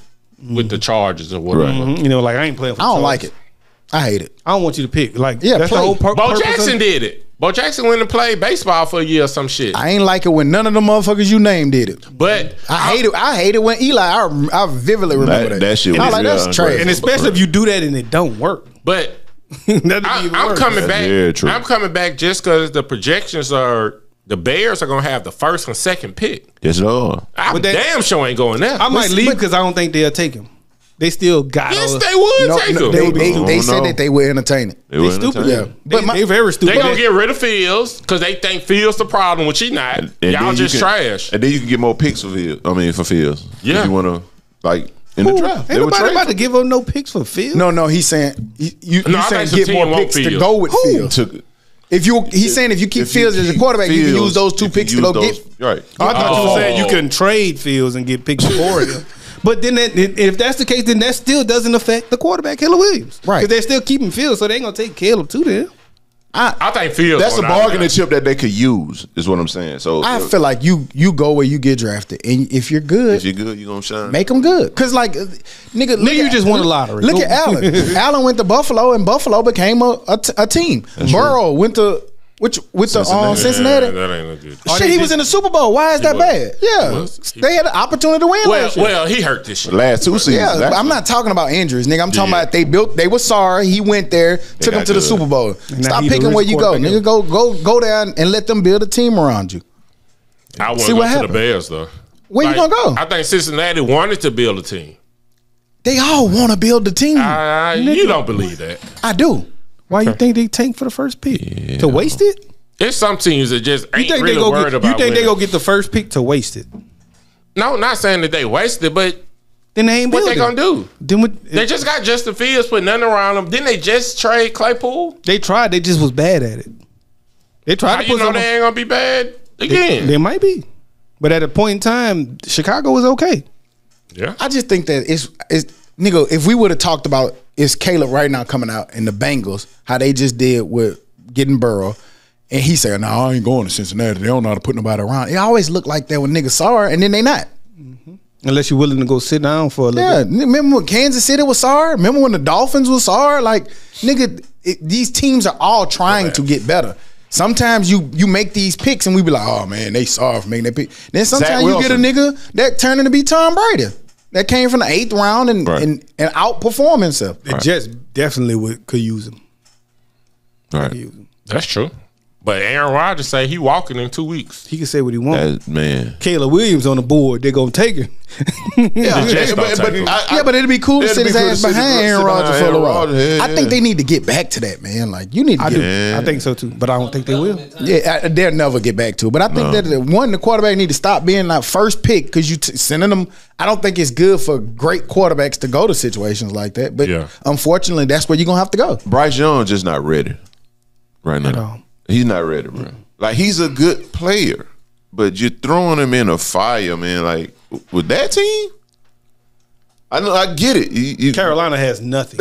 S4: with the Chargers or whatever.
S2: You know, like I ain't playing for
S3: I don't
S2: the
S3: like
S2: Chargers.
S3: it. I hate it.
S2: I don't want you to pick. Like,
S3: Yeah,
S2: that's
S3: play.
S2: the whole
S4: Bo
S2: purpose
S4: Jackson
S2: of-
S4: did it. Bo Jackson went and played baseball for a year or some shit.
S3: I ain't like it when none of the motherfuckers you named did it.
S4: But
S3: I hate it when Eli. I vividly remember that.
S5: That shit
S3: I was
S5: was
S3: like, that's
S5: real
S3: trash.
S2: And especially if you do that and it don't work.
S4: but
S2: That'd be even
S4: I'm
S2: worse.
S4: coming back.
S5: very true.
S4: I'm coming back just because the projections are the Bears are gonna have the first and second pick.
S5: Yes, Lord.
S4: I'm
S2: But that-
S4: damn sure ain't going there.
S2: I might
S3: Listen,
S2: leave
S3: but-
S2: because I don't think they'll take him. They still got
S4: yes,
S2: all-
S4: they would
S3: No,
S4: take
S3: no,
S4: him.
S3: they
S5: don't
S3: said
S5: know.
S3: that they would entertain it.
S5: They
S2: They
S5: were
S2: stupid.
S5: entertaining.
S3: Yeah.
S2: They,
S3: But my-
S2: they very stupid.
S4: They gonna get rid of Fields because they think Fields the problem, which he not.
S5: And
S4: Y'all
S5: then you
S4: just
S5: can-
S4: trash.
S5: And then you can get more picks for Fields. for Fields.
S4: Yeah.
S5: If you want to, like, in the
S2: Ooh,
S5: draft.
S2: ain't
S5: They would
S2: nobody
S5: trade
S2: about to
S5: for-
S2: give up no picks for Fields.
S3: No, he's saying you
S4: No, I
S3: saying
S4: think some
S3: get
S4: team
S3: more
S4: want
S3: picks to
S4: Fields.
S3: go with Fields.
S5: took
S3: He's saying if you keep
S5: if you
S3: Fields as a
S5: keep
S3: quarterback, you can
S5: Fields,
S3: use those two
S5: if you
S3: picks to
S5: use
S3: go
S5: those-
S3: get.
S5: Right.
S2: I thought you were
S4: Oh.
S2: saying you couldn't trade Fields and get picks for him. But then if that's the case, then that still doesn't affect the quarterback, Caleb Williams.
S3: Right.
S2: Because they're still keeping Fields, so they ain't going to take Caleb to them.
S4: I think Fields.
S5: That's a
S4: going out
S5: bargaining
S4: there.
S5: chip that they could use, is what I'm saying. So
S3: I feel like you go where you get drafted, and if you're good,
S5: if you're good, you're going to shine.
S3: make them good. Cause like nigga, look
S2: you
S3: at-
S2: just won the lottery.
S3: Look
S2: Go.
S3: at Allen. Allen went to Buffalo, and Buffalo became a team. Burrow went to Cincinnati.
S4: Yeah, that ain't a good.
S3: Shit, he was in the Super Bowl. Why is that
S4: was.
S3: bad? Yeah,
S4: He was.
S3: they had an opportunity to win last year.
S4: Well, he hurt this shit.
S5: Last two seasons.
S3: Yeah,
S5: actually.
S3: I'm not talking about injuries, nigga. I'm talking
S4: Yeah.
S3: about they were sorry. He went there, took him
S5: got
S3: to the
S5: good.
S3: Super Bowl.
S2: now
S3: Stop
S2: he the
S3: picking where
S2: richest
S3: you go,
S2: quarterback
S3: nigga. Go down and let them build a team around you.
S4: I want
S3: See
S4: to go
S3: what
S4: to
S3: happened.
S4: the Bears though.
S3: Where you gonna go?
S4: I think Cincinnati wanted to build a team.
S3: They all want to build the team.
S4: You don't believe that?
S3: I do.
S2: Why you think they tank for the first pick? To waste it?
S4: There's some teams that just
S2: You
S4: ain't
S2: think
S4: really
S2: they go
S4: worried
S2: get?
S4: about.
S2: You think they
S4: winning.
S2: go get the first pick to waste it?
S4: No, not saying that they wasted, but
S2: Then they ain't
S4: what they
S2: building.
S4: gonna do?
S2: Then what?
S4: They just got Justin Fields, put nothing around them. Didn't they just trade Claypool?
S2: They tried. They just was bad at it. They tried
S4: How
S2: to
S4: you
S2: put
S4: know
S2: some.
S4: they ain't gonna be bad again?
S2: They might be, but at a point in time, Chicago was okay.
S4: Yeah.
S3: I just think that it's nigga. If we would have talked about it's Caleb right now coming out in the Bengals, how they just did with getting Burrow, and he said, "No, I ain't going to Cincinnati. They don't know how to put nobody around." It always looked like that when niggas saw her, and then they not.
S2: Unless you're willing to go sit down for a little
S3: Yeah,
S2: bit.
S3: remember when Kansas City was sorry? Remember when the Dolphins was sorry? Like, nigga, these teams are all trying to get better. Sometimes you make these picks and we be like, oh man, they sorry for making that pick. Then sometimes you get a nigga that turning to be Tom Brady that came from the 8th round and
S5: Right.
S3: and outperform himself.
S2: The Jets definitely could use him.
S5: Right.
S2: Use him.
S4: That's true. But Aaron Rodgers say he walking in 2 weeks.
S2: He can say what he wants.
S5: Man.
S2: Caleb Williams on the board. They're gonna take him.
S5: Yeah,
S3: but it'd be cool to sit his ass behind Aaron Rodgers for a while.
S5: Yeah.
S3: I think they need to get back to that, man. Like you need to get.
S2: I think so too, but I don't think they will.
S3: Yeah, they'll never get back to it. But I think that the quarterback need to stop being like first pick because you sending them. I don't think it's good for great quarterbacks to go to situations like that. But unfortunately, that's where you're gonna have to go.
S5: Bryce Young just not ready right now. He's not ready, bro. Like he's a good player, but you're throwing him in a fire, man. Like with that team, I know I get it.
S2: Carolina has nothing.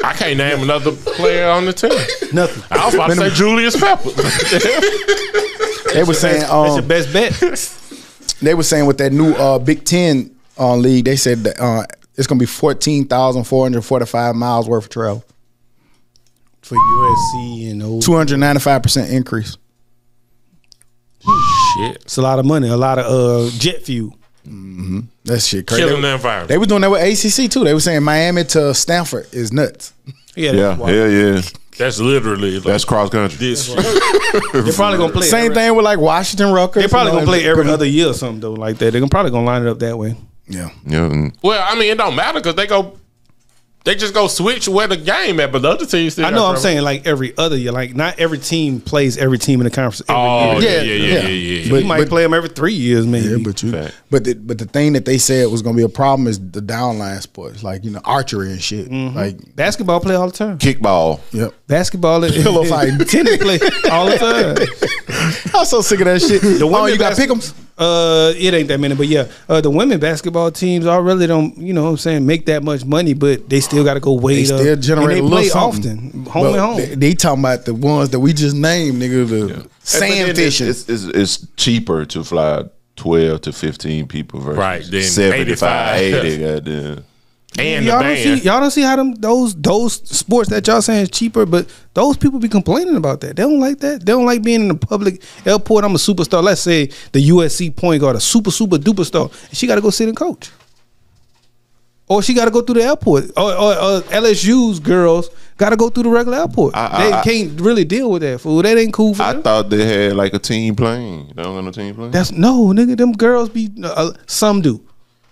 S4: I can't name another player on the team.
S2: Nothing.
S4: I was about to say Julius Peppers.
S3: They were saying
S2: that's your best bet.
S3: They were saying with that new Big Ten league, they said that it's gonna be 14,445 miles worth of travel.
S2: For USC and
S3: 295% increase.
S4: Shit.
S2: It's a lot of money, a lot of jet fuel.
S3: Mm-hmm. That shit crazy.
S4: Killing the environment.
S3: They was doing that with ACC too. They were saying Miami to Stanford is nuts.
S5: Yeah.
S4: That's literally
S5: that's cross country.
S2: They're probably gonna play
S3: same thing with like Washington Rutgers.
S2: They're probably gonna play every other year or something though, like that. They're probably gonna line it up that way.
S3: Yeah.
S4: Well, I mean, it don't matter because they just go switch where the game at, but the other team still.
S2: I know. I'm saying like every other year, like not every team plays every team in the conference. Every year.
S4: Yeah.
S2: But, you might play them every 3 years, maybe.
S3: Yeah, but the thing that they said was going to be a problem is the downline sports, like archery and shit.
S2: Mm-hmm.
S3: Like
S2: basketball play all the time.
S5: Kickball.
S3: Yep.
S2: Basketball and
S3: pillow fighting.
S2: tennis play all the time.
S3: I'm so sick of that shit.
S2: The women
S3: you got pick'ems?
S2: It ain't that many, but yeah, the women basketball teams all really don't, what I'm saying, make that much money, but they still got to go wait.
S3: They still generate
S2: and
S3: a
S2: they play
S3: little
S2: often, home and home.
S3: They talking about the ones that we just named, nigga. The sand fishing.
S5: It's cheaper to fly 12 to 15 people versus
S4: then
S5: 75, 80. Goddamn.
S4: And
S2: y'all don't see how those sports that y'all saying is cheaper, but those people be complaining about that. They don't like that. They don't like being in the public airport. I'm a superstar. Let's say the USC point guard, a super duper star, and she got to go sit and coach, or she got to go through the airport, or LSU's girls got to go through the regular airport. They can't really deal with that fool. That ain't cool for them.
S5: I thought they had like a team plane. They don't got no team plane.
S2: Nigga. Them girls be some do.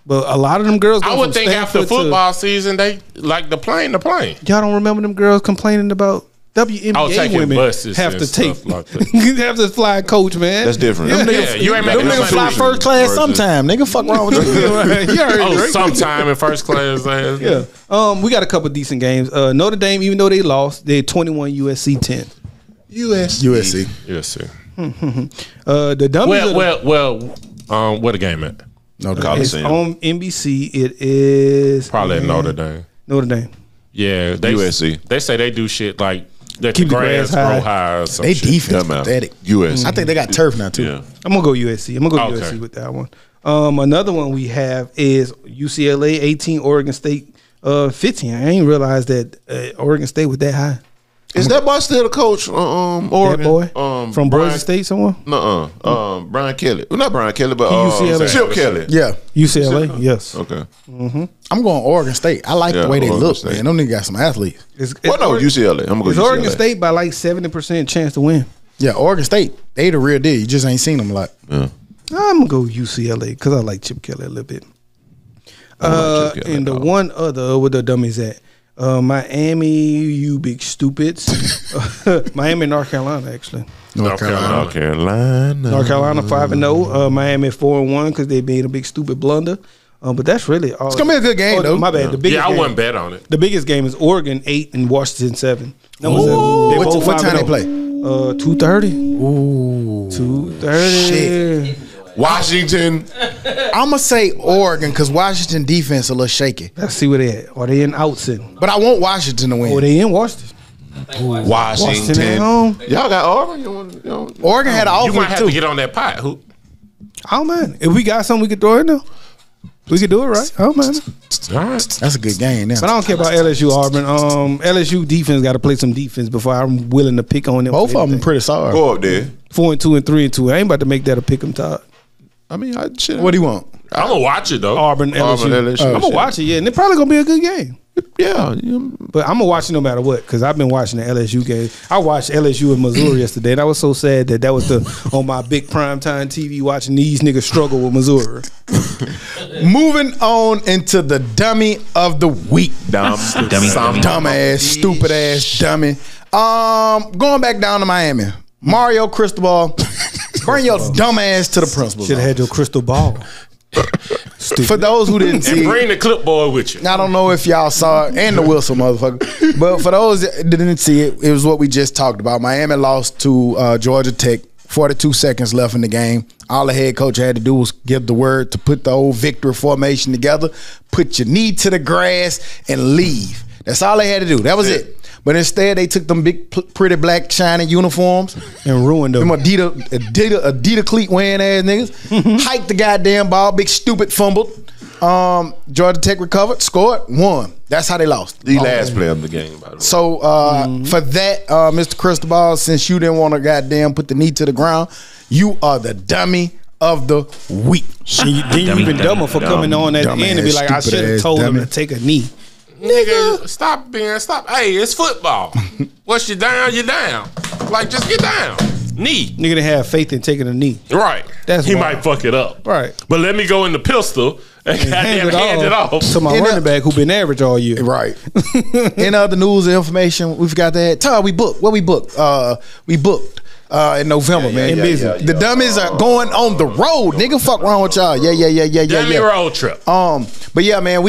S2: But a lot of them girls.
S4: I would think after football season, they like the plane.
S2: Y'all don't remember them girls complaining about WNBA women have to take
S4: like
S2: have to fly coach, man.
S5: That's different.
S4: You ain't making
S3: niggas fly first class sometime. Nigga, fuck wrong with you?
S4: Sometime in first class.
S2: Yeah. We got a couple decent games. Notre Dame, even though they lost, they 21, USC 10.
S3: USC.
S2: The Dummies.
S4: Where the game at?
S2: It's on NBC. It is
S4: probably at Notre Dame. Yeah,
S5: USC.
S4: They say they do shit like let
S2: keep
S4: the grass grow high or some
S3: they
S4: shit.
S3: defense pathetic.
S5: USC.
S3: I think they got turf now too.
S5: Yeah.
S2: I'm gonna go USC. USC with that one. Another one we have is UCLA 18, Oregon State 15. I ain't realized that Oregon State was that high.
S5: Is that boy still the coach? Oregon
S2: that boy from Boise State somewhere?
S5: Brian Kelly. Well, not Brian Kelly, but
S2: UCLA.
S5: Chip Kelly.
S3: Yeah,
S2: UCLA. Yes.
S5: Okay.
S3: I'm going Oregon State. I like the way they
S5: Oregon
S3: look,
S5: State.
S3: man. Them niggas got some athletes.
S5: UCLA. I'm gonna go
S2: It's
S5: UCLA.
S2: Oregon State by like 70% chance to win.
S3: Yeah, Oregon State. They the real deal. You just ain't seen them a lot.
S5: Yeah.
S2: I'm gonna go UCLA because I like Chip Kelly a little bit. And the one other where the Dummies at. Miami, you big stupids. Miami, North Carolina, actually.
S5: North Carolina
S2: 5-0. Miami 4-1 because they made a big stupid blunder. But that's really all.
S3: It's gonna be a good game though.
S2: My bad. The biggest
S4: I
S2: game,
S4: wouldn't bet on it.
S2: The biggest game is Oregon 8 and Washington 7.
S3: What time they play?
S2: 2:30. Ooh, 2:30.
S3: Shit.
S5: Washington.
S3: I'm gonna say Oregon because Washington defense a little shaky.
S2: Let's see where they at. Are they in Outson?
S3: But I want Washington to win.
S2: Or they in Washington?
S5: Washington.
S2: at home.
S5: Y'all got Oregon?
S3: Oregon had an
S4: You might
S3: offense
S4: have
S3: too.
S4: to get on that pot. Who?
S2: I don't mind. If we got something we could throw in there, we could do it, right? I don't mind.
S4: All right.
S3: That's a good game now.
S2: But I don't care about LSU, Auburn. LSU defense got to play some defense before I'm willing to pick on them.
S3: Both of them pretty sorry.
S5: Go up there.
S2: 4-2 and 3-2. I ain't about to make that a pick 'em top.
S5: I mean,
S3: What do you want?
S4: I'm gonna watch it though.
S2: Auburn, LSU.
S5: LSU.
S2: I'm gonna watch it, yeah, and it's probably gonna be a good game.
S5: Yeah.
S2: But I'm gonna watch it no matter what, because I've been watching the LSU game. I watched LSU in Missouri yesterday, and I was so sad that was on my big primetime TV watching these niggas struggle with Missouri.
S3: Moving on into the dummy of the week. Dumbass, stupid ass dummy. Going back down to Miami. Mario Cristobal, bring your dumb ass to the principal.
S2: Should have had your crystal ball.
S3: For those who didn't see,
S4: And bring the clipboard with you.
S3: I don't know if y'all saw it, and the whistle, motherfucker. But for those that didn't see it, it was what we just talked about. Miami lost to Georgia Tech. 42 seconds left in the game. All the head coach had to do was give the word to put the old victory formation together, put your knee to the grass, and leave. That's all they had to do. That was it. But instead, they took them big, pretty black, shiny uniforms
S2: and ruined them.
S3: Them Adidas cleat wearing ass niggas. Hiked the goddamn ball. Big stupid fumbled. Georgia Tech recovered, scored, won. That's how they lost.
S5: The last play of the game, by the way.
S3: So for that, Mr. Cristobal, since you didn't want to goddamn put the knee to the ground, you are the dummy of the week.
S2: Then you even dumber for coming on at the end and be like, I should have told him to take a knee.
S4: Nigga, stop. Hey, it's football. Once you down, you down. Like, just get down. Knee.
S2: Nigga didn't have faith in taking a knee.
S4: Right.
S2: That's
S4: he
S2: wild.
S4: might fuck it up.
S2: Right.
S4: But let me go in the pistol and hand it off
S2: to my running back who been average all year.
S3: Right. In other news and information, we forgot that. Todd, we booked. What we booked? We booked in November, man. The dummies are going on the road. Nigga, fuck wrong with y'all. Yeah.
S4: Dummy road trip.
S3: But yeah, man,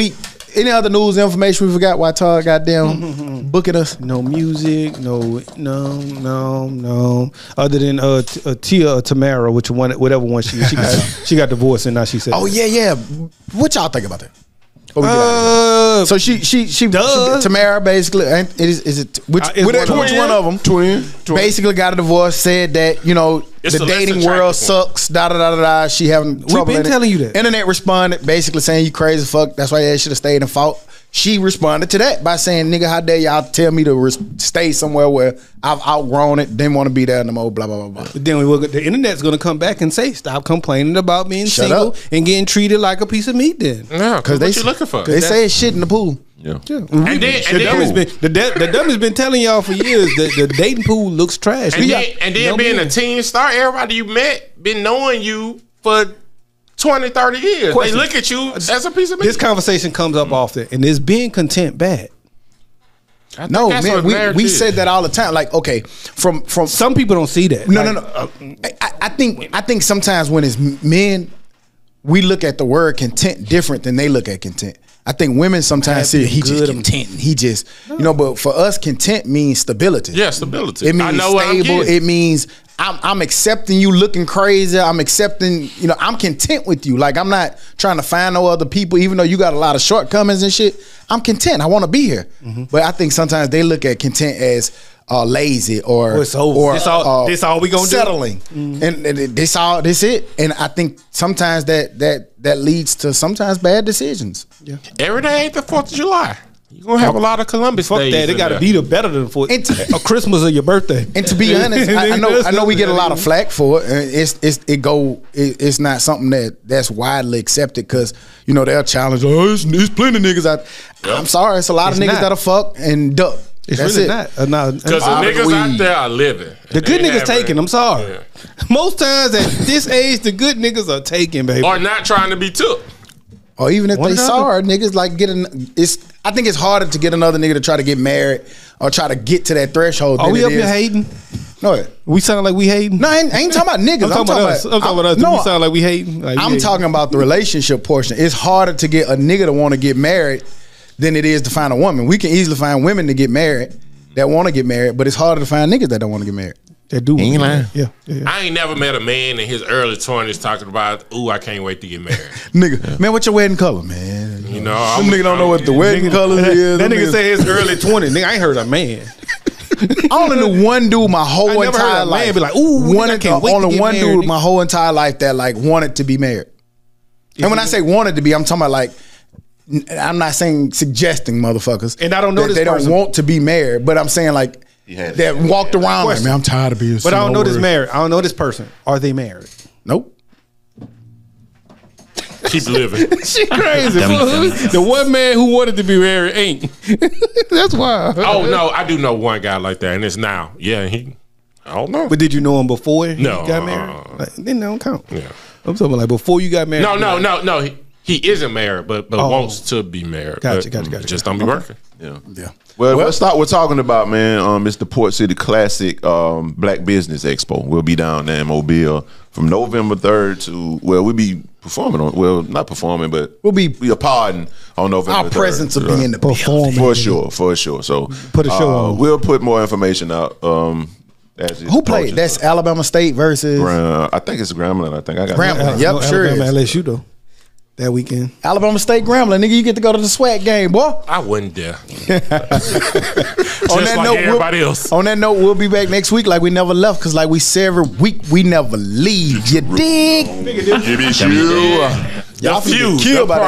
S3: any other news and information we forgot why Todd goddamn booking us?
S2: No music, no. Other than Tia or Tamara, whatever one she got divorced and now she said.
S3: Oh yeah. What y'all think about that? So she Tamara basically which one of them? Twin. Basically got a divorce. Said that
S4: It's
S3: the
S4: a less
S3: dating world
S4: attractive one.
S3: sucks. Da. She having trouble.
S2: We've been telling you that.
S3: Internet responded basically saying you crazy fuck. That's why you should have stayed and fought. She responded to that by saying, "Nigga, how dare y'all tell me to stay somewhere where I've outgrown it? Didn't want to be there no more." Blah blah blah blah.
S2: But then the internet's gonna come back and say, "Stop complaining about being
S3: Shut
S2: single
S3: up.
S2: and getting treated like a piece of meat." Then,
S4: Yeah, because what you looking for?
S3: They say it's shit in the pool.
S5: Yeah.
S2: The dummy's been telling y'all for years that the dating pool looks trash.
S4: And then being a teen star, everybody you met been knowing you for 20, 30 years.
S2: Question.
S4: They look at you as a piece of meat.
S2: This conversation comes up often, and is being content bad?
S3: No, man, we said that all the time. Like, okay, from
S2: Some people don't see that.
S3: No. I think sometimes when it's men, we look at the word content different than they look at content. I think women sometimes see he just content. He just but for us, content means stability.
S4: Yeah, stability.
S3: It means stable. It means I'm accepting you looking crazy. I'm accepting, I'm content with you. Like, I'm not trying to find no other people, even though you got a lot of shortcomings and shit. I'm content. I want to be here. But I think sometimes they look at content as lazy or
S2: it's over.
S3: Or
S2: this all we gonna
S3: settling. And this it. And I think sometimes that leads to sometimes bad decisions.
S2: Yeah.
S4: Every day ain't the 4th of July. You're going to have a lot of Columbus
S2: Fuck
S4: days.
S2: that. It got to be better than a Christmas or your birthday.
S3: And to be honest, I know we get a lot of flack for it. It's not something that's widely accepted because they'll challenge. Oh, it's plenty of niggas out. I'm sorry, it's a lot of niggas that'll fuck and duck.
S2: It's
S3: That's
S2: really
S3: it.
S2: not.
S4: Because the niggas out there are living.
S2: The good niggas taking. I'm sorry.
S4: Yeah.
S2: Most times at this age, the good niggas are taking, baby.
S4: Or not trying to be took.
S3: Or even if
S2: One
S3: they
S2: another.
S3: sorry, niggas like I think it's harder to get another nigga to try to get married or try to get to that threshold.
S2: Are
S3: than
S2: we
S3: it
S2: up here
S3: is.
S2: hating?
S3: No,
S2: We sound like we hating?
S3: no, I ain't talking about niggas.
S2: I'm talking about us. I'm talking about us. Do we sound like we hating? Like,
S3: I'm talking about the relationship portion. It's harder to get a nigga to want to get married than it is to find a woman. We can easily find women to get married that want to get married, but it's harder to find niggas that don't want to get married.
S2: That do.
S5: Ain't lying.
S2: Yeah.
S4: I ain't never met a man in his early 20s talking about, ooh, I can't wait to get married.
S3: Nigga, man, what's your wedding color, man?
S4: You know,
S3: Some nigga don't know what the wedding color is.
S2: That
S3: Them
S2: nigga
S3: niggas-
S2: say his early 20s. Nigga, I ain't heard a man.
S3: I only knew one dude my whole
S2: I never
S3: entire
S2: heard a man
S3: life.
S2: be like, ooh, nigga, I can't wait to
S3: only
S2: get
S3: one
S2: married,
S3: dude
S2: nigga.
S3: my whole entire life that like wanted to be married. And when I say wanted to be, I'm talking about like, I'm not saying suggesting motherfuckers.
S2: And I don't know
S3: that
S2: this
S3: they
S2: person.
S3: don't want to be married, but I'm saying like
S5: had
S3: that walked around like,
S2: Question.
S3: man, I'm tired of being.
S2: But I don't know this
S3: married.
S2: married. I don't know this person. Are they married?
S3: Nope.
S4: Keep living.
S2: She crazy.
S6: Dummy.
S2: The one man who wanted to be married ain't. That's why.
S4: Oh no, I do know one guy like that, and it's now. Yeah, I don't know.
S2: But did you know him before he
S4: No,
S2: got married? Like, then they don't count.
S4: Yeah.
S2: I'm talking like before you got married.
S4: No. He isn't married, but wants to be married.
S2: Gotcha.
S4: Just don't be working.
S5: Yeah. Well, let's start. We're talking about, man. It's the Port City Classic Black Business Expo. We'll be down there in Mobile from November 3rd to we'll be performing on. Well, not performing, but
S3: We'll be
S5: a pardon on November.
S3: our
S5: 3rd.
S3: presence will be in the building.
S5: for sure. So
S2: Put a show on.
S5: We'll put more information out. As it
S3: Who played?
S5: approaches.
S3: That's Alabama State versus
S5: I think it's Grambling. I think I got
S3: Grambling. Yep,
S2: No,
S3: sure
S2: Alabama
S3: is.
S2: LSU though. That weekend.
S3: Alabama State Grambling. Nigga, you get to go to the SWAC game, boy.
S4: I wouldn't dare.
S3: On
S4: Just like everybody else.
S3: On that note, we'll be back next week like we never left, because like we say every week, we never leave. You dig?
S5: Give me you.
S3: Y'all
S4: feud.
S3: killed by that.